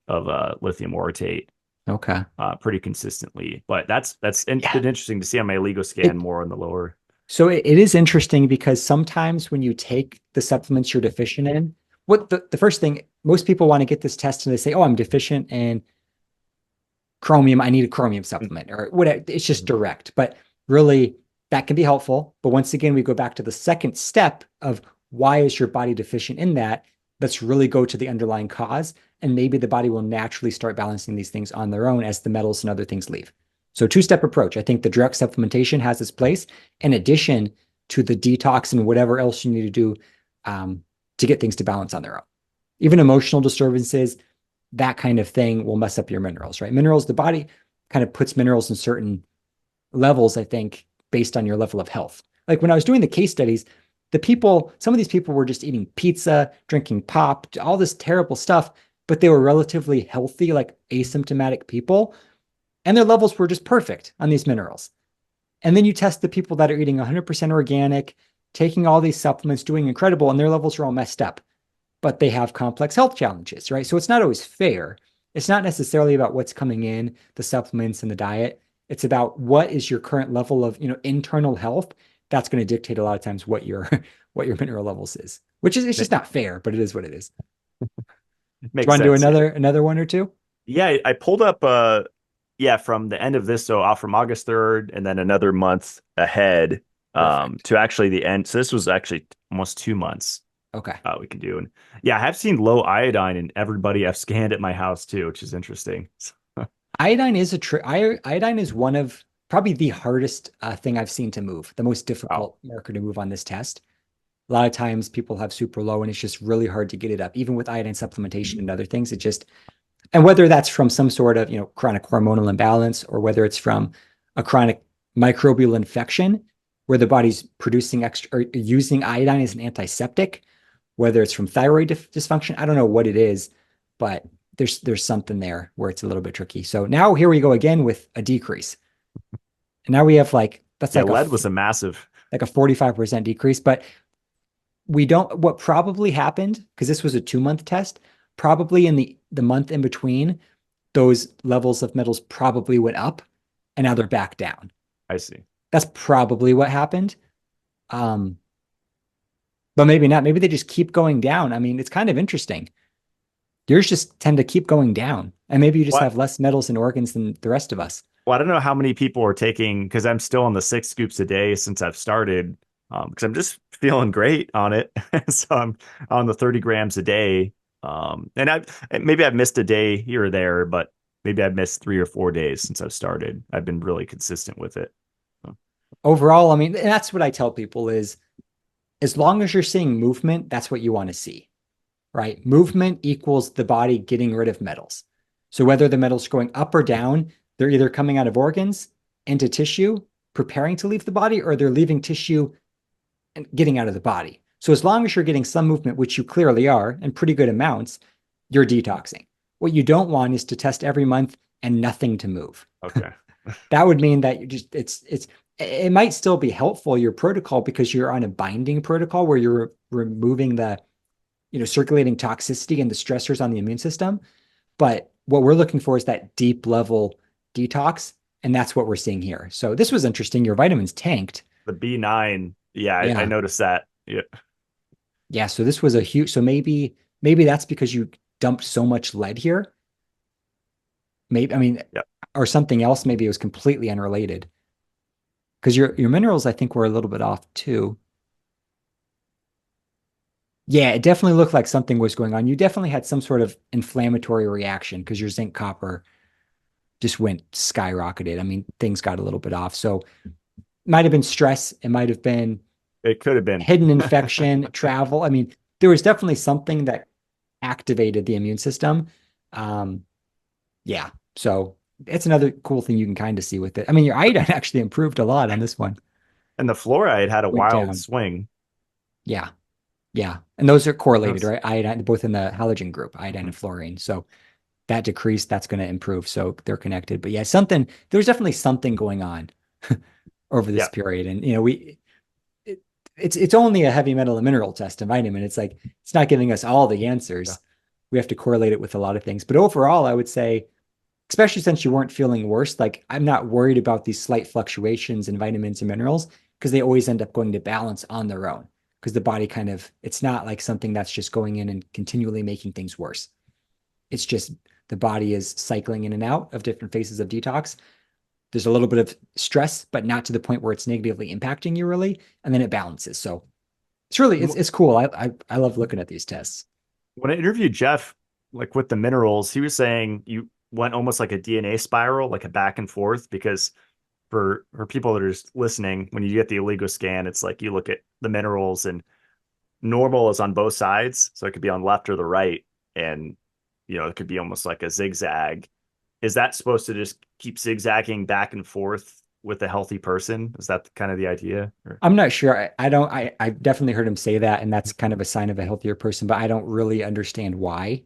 [SPEAKER 1] of lithium orotate
[SPEAKER 2] Okay.
[SPEAKER 1] pretty consistently. But
[SPEAKER 2] Yeah.
[SPEAKER 1] been interesting to see on my Lego scan
[SPEAKER 2] It
[SPEAKER 1] more on the lower.
[SPEAKER 2] so it is interesting because sometimes when you take the supplements you're deficient in, what the first thing most people want to get this test and they say, "Oh, I'm deficient in chromium. I need a chromium supplement," or whatever. It's just
[SPEAKER 1] Mhm.
[SPEAKER 2] direct, but really that can be helpful. But once again, we go back to the second step of why is your body deficient in that? Let's really go to the underlying cause, and maybe the body will naturally start balancing these things on their own as the metals and other things leave. So two-step approach. I think the direct supplementation has its place in addition to the detox and whatever else you need to do um, to get things to balance on their own. Even emotional disturbances, that kind of thing will mess up your minerals, right? Minerals, the body kind of puts minerals in certain levels, I think, based on your level of health. Like when I was doing the case studies, some of these people were just eating pizza, drinking pop, all this terrible stuff, but they were relatively healthy, like asymptomatic people, and their levels were just perfect on these minerals. And then you test the people that are eating 100% organic, taking all these supplements, doing incredible, and their levels are all messed up, but they have complex health challenges, right? So it's not always fair. It's not necessarily about what's coming in, the supplements and the diet. It's about what is your current level of, internal health. That's going to dictate a lot of times what your what your mineral levels is, which is it's
[SPEAKER 1] Ma-
[SPEAKER 2] just not fair, but it is what it is. Do you
[SPEAKER 1] Makes
[SPEAKER 2] want to do
[SPEAKER 1] sense. Yeah.
[SPEAKER 2] another one or two?
[SPEAKER 1] Yeah, I pulled up yeah, from the end of this, so off from August 3rd and then another month ahead
[SPEAKER 2] Perfect.
[SPEAKER 1] to actually the end. So this was actually almost 2 months
[SPEAKER 2] Okay.
[SPEAKER 1] we can do. And yeah, I have seen low iodine in everybody I've scanned at my house too, which is interesting.
[SPEAKER 2] Iodine is one of probably the hardest thing I've seen to move, the most
[SPEAKER 1] Wow.
[SPEAKER 2] difficult marker to move on this test. A lot of times people have super low and it's just really hard to get it up, even with iodine supplementation and other things. And whether that's from some sort of, chronic hormonal imbalance or whether it's from a chronic microbial infection where the body's producing extra or using iodine as an antiseptic, whether it's from thyroid dysfunction, I don't know what it is, but there's something there where it's a little bit tricky. So now here we go again with a decrease. And now we have that's
[SPEAKER 1] Yeah, lead was a massive.
[SPEAKER 2] like a 45% decrease, but we don't what probably happened because this was a 2 month test, probably in the month in between, those levels of metals probably went up and now they're back down.
[SPEAKER 1] I see.
[SPEAKER 2] That's probably what happened. Um, but maybe not. Maybe they just keep going down. I mean, it's kind of interesting. Yours just tend to keep going down. And maybe you just
[SPEAKER 1] What?
[SPEAKER 2] have less metals and organs than the rest of us.
[SPEAKER 1] Well, I don't know how many people are taking because I'm still on the 6 scoops a day since I've started. Because I'm just feeling great on it. So I'm on the 30 grams a day. And I've missed a day here or there, but maybe I've missed 3 or 4 days since I've started. I've been really consistent with it. So,
[SPEAKER 2] Overall, I mean, and that's what I tell people is as long as you're seeing movement, that's what you want to see, right? Movement equals the body getting rid of metals. So whether the metal's going up or down, they're either coming out of organs into tissue, preparing to leave the body, or they're leaving tissue and getting out of the body. So as long as you're getting some movement, which you clearly are, in pretty good amounts, you're detoxing. What you don't want is to test every month and nothing to move.
[SPEAKER 1] okay.
[SPEAKER 2] That would mean that you just it might still be helpful your protocol because you're on a binding protocol where you're removing the circulating toxicity and the stressors on the immune system. But what we're looking for is that deep level detox, and that's what we're seeing here. So this was interesting. Your vitamins tanked.
[SPEAKER 1] The B9. Yeah, I
[SPEAKER 2] Yeah.
[SPEAKER 1] noticed that. Yeah.
[SPEAKER 2] Yeah, so this was a huge, so maybe that's because you dumped so much lead here. Maybe, I mean,
[SPEAKER 1] Yeah.
[SPEAKER 2] or something else, maybe it was completely unrelated. Because your minerals, I think, were a little bit off too. Yeah, it definitely looked like something was going on. You definitely had some sort of inflammatory reaction because your zinc copper just went skyrocketed. I mean, things got a little bit off. So it might have been stress. It might have been
[SPEAKER 1] It could have been.
[SPEAKER 2] hidden infection, travel. I mean, there was definitely something that activated the immune system. Um, yeah. So it's another cool thing you can kind of see with it. I mean, your iodine actually improved a lot on this one.
[SPEAKER 1] And the fluoride had a
[SPEAKER 2] Went
[SPEAKER 1] wild
[SPEAKER 2] down.
[SPEAKER 1] swing.
[SPEAKER 2] Yeah. Yeah. And those are correlated,
[SPEAKER 1] Yes.
[SPEAKER 2] right? Iodine, both in the halogen group, iodine
[SPEAKER 1] Mhm.
[SPEAKER 2] and fluorine. So that decrease, that's going to improve. So they're connected. But yeah, there's definitely something going on over this
[SPEAKER 1] Yeah.
[SPEAKER 2] period. And, it's only a heavy metal and mineral test, a vitamin. It's like, it's not giving us all the
[SPEAKER 1] Yeah.
[SPEAKER 2] answers. We have to correlate it with a lot of things. But overall, I would say, especially since you weren't feeling worse, like I'm not worried about these slight fluctuations in vitamins and minerals because they always end up going to balance on their own. Because the body it's not like something that's just going in and continually making things worse. It's just the body is cycling in and out of different phases of detox. There's a little bit of stress, but not to the point where it's negatively impacting you really. And then it balances. So it's cool. I love looking at these tests.
[SPEAKER 1] When I interviewed Jeff, like with the minerals, he was saying you went almost like a DNA spiral, like a back and forth, because for people that are just listening, when you get the oligoscan, it's like you look at the minerals and normal is on both sides. So it could be on left or the right. And, it could be almost like a zigzag. Is that supposed to just keep zigzagging back and forth with a healthy person? Is that kind of the idea? Or,
[SPEAKER 2] I'm not sure. I don't, I've definitely heard him say that, and that's kind of a sign of a healthier person, but I don't really understand why.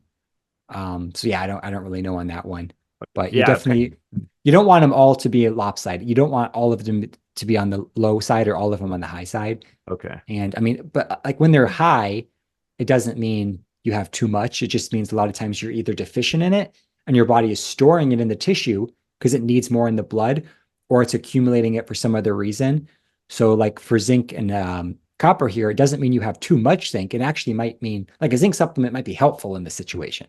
[SPEAKER 2] So yeah, I don't really know on that one, but
[SPEAKER 1] yeah.
[SPEAKER 2] you don't want them all to be lopsided. You don't want all of them to be on the low side or all of them on the high side.
[SPEAKER 1] Okay.
[SPEAKER 2] And I mean, but like when they're high, it doesn't mean you have too much. It just means a lot of times you're either deficient in it and your body is storing it in the tissue because it needs more in the blood, or it's accumulating it for some other reason. So, like for zinc and copper here, it doesn't mean you have too much zinc. It actually might mean like a zinc supplement might be helpful in this situation,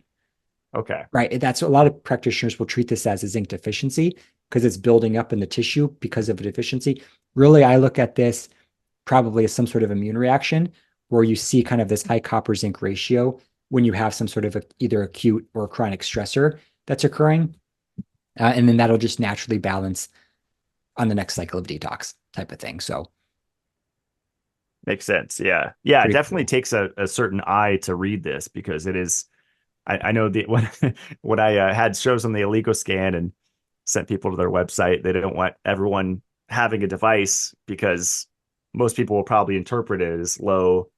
[SPEAKER 1] Okay.
[SPEAKER 2] right? That's a lot of practitioners will treat this as a zinc deficiency because it's building up in the tissue because of a deficiency. Really, I look at this probably as some sort of immune reaction where you see kind of this high copper zinc ratio when you have some sort of either acute or chronic stressor that's occurring. And then that'll just naturally balance on the next cycle of detox type of thing. So
[SPEAKER 1] Makes sense. Yeah. Yeah. It
[SPEAKER 2] pretty
[SPEAKER 1] definitely
[SPEAKER 2] cool.
[SPEAKER 1] takes a certain eye to read this because it is, I know when I had shows on the illegal scan and sent people to their website, they didn't want everyone having a device because most people will probably interpret it as low,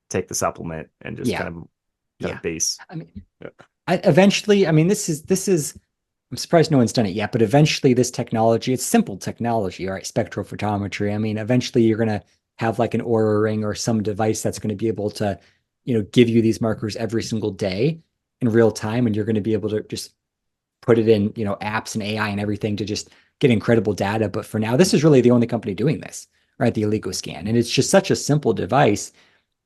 [SPEAKER 1] take the supplement and just
[SPEAKER 2] Yeah.
[SPEAKER 1] kind
[SPEAKER 2] Yeah.
[SPEAKER 1] of base.
[SPEAKER 2] I mean,
[SPEAKER 1] Yeah.
[SPEAKER 2] I mean, I'm surprised no one's done it yet, but eventually this technology, it's simple technology, all right, spectrophotometry. I mean, eventually you're going to have like an Aura ring or some device that's going to be able to, give you these markers every single day in real time. And you're going to be able to just put it in, apps and AI and everything to just get incredible data. But for now, this is really the only company doing this, right? The oligoscan. And it's just such a simple device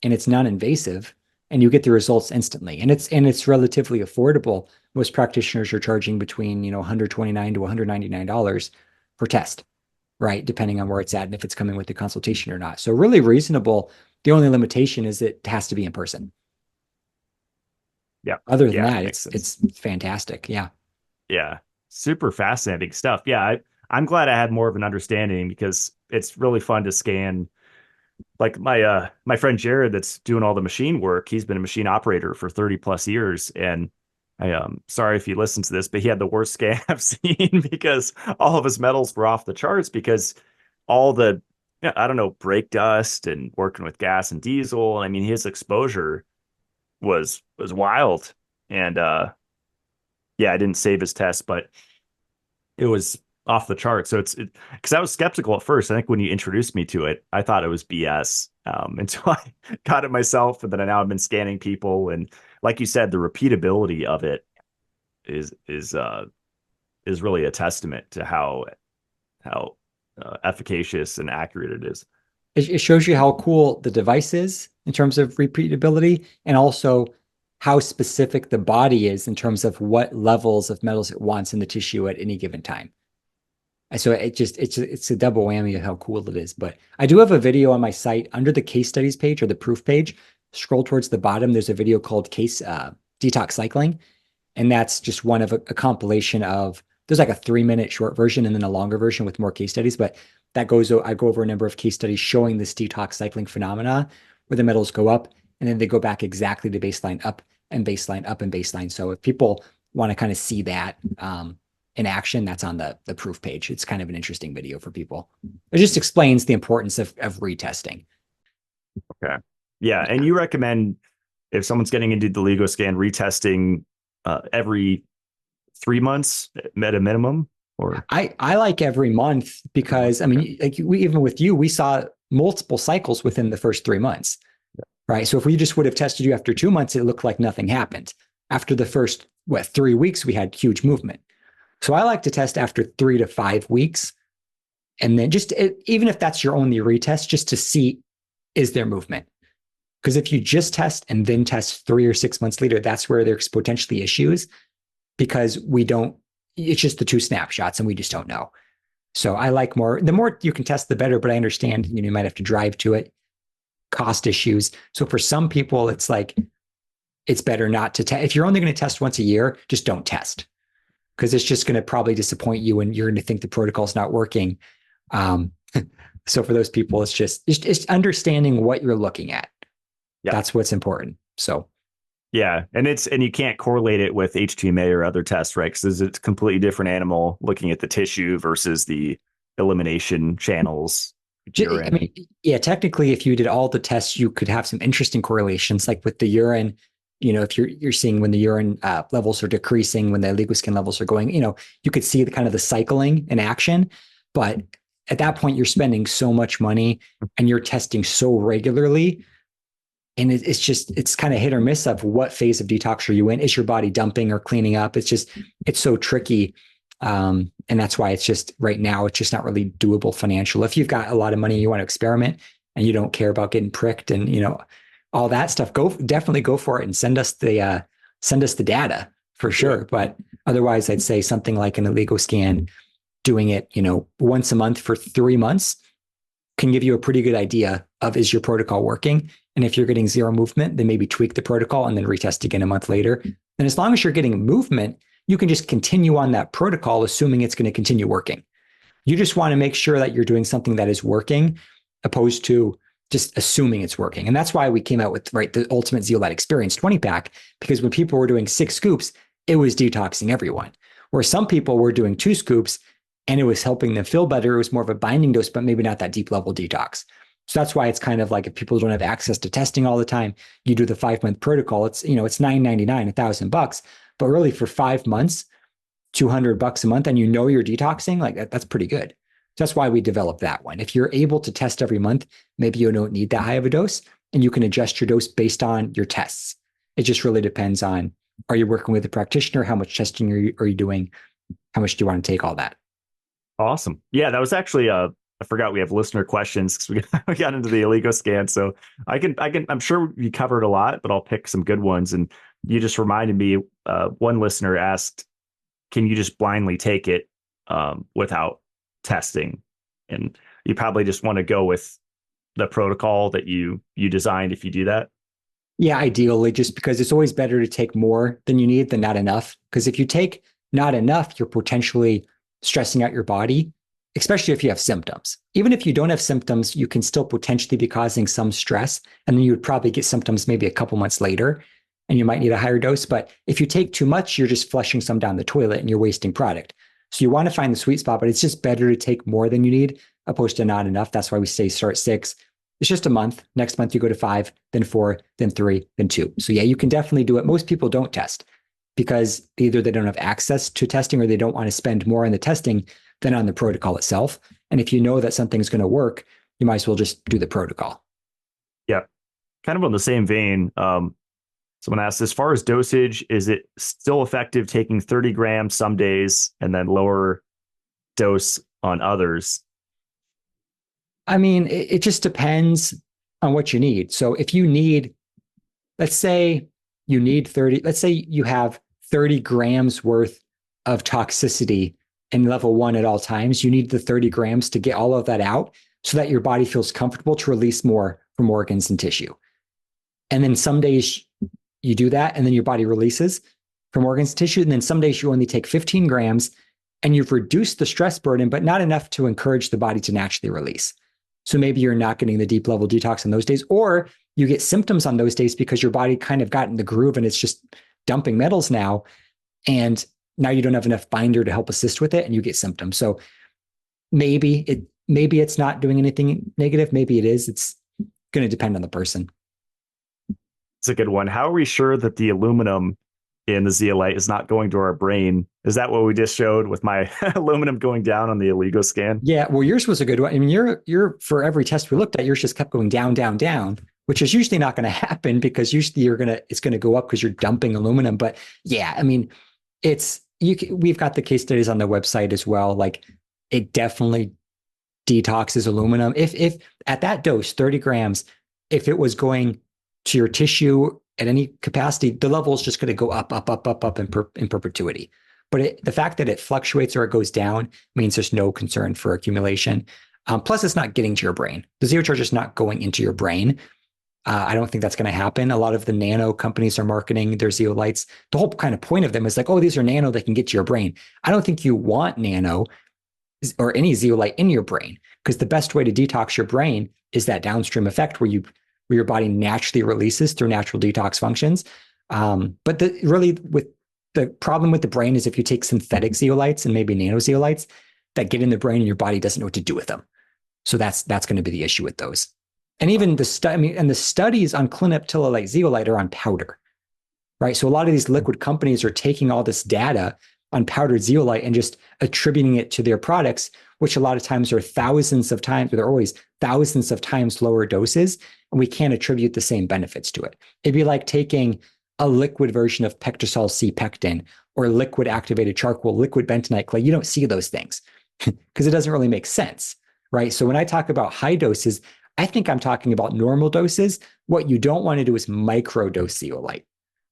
[SPEAKER 2] and it's non-invasive and you get the results instantly. And it's relatively affordable. Most practitioners are charging between, $129 to $199 per test, right? Depending on where it's at and if it's coming with the consultation or not. So really reasonable. The only limitation is it has to be in person.
[SPEAKER 1] Yeah.
[SPEAKER 2] Other than
[SPEAKER 1] Yeah.
[SPEAKER 2] that,
[SPEAKER 1] Makes sense.
[SPEAKER 2] it's fantastic. Yeah.
[SPEAKER 1] Yeah. Super fascinating stuff. Yeah. I'm glad I had more of an understanding because it's really fun to scan. Like my friend Jared that's doing all the machine work, he's been a machine operator for 30 plus years. And sorry if he listens to this, but he had the worst scan I've seen because all of his metals were off the charts because all the yeah, I don't know, brake dust and working with gas and diesel. And I mean his exposure was wild. And yeah, I didn't save his test, but it was off the chart. So because I was skeptical at first. I think when you introduced me to it, I thought it was BS until I got it myself, and then I now have been scanning people, and like you said, the repeatability of it is is really a testament to how efficacious and accurate it is.
[SPEAKER 2] It shows you how cool the device is in terms of repeatability and also how specific the body is in terms of what levels of metals it wants in the tissue at any given time. And so it's a double whammy of how cool it is. But I do have a video on my site under the case studies page or the proof page. Scroll towards the bottom. There's a video called case detox cycling, and that's just one of a compilation of. There's like a 3-minute short version and then a longer version with more case studies. But I go over a number of case studies showing this detox cycling phenomena where the metals go up and then they go back exactly to baseline, up and baseline, up and baseline. So if people want to kind of see that in action, that's on the proof page. It's kind of an interesting video for people. It just explains the importance of retesting.
[SPEAKER 1] Okay. Yeah, and
[SPEAKER 2] Yeah.
[SPEAKER 1] you recommend if someone's getting into the Lego scan retesting every 3 months at a minimum, or
[SPEAKER 2] I like every month
[SPEAKER 1] every month?
[SPEAKER 2] because I
[SPEAKER 1] Okay.
[SPEAKER 2] mean, like even with you, we saw multiple cycles within the first 3 months, right? So if we just would have tested you after 2 months, it looked like nothing happened. After the first 3 weeks, we had huge movement. So I like to test after 3 to 5 weeks, and then even if that's your only retest, just to see is there movement. Because if you just test and then test 3 or 6 months later, that's where there's potentially issues because we don't. It's just the two snapshots, and we just don't know. So I like the more you can test, the better. But I understand, you might have to drive to it, cost issues. So for some people, it's like, it's better not to test. If you're only going to test once a year, just don't test because it's just going to probably disappoint you and you're going to think the protocol is not working. Um, so for those people, it's understanding what you're looking at.
[SPEAKER 1] Yeah.
[SPEAKER 2] That's what's important. So
[SPEAKER 1] Yeah, and you can't correlate it with HTMA or other tests, right? Because it's a completely different animal looking at the tissue versus the elimination channels,
[SPEAKER 2] I
[SPEAKER 1] urine.
[SPEAKER 2] mean, yeah, technically, if you did all the tests, you could have some interesting correlations, like with the urine. If you're seeing when the urine levels are decreasing, when the oligoscan levels are going, you could see the kind of the cycling in action. But at that point, you're spending so much money and you're testing so regularly, and it's kind of hit or miss of what phase of detox are you in? Is your body dumping or cleaning up? It's so tricky. And that's why it's just right now, it's just not really doable financial. If you've got a lot of money, and you want to experiment and you don't care about getting pricked and, all that stuff, definitely go for it and send us the data for sure. But otherwise, I'd say something like an oligoscan, doing it, once a month for 3 months can give you a pretty good idea of, is your protocol working? And if you're getting zero movement, then maybe tweak the protocol and then retest again a month later. And as long as you're getting movement, you can just continue on that protocol, assuming it's going to continue working. You just want to make sure that you're doing something that is working, opposed to just assuming it's working. And that's why we came out with, right, the Ultimate Zeolite Experience 20 pack, because when people were doing 6 scoops, it was detoxing everyone. Where some people were doing 2 scoops and it was helping them feel better. It was more of a binding dose, but maybe not that deep level detox. So that's why it's kind of like, if people don't have access to testing all the time, you do the 5 month protocol. It's $9.99, $1,000, but really for 5 months, $200 a month, and you're detoxing, like that's pretty good. So that's why we developed that one. If you're able to test every month, maybe you don't need that high of a dose, and you can adjust your dose based on your tests. It just really depends on, are you working with a practitioner? How much testing are you doing? How much do you want to take all that?
[SPEAKER 1] Awesome. Yeah, that was actually I forgot we have listener questions because we got into the Oligo scan. So I'm sure we covered a lot, but I'll pick some good ones. And you just reminded me, one listener asked, can you just blindly take it without testing? And you probably just want to go with the protocol that you designed if you do that.
[SPEAKER 2] Yeah, ideally, just because it's always better to take more than you need than not enough. Because if you take not enough, you're potentially stressing out your body, especially if you have symptoms. Even if you don't have symptoms, you can still potentially be causing some stress. And then you would probably get symptoms maybe a couple months later, and you might need a higher dose. But if you take too much, you're just flushing some down the toilet and you're wasting product. So you want to find the sweet spot, but it's just better to take more than you need opposed to not enough. That's why we say start 6. It's just a month. Next month, you go to 5, then 4, then 3, then 2. So yeah, you can definitely do it. Most people don't test because either they don't have access to testing or they don't want to spend more on the testing than on the protocol itself. And if you know that something's going to work, you might as well just do the protocol.
[SPEAKER 1] Yeah. Kind of on the same vein. Someone asked, as far as dosage, is it still effective taking 30 grams some days and then lower dose on others?
[SPEAKER 2] I mean, it just depends on what you need. So if you need, let's say you need 30, let's say you have 30 grams worth of toxicity in level 1 at all times, you need the 30 grams to get all of that out so that your body feels comfortable to release more from organs and tissue. And then some days you do that, and then your body releases from organs and tissue. And then some days you only take 15 grams and you've reduced the stress burden, but not enough to encourage the body to naturally release. So maybe you're not getting the deep level detox on those days, or you get symptoms on those days because your body kind of got in the groove and it's just dumping metals now. And now you don't have enough binder to help assist with it and you get symptoms. So maybe it's not doing anything negative. Maybe it is. It's going to depend on the person.
[SPEAKER 1] It's a good one. How are we sure that the aluminum in the zeolite is not going to our brain. Is that what we just showed with my aluminum going down on the oligoscan?
[SPEAKER 2] Yeah, well, yours was a good one. I mean, you're for every test we looked at, yours just kept going down, down, down, which is usually not going to happen because usually it's going to go up because you're dumping aluminum. But yeah, I mean, we've got the case studies on the website as well. Like it definitely detoxes aluminum. If at that dose, 30 grams, if it was going to your tissue at any capacity, the level is just going to go up, up, up, up, up in perpetuity. But the fact that it fluctuates or it goes down means there's no concern for accumulation. Plus, it's not getting to your brain. The zeocharge is not going into your brain. I don't think that's going to happen. A lot of the nano companies are marketing their zeolites. The whole kind of point of them is like, oh, these are nano that can get to your brain. I don't think you want nano or any zeolite in your brain, because the best way to detox your brain is that downstream effect where your body naturally releases through natural detox functions. But with the problem with the brain is if you take synthetic zeolites and maybe nano zeolites that get in the brain and your body doesn't know what to do with them. So that's going to be the issue with those. And even the studies on clinoptilolite zeolite are on powder, right? So a lot of these liquid companies are taking all this data on powdered zeolite and just attributing it to their products, which a lot of times are thousands of times, or they're always thousands of times lower doses, and we can't attribute the same benefits to it. It'd be like taking a liquid version of pectosol C-pectin or liquid activated charcoal, liquid bentonite clay. You don't see those things because it doesn't really make sense, right? So when I talk about high doses, I think I'm talking about normal doses. What you don't want to do is microdose zeolite.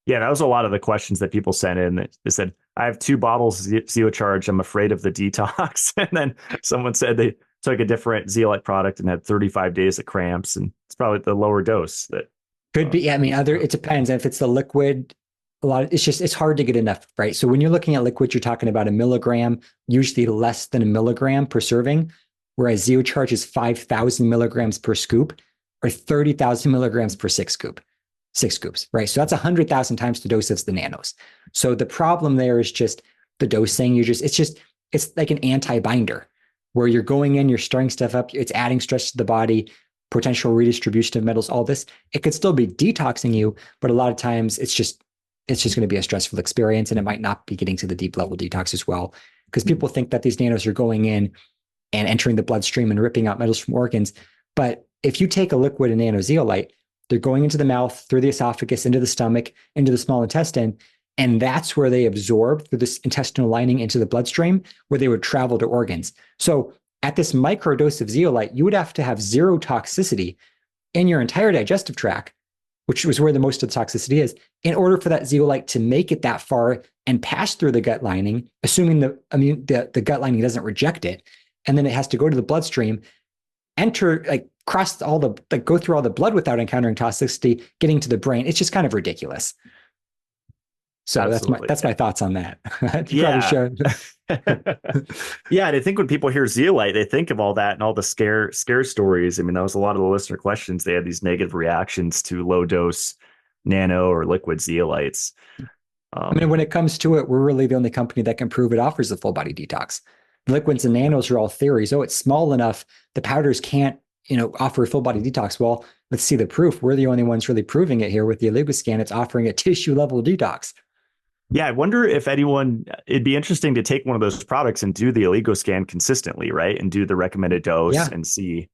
[SPEAKER 1] Yeah, that was a lot of the questions that people sent in. They said, I have 2 bottles of zeocharge. I'm afraid of the detox. And then someone said they took a different zeolite product and had 35 days of cramps. And it's probably the lower dose that
[SPEAKER 2] could be. I mean, it depends. If it's the liquid, it's hard to get enough, right? So when you're looking at liquid, you're talking about a milligram, usually less than a milligram per serving, whereas zeocharge is 5,000 milligrams per scoop or 30,000 milligrams per 6 scoops, right? So that's 100,000 times the dose of the nanos. So the problem there is just the dosing. It's like an anti-binder where you're going in, you're stirring stuff up, it's adding stress to the body, potential redistribution of metals, all this. It could still be detoxing you, but a lot of times it's just going to be a stressful experience, and it might not be getting to the deep level detox as well. Because people think that these nanos are going in and entering the bloodstream and ripping out metals from organs. But if you take a liquid and nano zeolite, they're going into the mouth, through the esophagus, into the stomach, into the small intestine. And that's where they absorb through this intestinal lining into the bloodstream, where they would travel to organs. So at this micro dose of zeolite, you would have to have zero toxicity in your entire digestive tract, which was where the most of the toxicity is, in order for that zeolite to make it that far and pass through the gut lining, assuming the gut lining doesn't reject it. And then it has to go to the bloodstream, enter, cross go through all the blood without encountering toxicity, getting to the brain. It's just kind of ridiculous. So that's my thoughts on that.
[SPEAKER 1] Yeah, and I think when people hear zeolite, they think of all that and all the scare stories. I mean, that was a lot of the listener questions. They had these negative reactions to low dose nano or liquid zeolites.
[SPEAKER 2] I mean, when it comes to it, we're really the only company that can prove it offers a full body detox. The liquids and nanos are all theories. Oh, it's small enough. The powders can't, offer a full body detox. Well, let's see the proof. We're the only ones really proving it here with the oligoscan. It's offering a tissue level detox.
[SPEAKER 1] Yeah, I wonder if it'd be interesting to take one of those products and do the oligoscan consistently, right? And do the recommended dose and see.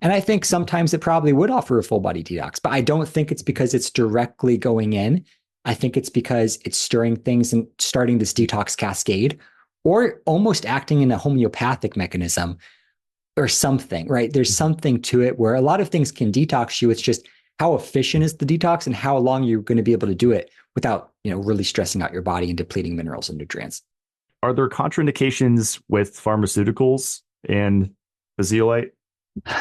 [SPEAKER 2] And I think sometimes it probably would offer a full body detox, but I don't think it's because it's directly going in. I think it's because it's stirring things and starting this detox cascade, or almost acting in a homeopathic mechanism or something, right? There's something to it where a lot of things can detox you. It's just how efficient is the detox and how long you're going to be able to do it without, really stressing out your body and depleting minerals and nutrients.
[SPEAKER 1] Are there contraindications with pharmaceuticals and the zeolite?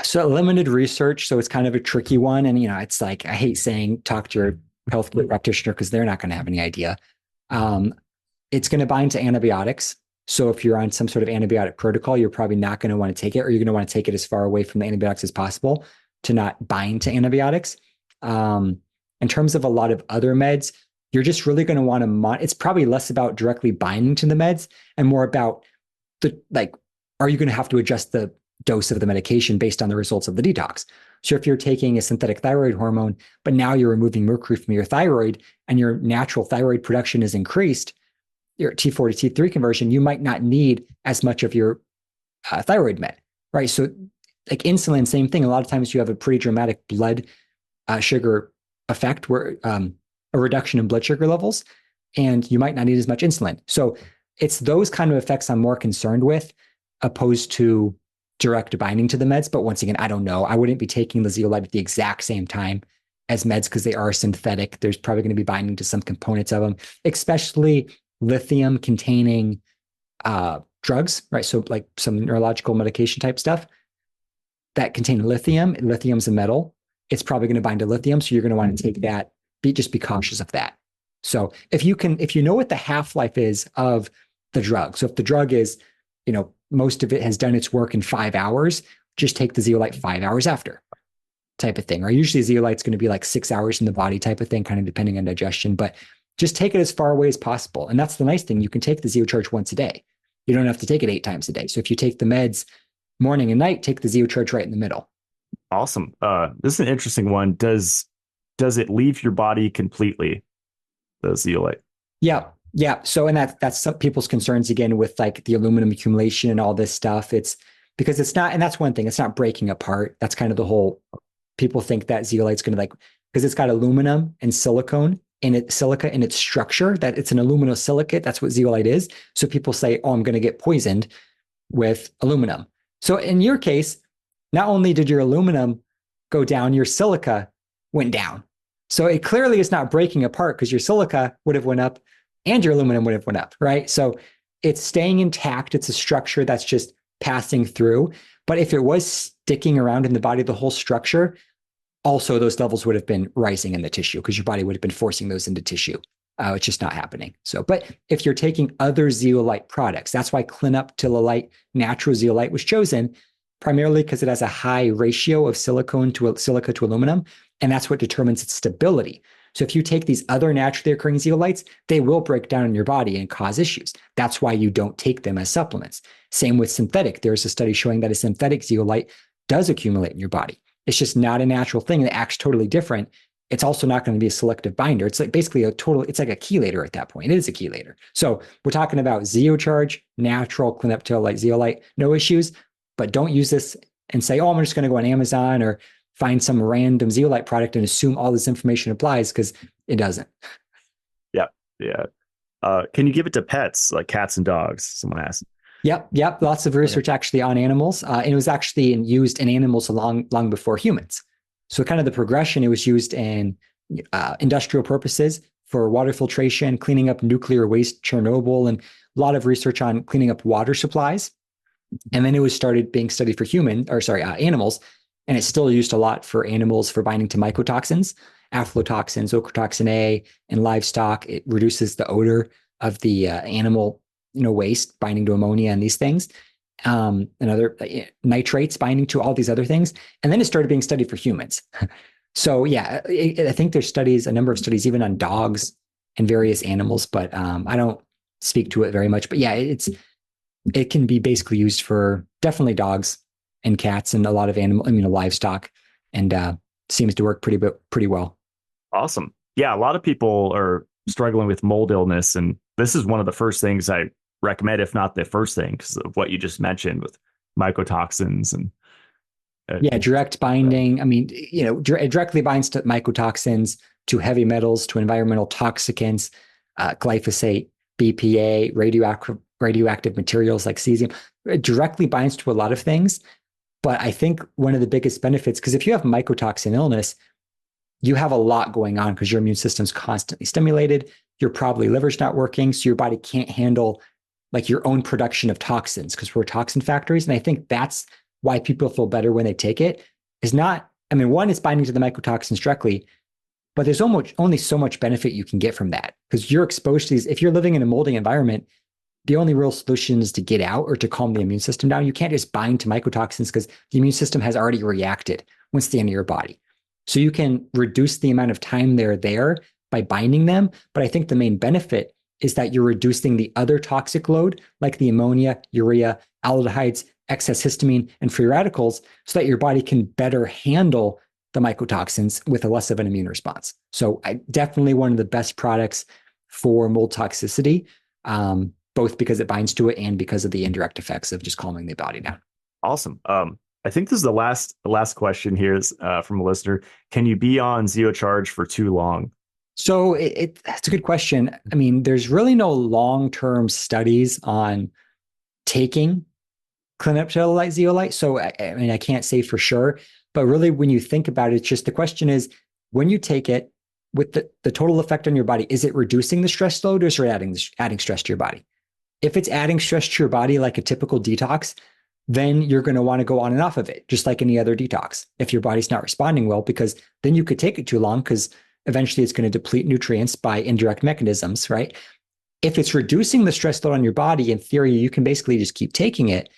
[SPEAKER 2] So limited research. So it's kind of a tricky one. And, it's like, I hate saying talk to your healthcare practitioner because they're not going to have any idea. It's going to bind to antibiotics. So if you're on some sort of antibiotic protocol, you're probably not going to want to take it, or you're going to want to take it as far away from the antibiotics as possible to not bind to antibiotics. In terms of a lot of other meds, you're just really going to want to it's probably less about directly binding to the meds and more about are you going to have to adjust the dose of the medication based on the results of the detox. So if you're taking a synthetic thyroid hormone, but now you're removing mercury from your thyroid and your natural thyroid production is increased, your T4 to T3 conversion, you might not need as much of your thyroid med, right? So like insulin, same thing. A lot of times you have a pretty dramatic blood sugar effect where a reduction in blood sugar levels, and you might not need as much insulin. So it's those kind of effects I'm more concerned with, opposed to direct binding to the meds. But once again, I don't know. I wouldn't be taking the zeolite at the exact same time as meds because they are synthetic. There's probably going to be binding to some components of them, especially lithium containing drugs, right? So like some neurological medication type stuff that contain lithium. Lithium's a metal. It's probably going to bind to lithium. So you're going to want to take that, just be cautious of that. So if you know what the half-life is of the drug, so if the drug is, most of it has done its work in 5 hours, just take the zeolite 5 hours after type of thing. Or usually zeolite's going to be like 6 hours in the body type of thing, kind of depending on digestion, but just take it as far away as possible. And that's the nice thing. You can take the zeocharge once a day. You don't have to take it 8 times a day. So if you take the meds morning and night, take the zeocharge right in the middle.
[SPEAKER 1] Awesome. This is an interesting one. Does it leave your body completely, the zeolite?
[SPEAKER 2] Yeah. Yeah. So, and that's some people's concerns again with like the aluminum accumulation and all this stuff. It's because it's not, and that's one thing, it's not breaking apart. That's kind of the whole, people think that zeolite's going to because it's got aluminum and silicone in it, silica in its structure, that it's an aluminosilicate. That's what zeolite is. So people say, oh, I'm going to get poisoned with aluminum. So in your case, not only did your aluminum go down, your silica went down. So it clearly is not breaking apart because your silica would have went up and your aluminum would have went up, right? So it's staying intact. It's a structure that's just passing through. But if it was sticking around in the body, the whole structure, also those levels would have been rising in the tissue because your body would have been forcing those into tissue. It's just not happening. So, but if you're taking other zeolite products, that's why clinuptilolite natural zeolite was chosen, primarily because it has a high ratio of silica to aluminum, and that's what determines its stability. So if you take these other naturally occurring zeolites, they will break down in your body and cause issues. That's why you don't take them as supplements. Same with synthetic. There's a study showing that a synthetic zeolite does accumulate in your body. It's just not a natural thing that acts totally different. It's also not going to be a selective binder. It's like basically it's like a chelator at that point. It is a chelator. So we're talking about zeocharge, natural clinuptilolite zeolite, no issues, but don't use this and say, oh, I'm just going to go on Amazon or find some random zeolite product and assume all this information applies, because it doesn't.
[SPEAKER 1] Yeah. Yeah. Can you give it to pets like cats and dogs? Someone asked.
[SPEAKER 2] Yep. Lots of research actually on animals. And it was actually used in animals long before humans. So kind of the progression, it was used in industrial purposes for water filtration, cleaning up nuclear waste, Chernobyl, and a lot of research on cleaning up water supplies. And then it was started being studied for animals. And it's still used a lot for animals for binding to mycotoxins, aflatoxins, ochratoxin A, and livestock. It reduces the odor of the animal, waste binding to ammonia and these things, and other nitrates binding to all these other things. And then it started being studied for humans. So yeah, I think there's a number of studies even on dogs and various animals, but I don't speak to it very much. But yeah, it can be basically used for definitely dogs and cats and a lot of livestock, and seems to work pretty well.
[SPEAKER 1] Awesome. Yeah, a lot of people are struggling with mold illness, and this is one of the first things I recommend, if not the first thing, because of what you just mentioned with mycotoxins and
[SPEAKER 2] direct binding. It directly binds to mycotoxins, to heavy metals, to environmental toxicants, glyphosate, BPA, radioactive materials like cesium. It directly binds to a lot of things. But I think one of the biggest benefits, because if you have mycotoxin illness, you have a lot going on because your immune system's constantly stimulated. Your probably liver's not working, so your body can't handle like your own production of toxins because we're toxin factories. And I think that's why people feel better when they take it. One, it's binding to the mycotoxins directly, but there's only so much benefit you can get from that because you're exposed to these. If you're living in a moldy environment, the only real solution is to get out or to calm the immune system down. You can't just bind to mycotoxins because the immune system has already reacted once they enter your body. So you can reduce the amount of time they're there by binding them. But I think the main benefit is that you're reducing the other toxic load, like the ammonia, urea, aldehydes, excess histamine and free radicals so that your body can better handle the mycotoxins with a less of an immune response. So definitely one of the best products for mold toxicity, both because it binds to it and because of the indirect effects of just calming the body down.
[SPEAKER 1] Awesome. I think this is the last question here is from a listener. Can you be on ZeoCharge for too long?
[SPEAKER 2] So it's a good question. I mean, there's really no long-term studies on taking clinoptilolite zeolite. So I mean, I can't say for sure, but really when you think about it, it's just the question is when you take it with the total effect on your body, is it reducing the stress load or is it adding stress to your body? If it's adding stress to your body like a typical detox, then you're going to want to go on and off of it, just like any other detox. If your body's not responding well, because then you could take it too long because eventually it's going to deplete nutrients by indirect mechanisms, right? If it's reducing the stress load on your body, in theory, you can basically just keep taking it.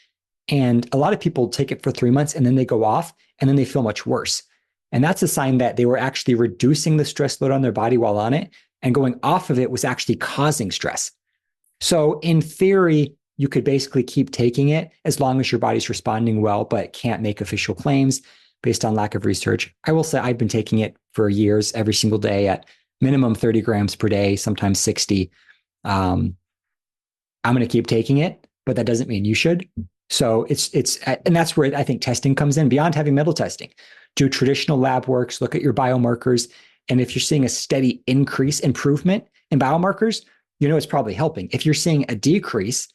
[SPEAKER 2] And a lot of people take it for 3 months and then they go off and then they feel much worse. And that's a sign that they were actually reducing the stress load on their body while on it, and going off of it was actually causing stress. So in theory, you could basically keep taking it as long as your body's responding well, but can't make official claims based on lack of research. I will say I've been taking it for years, every single day at minimum 30 grams per day, sometimes 60. I'm going to keep taking it, but that doesn't mean you should. So and that's where I think testing comes in beyond having metal testing. Do traditional lab works, look at your biomarkers. And if you're seeing a steady improvement in biomarkers, it's probably helping. If you're seeing a decrease,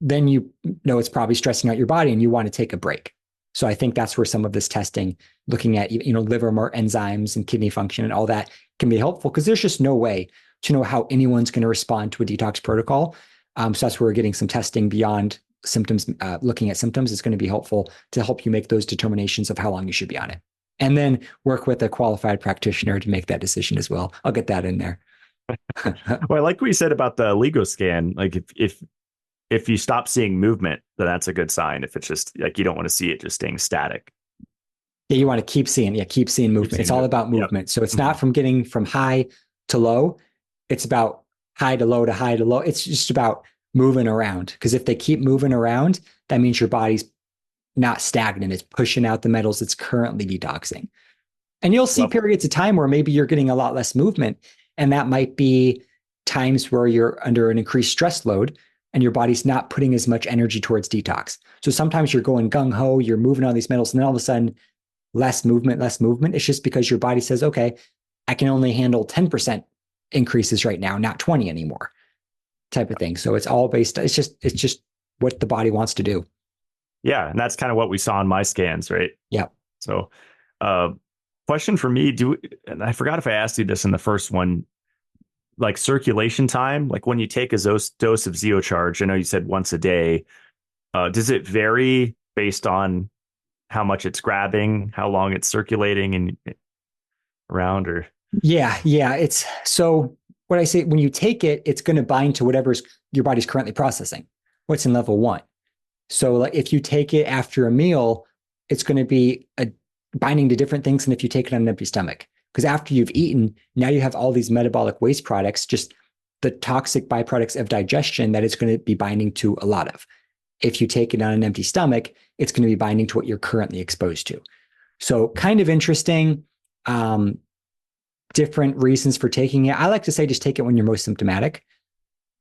[SPEAKER 2] then you know it's probably stressing out your body and you want to take a break. So I think that's where some of this testing, looking at liver enzymes and kidney function and all that, can be helpful, because there's just no way to know how anyone's going to respond to a detox protocol. So that's where we're getting some testing beyond symptoms. Looking at symptoms is going to be helpful to help you make those determinations of how long you should be on it, and then work with a qualified practitioner to make that decision as well. I'll get that in there.
[SPEAKER 1] Well, I like what you said about the oligoscan. Like if you stop seeing movement, then that's a good sign. If it's just like you don't want to see it just staying static.
[SPEAKER 2] Yeah, you want to keep seeing movement. It's all about movement. Yep. So it's not from getting from high to low. It's about high to low to high to low. It's just about moving around. Because if they keep moving around, that means your body's not stagnant. It's pushing out the metals it's currently detoxing. And you'll see periods of time where maybe you're getting a lot less movement. And that might be times where you're under an increased stress load and your body's not putting as much energy towards detox. So sometimes you're going gung-ho, you're moving all these metals, and then all of a sudden, less movement. It's just because your body says, okay, I can only handle 10% increases right now, not 20 anymore, type of thing. So it's all based, it's just what the body wants to do.
[SPEAKER 1] Yeah. And that's kind of what we saw in my scans, right?
[SPEAKER 2] Yeah.
[SPEAKER 1] So question for me, and I forgot if I asked you this in the first one, like circulation time, like when you take a dose of ZeoCharge, I know you said once a day, does it vary based on how much it's grabbing, how long it's circulating and around? Or
[SPEAKER 2] yeah, it's so what I say, when you take it, it's going to bind to whatever your body's currently processing, what's in level 1. So like if you take it after a meal, it's going to be binding to different things than if you take it on an empty stomach. Because after you've eaten, now you have all these metabolic waste products, just the toxic byproducts of digestion that it's going to be binding to a lot of. If you take it on an empty stomach, it's going to be binding to what you're currently exposed to. So kind of interesting, different reasons for taking it. I like to say just take it when you're most symptomatic.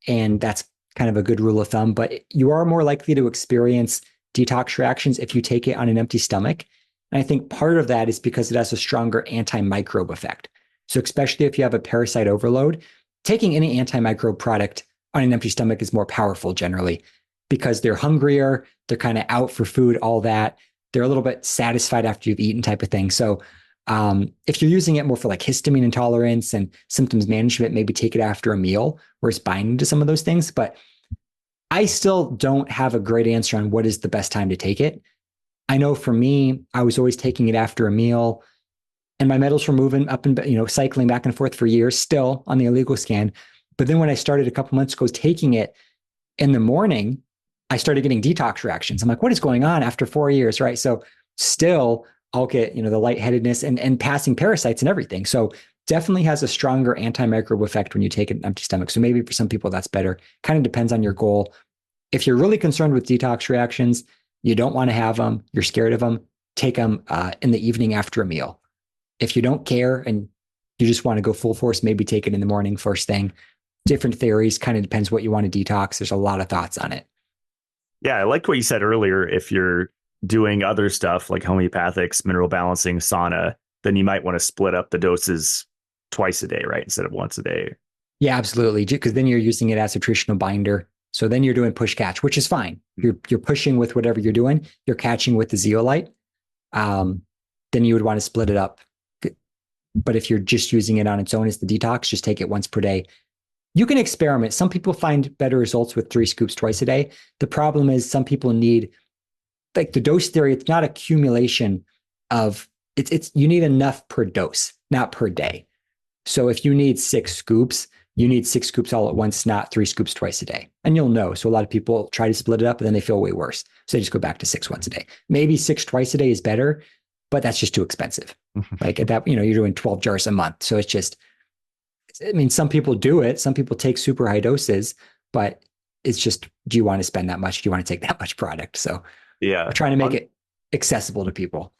[SPEAKER 2] And that's kind of a good rule of thumb, but you are more likely to experience detox reactions if you take it on an empty stomach. And I think part of that is because it has a stronger antimicrobe effect. So especially if you have a parasite overload, taking any antimicrobe product on an empty stomach is more powerful generally, because they're hungrier, they're kind of out for food, all that. They're a little bit satisfied after you've eaten, type of thing. So if you're using it more for like histamine intolerance and symptoms management, maybe take it after a meal where it's binding to some of those things. But I still don't have a great answer on what is the best time to take it. I know for me, I was always taking it after a meal, and my metals were moving up and, cycling back and forth for years still on the oligoscan. But then when I started a couple months ago taking it in the morning, I started getting detox reactions. I'm like, what is going on after 4 years, right? So still I'll get, the lightheadedness and passing parasites and everything. So definitely has a stronger antimicrobe effect when you take it an empty stomach. So maybe for some people that's better. Kind of depends on your goal. If you're really concerned with detox reactions, you don't want to have them, you're scared of them, take them in the evening after a meal. If you don't care and you just want to go full force, maybe take it in the morning first thing. Different theories, kind of depends what you want to detox. There's a lot of thoughts on it.
[SPEAKER 1] Yeah, I liked what you said earlier. If you're doing other stuff like homeopathics, mineral balancing, sauna, then you might want to split up the doses twice a day, right? Instead of once a day.
[SPEAKER 2] Yeah, absolutely. Because then you're using it as a traditional binder. So then you're doing push catch, which is fine. You're pushing with whatever you're doing. You're catching with the zeolite. Then you would want to split it up. But if you're just using it on its own as the detox, just take it once per day. You can experiment. Some people find better results with 3 scoops twice a day. The problem is some people need, like the dose theory, it's not accumulation of, it's you need enough per dose, not per day. So if you need 6 scoops, you need 6 scoops all at once, not 3 scoops twice a day. And you'll know. So a lot of people try to split it up and then they feel way worse. So they just go back to 6 once a day. Maybe 6 twice a day is better, but that's just too expensive. Like at that, you're doing 12 jars a month. So it's just, I mean, some people do it. Some people take super high doses, but it's just, do you want to spend that much? Do you want to take that much product? So
[SPEAKER 1] Yeah.
[SPEAKER 2] we're trying to make it accessible to people.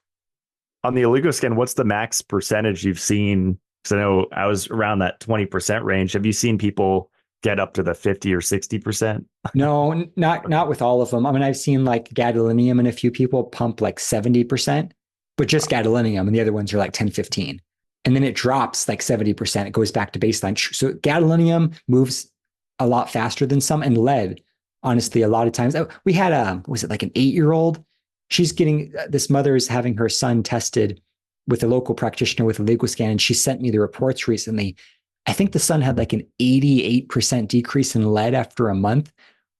[SPEAKER 1] On the oligoscan, what's the max percentage you've seen? Because I know I was around that 20% range. Have you seen people get up to the 50 or 60%?
[SPEAKER 2] No, not with all of them. I mean, I've seen like gadolinium and a few people pump like 70%, but just gadolinium, and the other ones are like 10, 15. And then it drops like 70%. It goes back to baseline. So gadolinium moves a lot faster than some, and lead, honestly, a lot of times. We had was it like an 8-year-old? She's getting, this mother is having her son tested with a local practitioner with a oligoscan, and she sent me the reports recently. I think the son had like an 88% decrease in lead after a month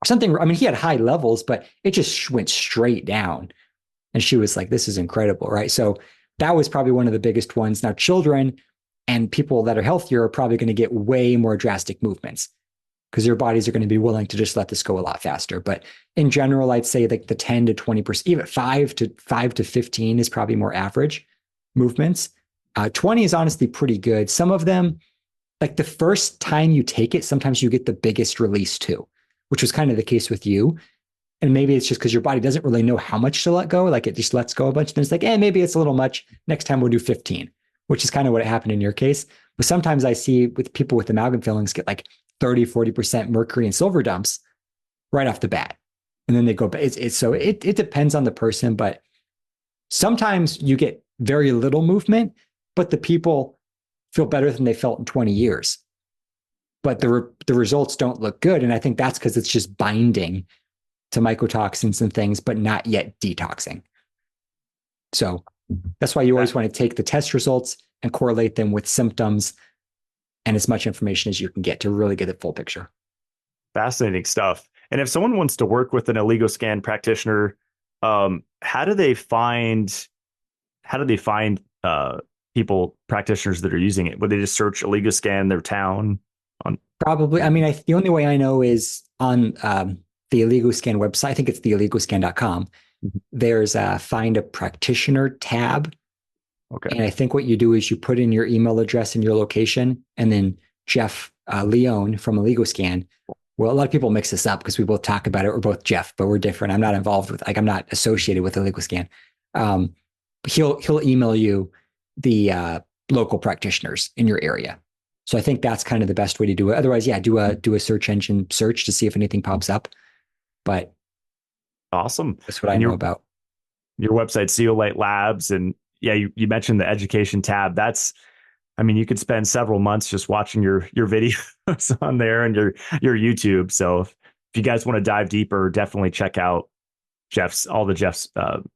[SPEAKER 2] or something. I mean, he had high levels, but it just went straight down. And she was like, this is incredible, right? So that was probably one of the biggest ones. Now, children and people that are healthier are probably going to get way more drastic movements because their bodies are going to be willing to just let this go a lot faster. But in general, I'd say like the 10 to 20%, even 5 to 15 is probably more average movements. 20 is honestly pretty good. Some of them, like the first time you take it, sometimes you get the biggest release too, which was kind of the case with you. And maybe it's just because your body doesn't really know how much to let go. Like it just lets go a bunch. Then it's like, maybe it's a little much. Next time we'll do 15, which is kind of what happened in your case. But sometimes I see with people with amalgam fillings get like 30, 40% mercury and silver dumps right off the bat. And then they go, so it depends on the person, but sometimes you get very little movement, but the people feel better than they felt in 20 years. But the results don't look good. And I think that's because it's just binding to mycotoxins and things, but not yet detoxing. So that's why you always want to take the test results and correlate them with symptoms and as much information as you can get to really get the full picture.
[SPEAKER 1] Fascinating stuff. And if someone wants to work with an oligoscan practitioner, how do they find people, practitioners that are using it? Would they just search oligoscan their town?
[SPEAKER 2] Probably. I mean, the only way I know is on the oligoscan website. I think it's theoligoscan.com.
[SPEAKER 1] Mm-hmm.
[SPEAKER 2] There's a find a practitioner tab.
[SPEAKER 1] Okay.
[SPEAKER 2] And I think what you do is you put in your email address and your location, and then Jeff Leone from oligoscan. Well, a lot of people mix this up because we both talk about it. We're both Jeff, but we're different. I'm not involved with, like, I'm not associated with oligoscan. He'll email you the local practitioners in your area. So I think that's kind of the best way to do it. Otherwise, yeah, do a search engine search to see if anything pops up. But
[SPEAKER 1] awesome.
[SPEAKER 2] That's what I know about.
[SPEAKER 1] Your website, Zeolite Labs, and yeah, you mentioned the education tab. That's, I mean, you could spend several months just watching your videos on there and your YouTube. So if you guys want to dive deeper, definitely check out all the Jeff's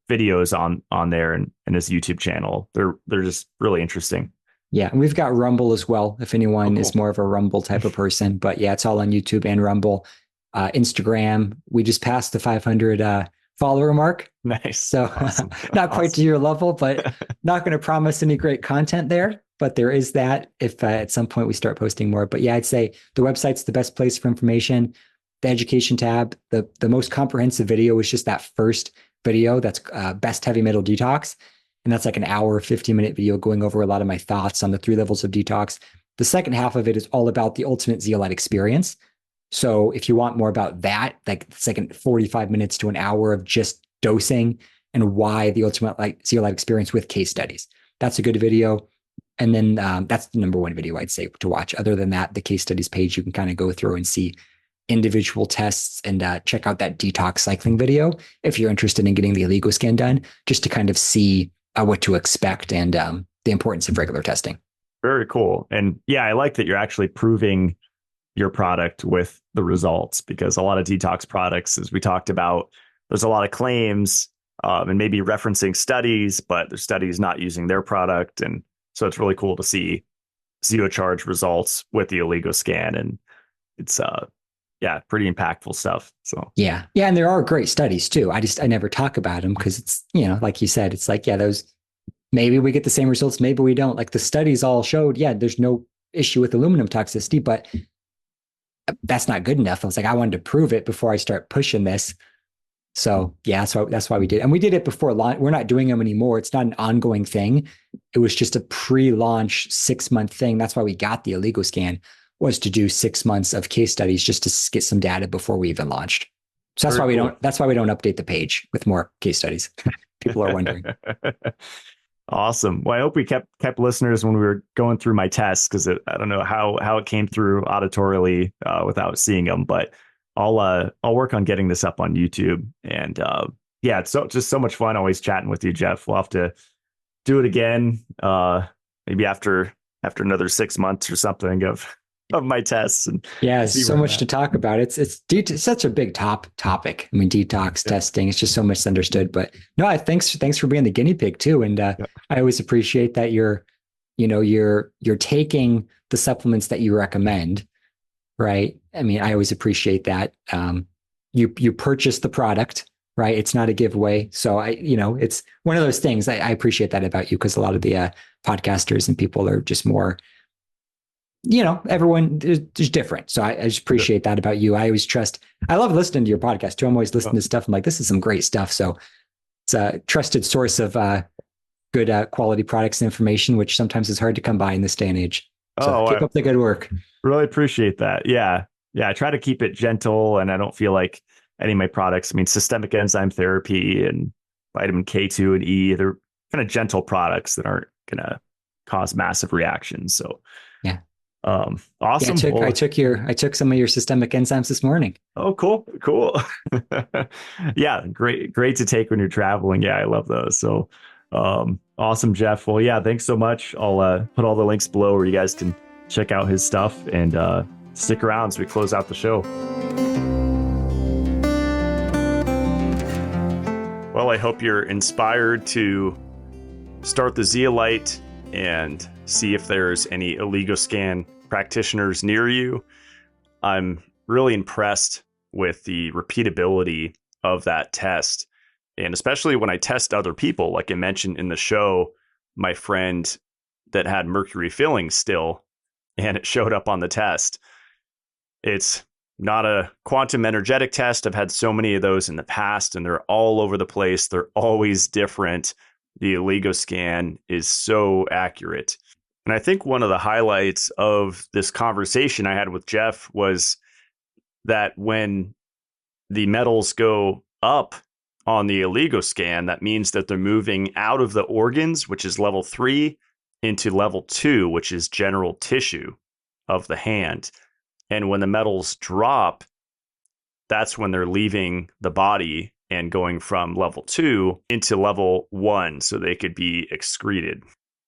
[SPEAKER 1] videos on there and his YouTube channel. They're just really interesting.
[SPEAKER 2] Yeah, and we've got Rumble as well, if anyone is more of a Rumble type of person. But yeah, it's all on YouTube and Rumble. Instagram, we just passed the 500 follower mark.
[SPEAKER 1] Nice.
[SPEAKER 2] So
[SPEAKER 1] awesome.
[SPEAKER 2] Not quite to your level, but not going to promise any great content there. But there is that if at some point we start posting more. But yeah, I'd say the website's the best place for information. The education tab, the most comprehensive video is just that first video. That's best heavy metal detox. And that's like an hour, 15-minute video going over a lot of my thoughts on the 3 levels of detox. The second half of it is all about the ultimate zeolite experience. So if you want more about that, like it's like 45 minutes to an hour of just dosing and why the ultimate like Zeolite experience with case studies. That's a good video. And then that's the number one video I'd say to watch. Other than that, the case studies page, you can kind of go through and see individual tests and check out that detox cycling video if you're interested in getting the oligoscan done, just to kind of see what to expect and the importance of regular testing.
[SPEAKER 1] Very cool. And yeah, I like that you're actually proving your product with the results, because a lot of detox products, as we talked about, there's a lot of claims and maybe referencing studies, but the studies not using their product. And so it's really cool to see Zeocharge results with the oligoscan. And it's yeah, pretty impactful stuff. So
[SPEAKER 2] yeah. And there are great studies too. I never talk about them because it's, like you said, it's like, yeah, those, maybe we get the same results, maybe we don't. Like the studies all showed, yeah, there's no issue with aluminum toxicity, but that's not good enough. I was like, I wanted to prove it before I start pushing this. So yeah, that's why we did. And we did it before launch. We're not doing them anymore. It's not an ongoing thing. It was just a pre-launch 6-month thing. That's why we got the oligoscan, was to do 6 months of case studies just to get some data before we even launched. So that's why we don't update the page with more case studies. People are wondering.
[SPEAKER 1] Awesome. Well, I hope we kept listeners when we were going through my tests, because I don't know how it came through auditorily without seeing them, but I'll work on getting this up on YouTube. And yeah, it's just so much fun always chatting with you, Jeff. We'll have to do it again, maybe after another 6 months or something of my tests. And
[SPEAKER 2] yeah, so much to talk about. It's such a big topic. I mean, detox testing, it's just so misunderstood. But no, thanks for being the guinea pig too. And I always appreciate that you're taking the supplements that you recommend, right? I mean, I always appreciate that. You purchase the product, right? It's not a giveaway. So it's one of those things. I appreciate that about you, because a lot of the podcasters and people are just more, everyone is different. So I just appreciate that about you. I love listening to your podcast too. I'm always listening to stuff. I'm like, this is some great stuff. So it's a trusted source of good quality products and information, which sometimes is hard to come by in this day and age. So keep up the good work.
[SPEAKER 1] Really appreciate that. Yeah. I try to keep it gentle, and I don't feel like any of my products, I mean, systemic enzyme therapy and vitamin K2 and E, they're kind of gentle products that aren't going to cause massive reactions. So yeah. Awesome.
[SPEAKER 2] Yeah, I took some of your systemic enzymes this morning.
[SPEAKER 1] Oh, cool. Yeah, great to take when you're traveling. Yeah, I love those. So awesome, Jeff. Well, yeah, thanks so much. I'll put all the links below where you guys can check out his stuff, and stick around as we close out the show. Well, I hope you're inspired to start the Zeolite and see if there's any oligoscan practitioners near you. I'm really impressed with the repeatability of that test. And especially when I test other people, like I mentioned in the show, my friend that had mercury fillings still, and it showed up on the test. It's not a quantum energetic test. I've had so many of those in the past, and they're all over the place. They're always different. The oligoscan is so accurate. And I think one of the highlights of this conversation I had with Jeff was that when the metals go up on the oligoscan, that means that they're moving out of the organs, which is level 3, into level 2, which is general tissue of the hand. And when the metals drop, that's when they're leaving the body and going from level 2 into level 1, so they could be excreted.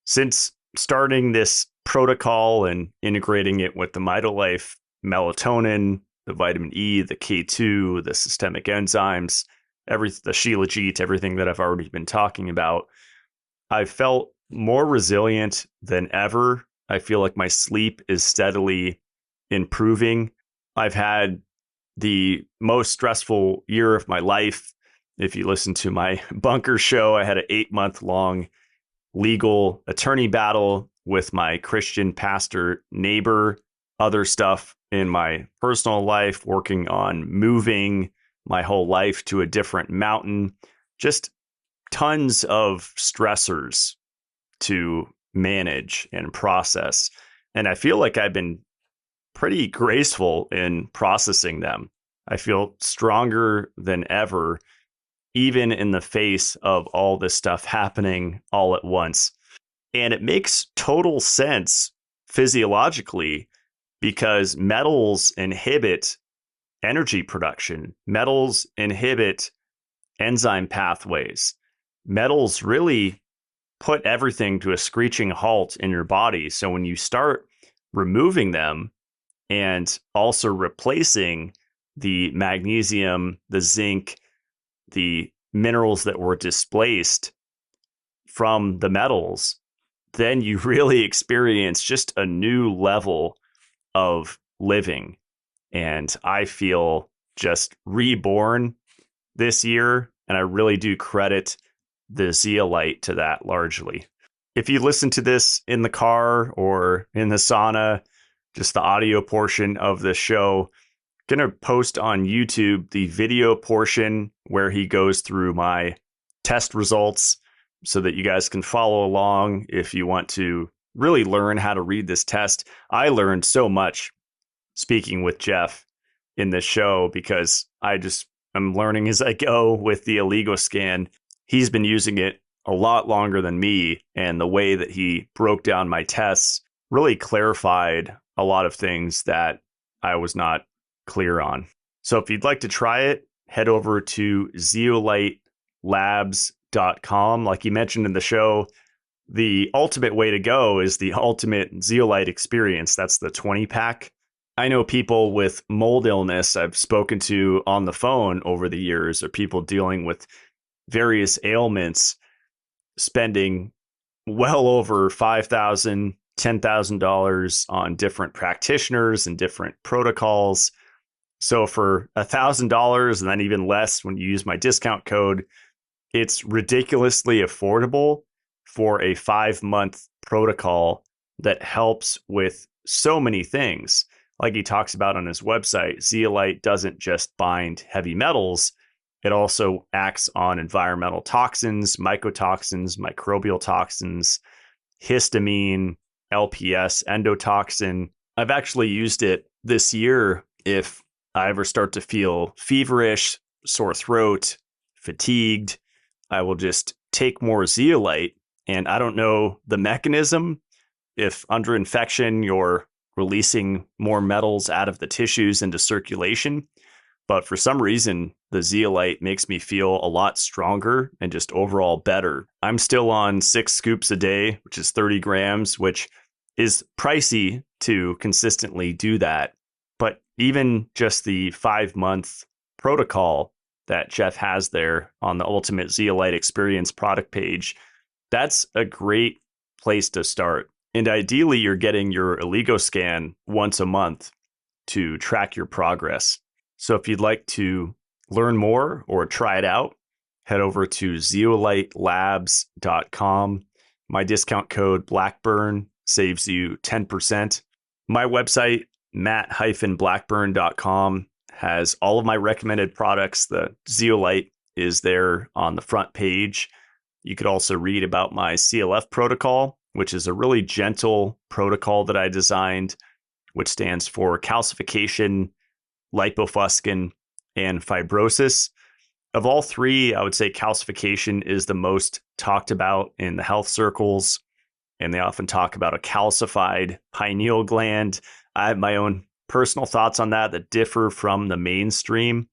[SPEAKER 1] Since starting this protocol and integrating it with the Mitolife melatonin, the vitamin E, the K2, the systemic enzymes, the Shilajit, everything that I've already been talking about, I've felt more resilient than ever. I feel like my sleep is steadily improving. I've had the most stressful year of my life. If you listen to my bunker show, I had an 8-month-long legal attorney battle with my Christian pastor neighbor, other stuff in my personal life, working on moving my whole life to a different mountain, just tons of stressors to manage and process. And I feel like I've been pretty graceful in processing them. I feel stronger than ever, even in the face of all this stuff happening all at once. And it makes total sense physiologically because metals inhibit energy production, metals inhibit enzyme pathways. Metals really put everything to a screeching halt in your body. So when you start removing them and also replacing the magnesium, the zinc, the minerals that were displaced from the metals, then you really experience just a new level of living. And I feel just reborn this year. And I really do credit the zeolite to that largely. If you listen to this in the car or in the sauna, just the audio portion of the show, going to post on YouTube the video portion where he goes through my test results so that you guys can follow along if you want to really learn how to read this test. I learned so much speaking with Jeff in this show because I'm learning as I go with the oligoscan. He's been using it a lot longer than me, and the way that he broke down my tests really clarified a lot of things that I was not clear on. So if you'd like to try it, head over to zeolitelabs.com. Like you mentioned in the show, the ultimate way to go is the ultimate zeolite experience. That's the 20 pack. I know people with mold illness I've spoken to on the phone over the years, or people dealing with various ailments, spending well over $5,000, $10,000 on different practitioners and different protocols. So for $1,000 and then even less when you use my discount code, it's ridiculously affordable for a 5-month protocol that helps with so many things. Like he talks about on his website, zeolite doesn't just bind heavy metals. It also acts on environmental toxins, mycotoxins, microbial toxins, histamine, LPS, endotoxin. I've actually used it this year if I ever start to feel feverish, sore throat, fatigued. I will just take more zeolite, and I don't know the mechanism. If under infection, you're releasing more metals out of the tissues into circulation. But for some reason, the zeolite makes me feel a lot stronger and just overall better. I'm still on 6 scoops a day, which is 30 grams, which is pricey to consistently do that. But even just the 5-month protocol that Jeff has there on the Ultimate Zeolite Experience product page, that's a great place to start. And ideally, you're getting your oligoscan once a month to track your progress. So if you'd like to learn more or try it out, head over to zeolitelabs.com. My discount code Blackburn saves you 10%. My website, matt-blackburn.com, has all of my recommended products. The zeolite is there on the front page. You could also read about my CLF protocol, which is a really gentle protocol that I designed, which stands for calcification, lipofuscin, and fibrosis. Of all three, I would say calcification is the most talked about in the health circles, and they often talk about a calcified pineal gland. I have my own personal thoughts on that differ from the mainstream.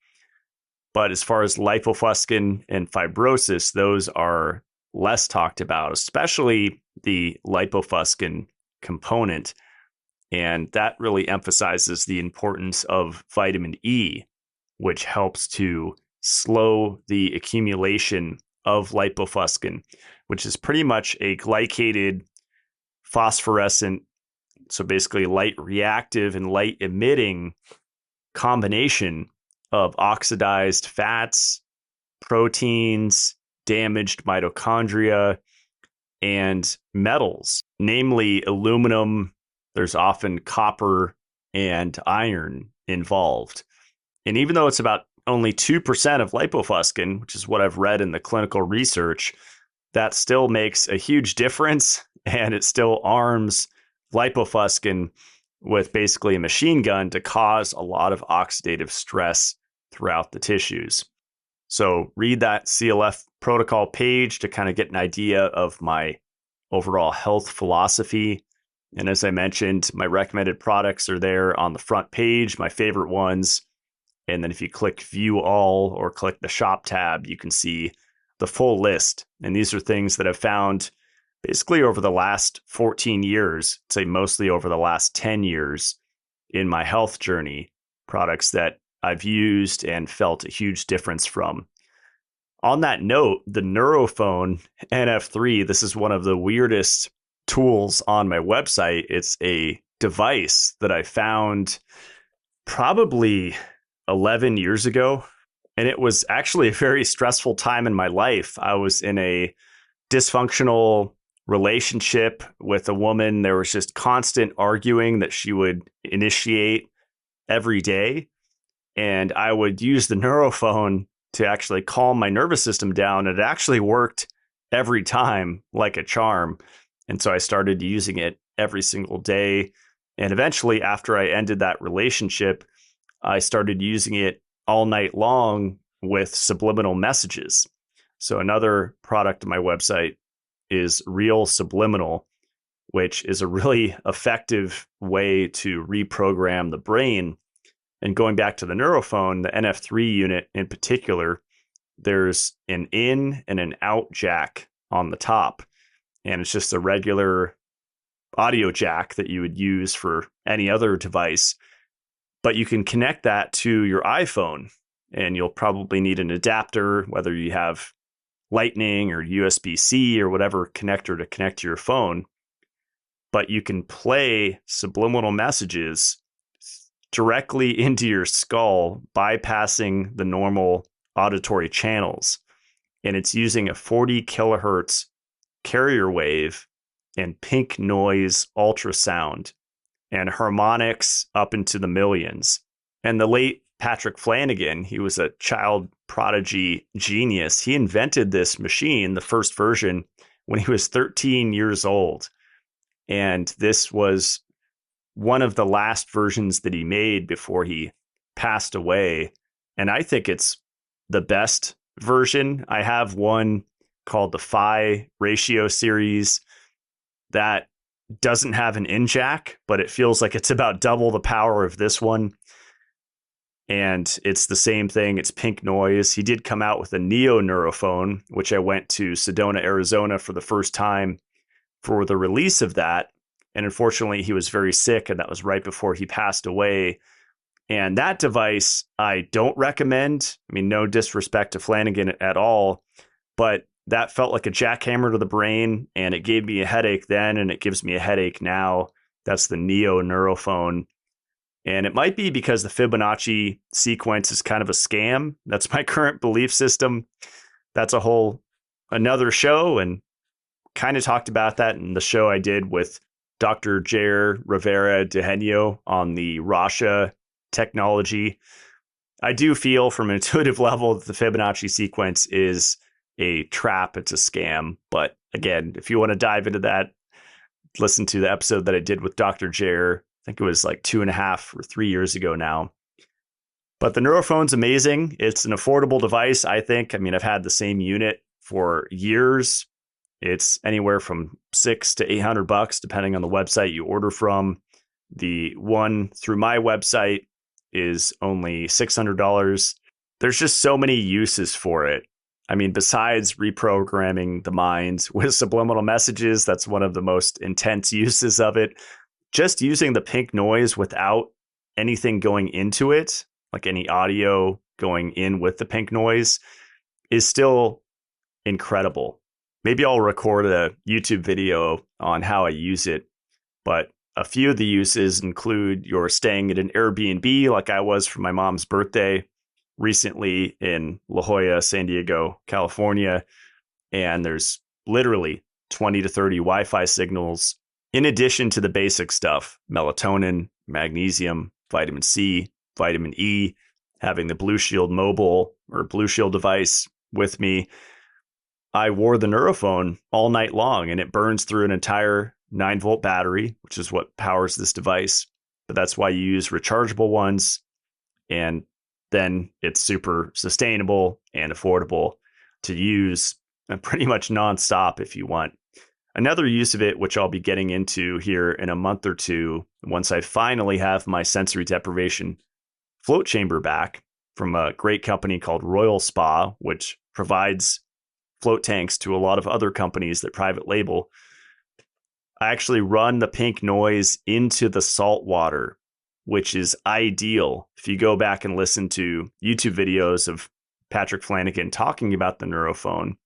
[SPEAKER 1] But as far as lipofuscin and fibrosis, those are less talked about, especially the lipofuscin component. And that really emphasizes the importance of vitamin E, which helps to slow the accumulation of lipofuscin, which is pretty much a glycated phosphorescent, so basically light reactive and light emitting combination of oxidized fats, proteins, damaged mitochondria, and metals, namely aluminum. There's often copper and iron involved. And even though it's about only 2% of lipofuscin, which is what I've read in the clinical research, that still makes a huge difference, and it still arms lipofuscin with basically a machine gun to cause a lot of oxidative stress throughout the tissues. So read that CLF protocol page to kind of get an idea of my overall health philosophy. And as I mentioned, my recommended products are there on the front page, my favorite ones. And then if you click view all or click the shop tab, you can see the full list. And these are things that I've found basically over the last 14 years, I'd say mostly over the last 10 years in my health journey, products that I've used and felt a huge difference from. On that note, the Neurophone NF3, this is one of the weirdest tools on my website. It's a device that I found probably 11 years ago. And it was actually a very stressful time in my life. I was in a dysfunctional relationship with a woman. There was just constant arguing that she would initiate every day. And I would use the Neurophone to actually calm my nervous system down. It actually worked every time like a charm. And so I started using it every single day. And eventually, after I ended that relationship, I started using it all night long with subliminal messages. So another product on my website is Real Subliminal, which is a really effective way to reprogram the brain. And going back to the Neurophone, the NF3 unit in particular, there's an in and an out jack on the top. And it's just a regular audio jack that you would use for any other device. But you can connect that to your iPhone, and you'll probably need an adapter, whether you have Lightning or USB-C or whatever connector to connect to your phone. But you can play subliminal messages directly into your skull, bypassing the normal auditory channels. And it's using a 40 kilohertz carrier wave and pink noise ultrasound and harmonics up into the millions. And the late Patrick Flanagan, he was a child prodigy genius. He invented this machine, the first version, when he was 13 years old. And this was one of the last versions that he made before he passed away. And I think it's the best version. I have one called the Phi Ratio series that doesn't have an in jack, but it feels like it's about double the power of this one. And it's the same thing. It's pink noise. He did come out with a Neo Neurophone, which I went to Sedona, Arizona for the first time for the release of that. And unfortunately, he was very sick, and that was right before he passed away. And that device, I don't recommend. I mean, no disrespect to Flanagan at all, but that felt like a jackhammer to the brain, and it gave me a headache then, and it gives me a headache now. That's the Neo Neurophone. And it might be because the Fibonacci sequence is kind of a scam. That's my current belief system. That's another show, and kind of talked about that in the show I did with Dr. Jair Rivera de Genio on the Rasha technology. I do feel from an intuitive level that the Fibonacci sequence is a trap. It's a scam. But again, if you want to dive into that, listen to the episode that I did with Dr. Jair. I think it was like 2.5 or 3 years ago now. But the Neurophone's amazing. It's an affordable device, I think. I mean, I've had the same unit for years. It's anywhere from $600 to $800, depending on the website you order from. The one through my website is only $600. There's just so many uses for it. I mean, besides reprogramming the mind with subliminal messages, that's one of the most intense uses of it. Just using the pink noise without anything going into it, like any audio going in with the pink noise, is still incredible. Maybe I'll record a YouTube video on how I use it, but a few of the uses include you're staying at an Airbnb like I was for my mom's birthday recently in La Jolla, San Diego, California, and there's literally 20 to 30 Wi-Fi signals in addition to the basic stuff: melatonin, magnesium, vitamin C, vitamin E, having the Blue Shield mobile or Blue Shield device with me. I wore the Neurophone all night long, and it burns through an entire 9-volt battery, which is what powers this device. but that's why you use rechargeable ones. And then it's super sustainable and affordable to use pretty much nonstop if you want. Another use of it, which I'll be getting into here in a month or two, once I finally have my sensory deprivation float chamber back from a great company called Royal Spa, which provides float tanks to a lot of other companies that private label. I actually run the pink noise into the salt water, which is ideal. If you go back and listen to YouTube videos of Patrick Flanagan talking about the neurophone,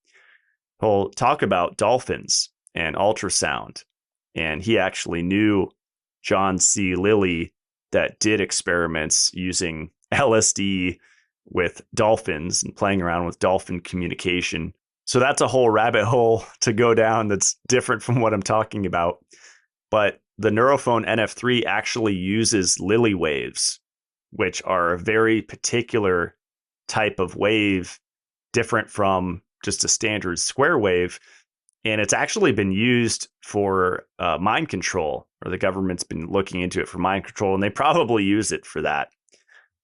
[SPEAKER 1] he'll talk about dolphins and ultrasound. And he actually knew John C. Lilly that did experiments using LSD with dolphins and playing around with dolphin communication. So that's a whole rabbit hole to go down that's different from what I'm talking about. But the Neurophone NF3 actually uses Lilly waves, which are a very particular type of wave, different from just a standard square wave. And it's actually been used for mind control, or the government's been looking into it for mind control, and they probably use it for that.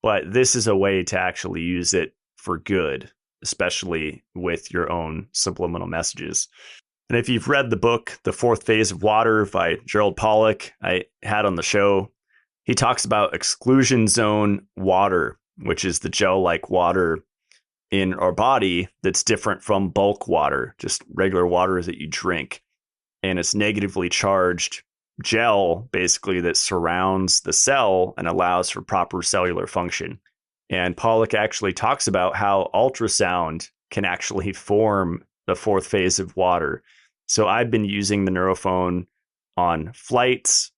[SPEAKER 1] But this is a way to actually use it for good, especially with your own subliminal messages. And if you've read the book, The Fourth Phase of Water by Gerald Pollack, I had on the show, he talks about exclusion zone water, which is the gel-like water in our body that's different from bulk water, just regular water that you drink. And it's negatively charged gel, basically, that surrounds the cell and allows for proper cellular function. And Pollack actually talks about how ultrasound can actually form the fourth phase of water. So I've been using the Neurophone on flights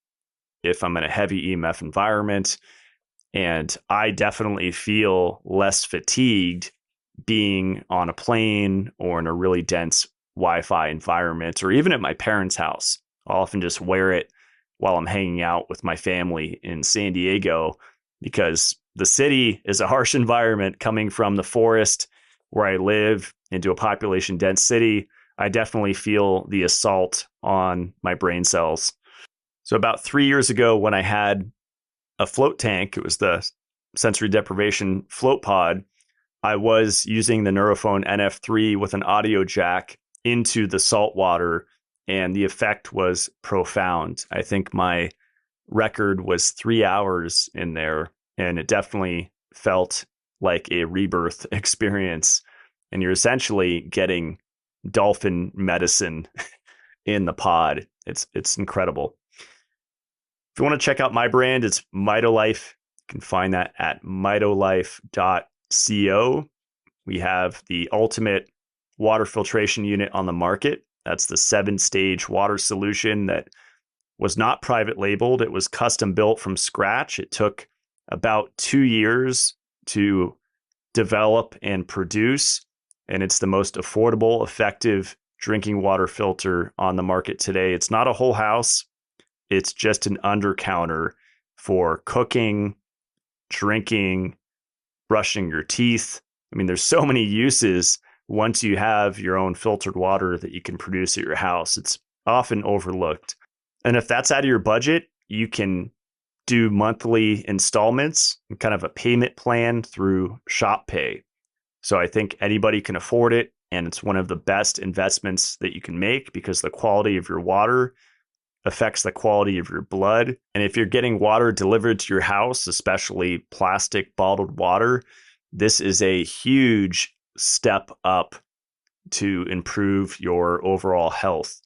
[SPEAKER 1] if I'm in a heavy EMF environment, and I definitely feel less fatigued being on a plane or in a really dense Wi-Fi environment, or even at my parents' house. I'll often just wear it while I'm hanging out with my family in San Diego, because the city is a harsh environment. Coming from the forest where I live into a population dense city, I definitely feel the assault on my brain cells. So about 3 years ago, when I had a float tank, it was the sensory deprivation float pod, I was using the Neurophone NF3 with an audio jack into the salt water, and the effect was profound. I think my record was 3 hours in there, and it definitely felt like a rebirth experience. And you're essentially getting dolphin medicine in the pod. It's incredible. If you want to check out my brand, it's Mitolife. You can find that at mitolife.co. We have the ultimate water filtration unit on the market. That's the 7-stage water solution that was not private labeled. It was custom built from scratch. It took about 2 years to develop and produce, and it's the most affordable, effective drinking water filter on the market today. It's not a whole house. It's just an undercounter for cooking, drinking, brushing your teeth. I mean, there's so many uses once you have your own filtered water that you can produce at your house. It's often overlooked. And if that's out of your budget, you can do monthly installments, kind of a payment plan through Shop Pay. So I think anybody can afford it, and it's one of the best investments that you can make, because the quality of your water affects the quality of your blood. And if you're getting water delivered to your house, especially plastic bottled water, this is a huge step up to improve your overall health.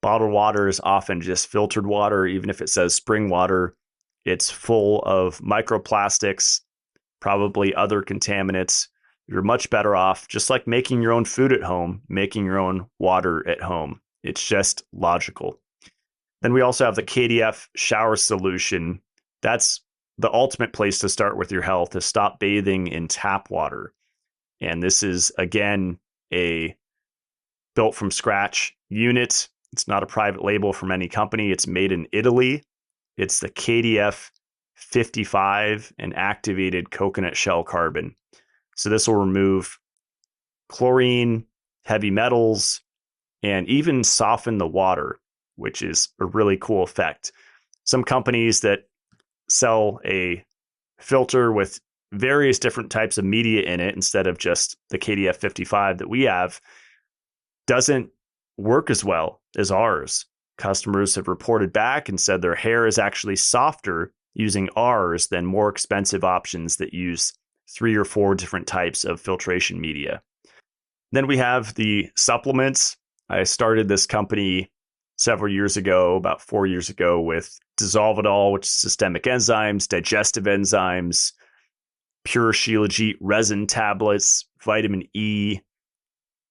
[SPEAKER 1] Bottled water is often just filtered water. Even if it says spring water, it's full of microplastics, probably other contaminants. You're much better off, just like making your own food at home, making your own water at home. It's just logical. Then we also have the KDF shower solution. That's the ultimate place to start with your health, to stop bathing in tap water. And this is, again, a built from scratch unit. It's not a private label from any company. It's made in Italy. It's the KDF 55 and activated coconut shell carbon. So this will remove chlorine, heavy metals, and even soften the water, which is a really cool effect. Some companies that sell a filter with various different types of media in it instead of just the KDF 55 that we have doesn't work as well as ours. Customers have reported back and said their hair is actually softer using ours than more expensive options that use 3 or 4 different types of filtration media. Then we have the supplements. I started this company several years ago, about 4 years ago, with Dissolvidol, which is systemic enzymes, digestive enzymes, pure Shilajit resin tablets, vitamin E.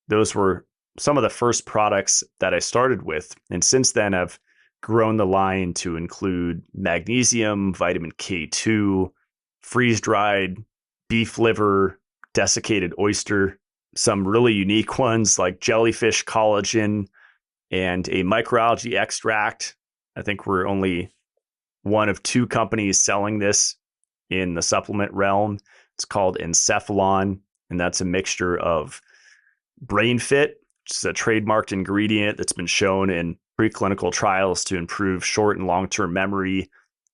[SPEAKER 1] Those were some of the first products that I started with. And since then, I've grown the line to include magnesium, vitamin K2, freeze-dried beef liver, desiccated oyster, some really unique ones like jellyfish collagen, and a microalgae extract. I think we're only one of 2 companies selling this in the supplement realm. It's called Encephalon, and that's a mixture of Brain Fit, which is a trademarked ingredient that's been shown in preclinical trials to improve short and long-term memory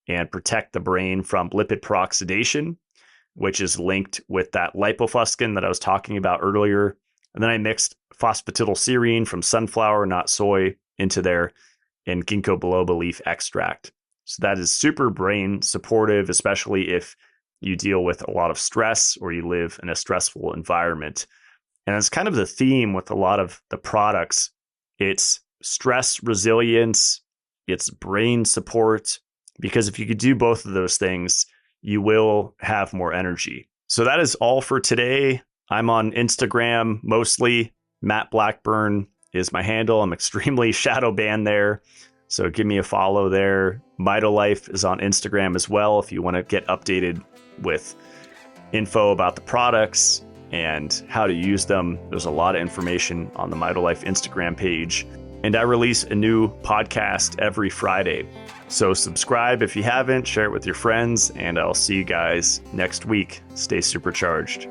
[SPEAKER 1] and protect the brain from lipid peroxidation, which is linked with that lipofuscin that I was talking about earlier. And then I mixed phosphatidylserine from sunflower, not soy, into there, and ginkgo biloba leaf extract. So that is super brain supportive, especially if you deal with a lot of stress or you live in a stressful environment. And it's kind of the theme with a lot of the products. It's stress resilience, it's brain support, because if you could do both of those things, you will have more energy. So that is all for today. I'm on Instagram mostly. Matt Blackburn is my handle. I'm extremely shadow banned there, so give me a follow there. Mitolife is on Instagram as well if you want to get updated with info about the products and how to use them. There's a lot of information on the Mitolife Instagram page. And I release a new podcast every Friday. So subscribe if you haven't, share it with your friends, and I'll see you guys next week. Stay supercharged.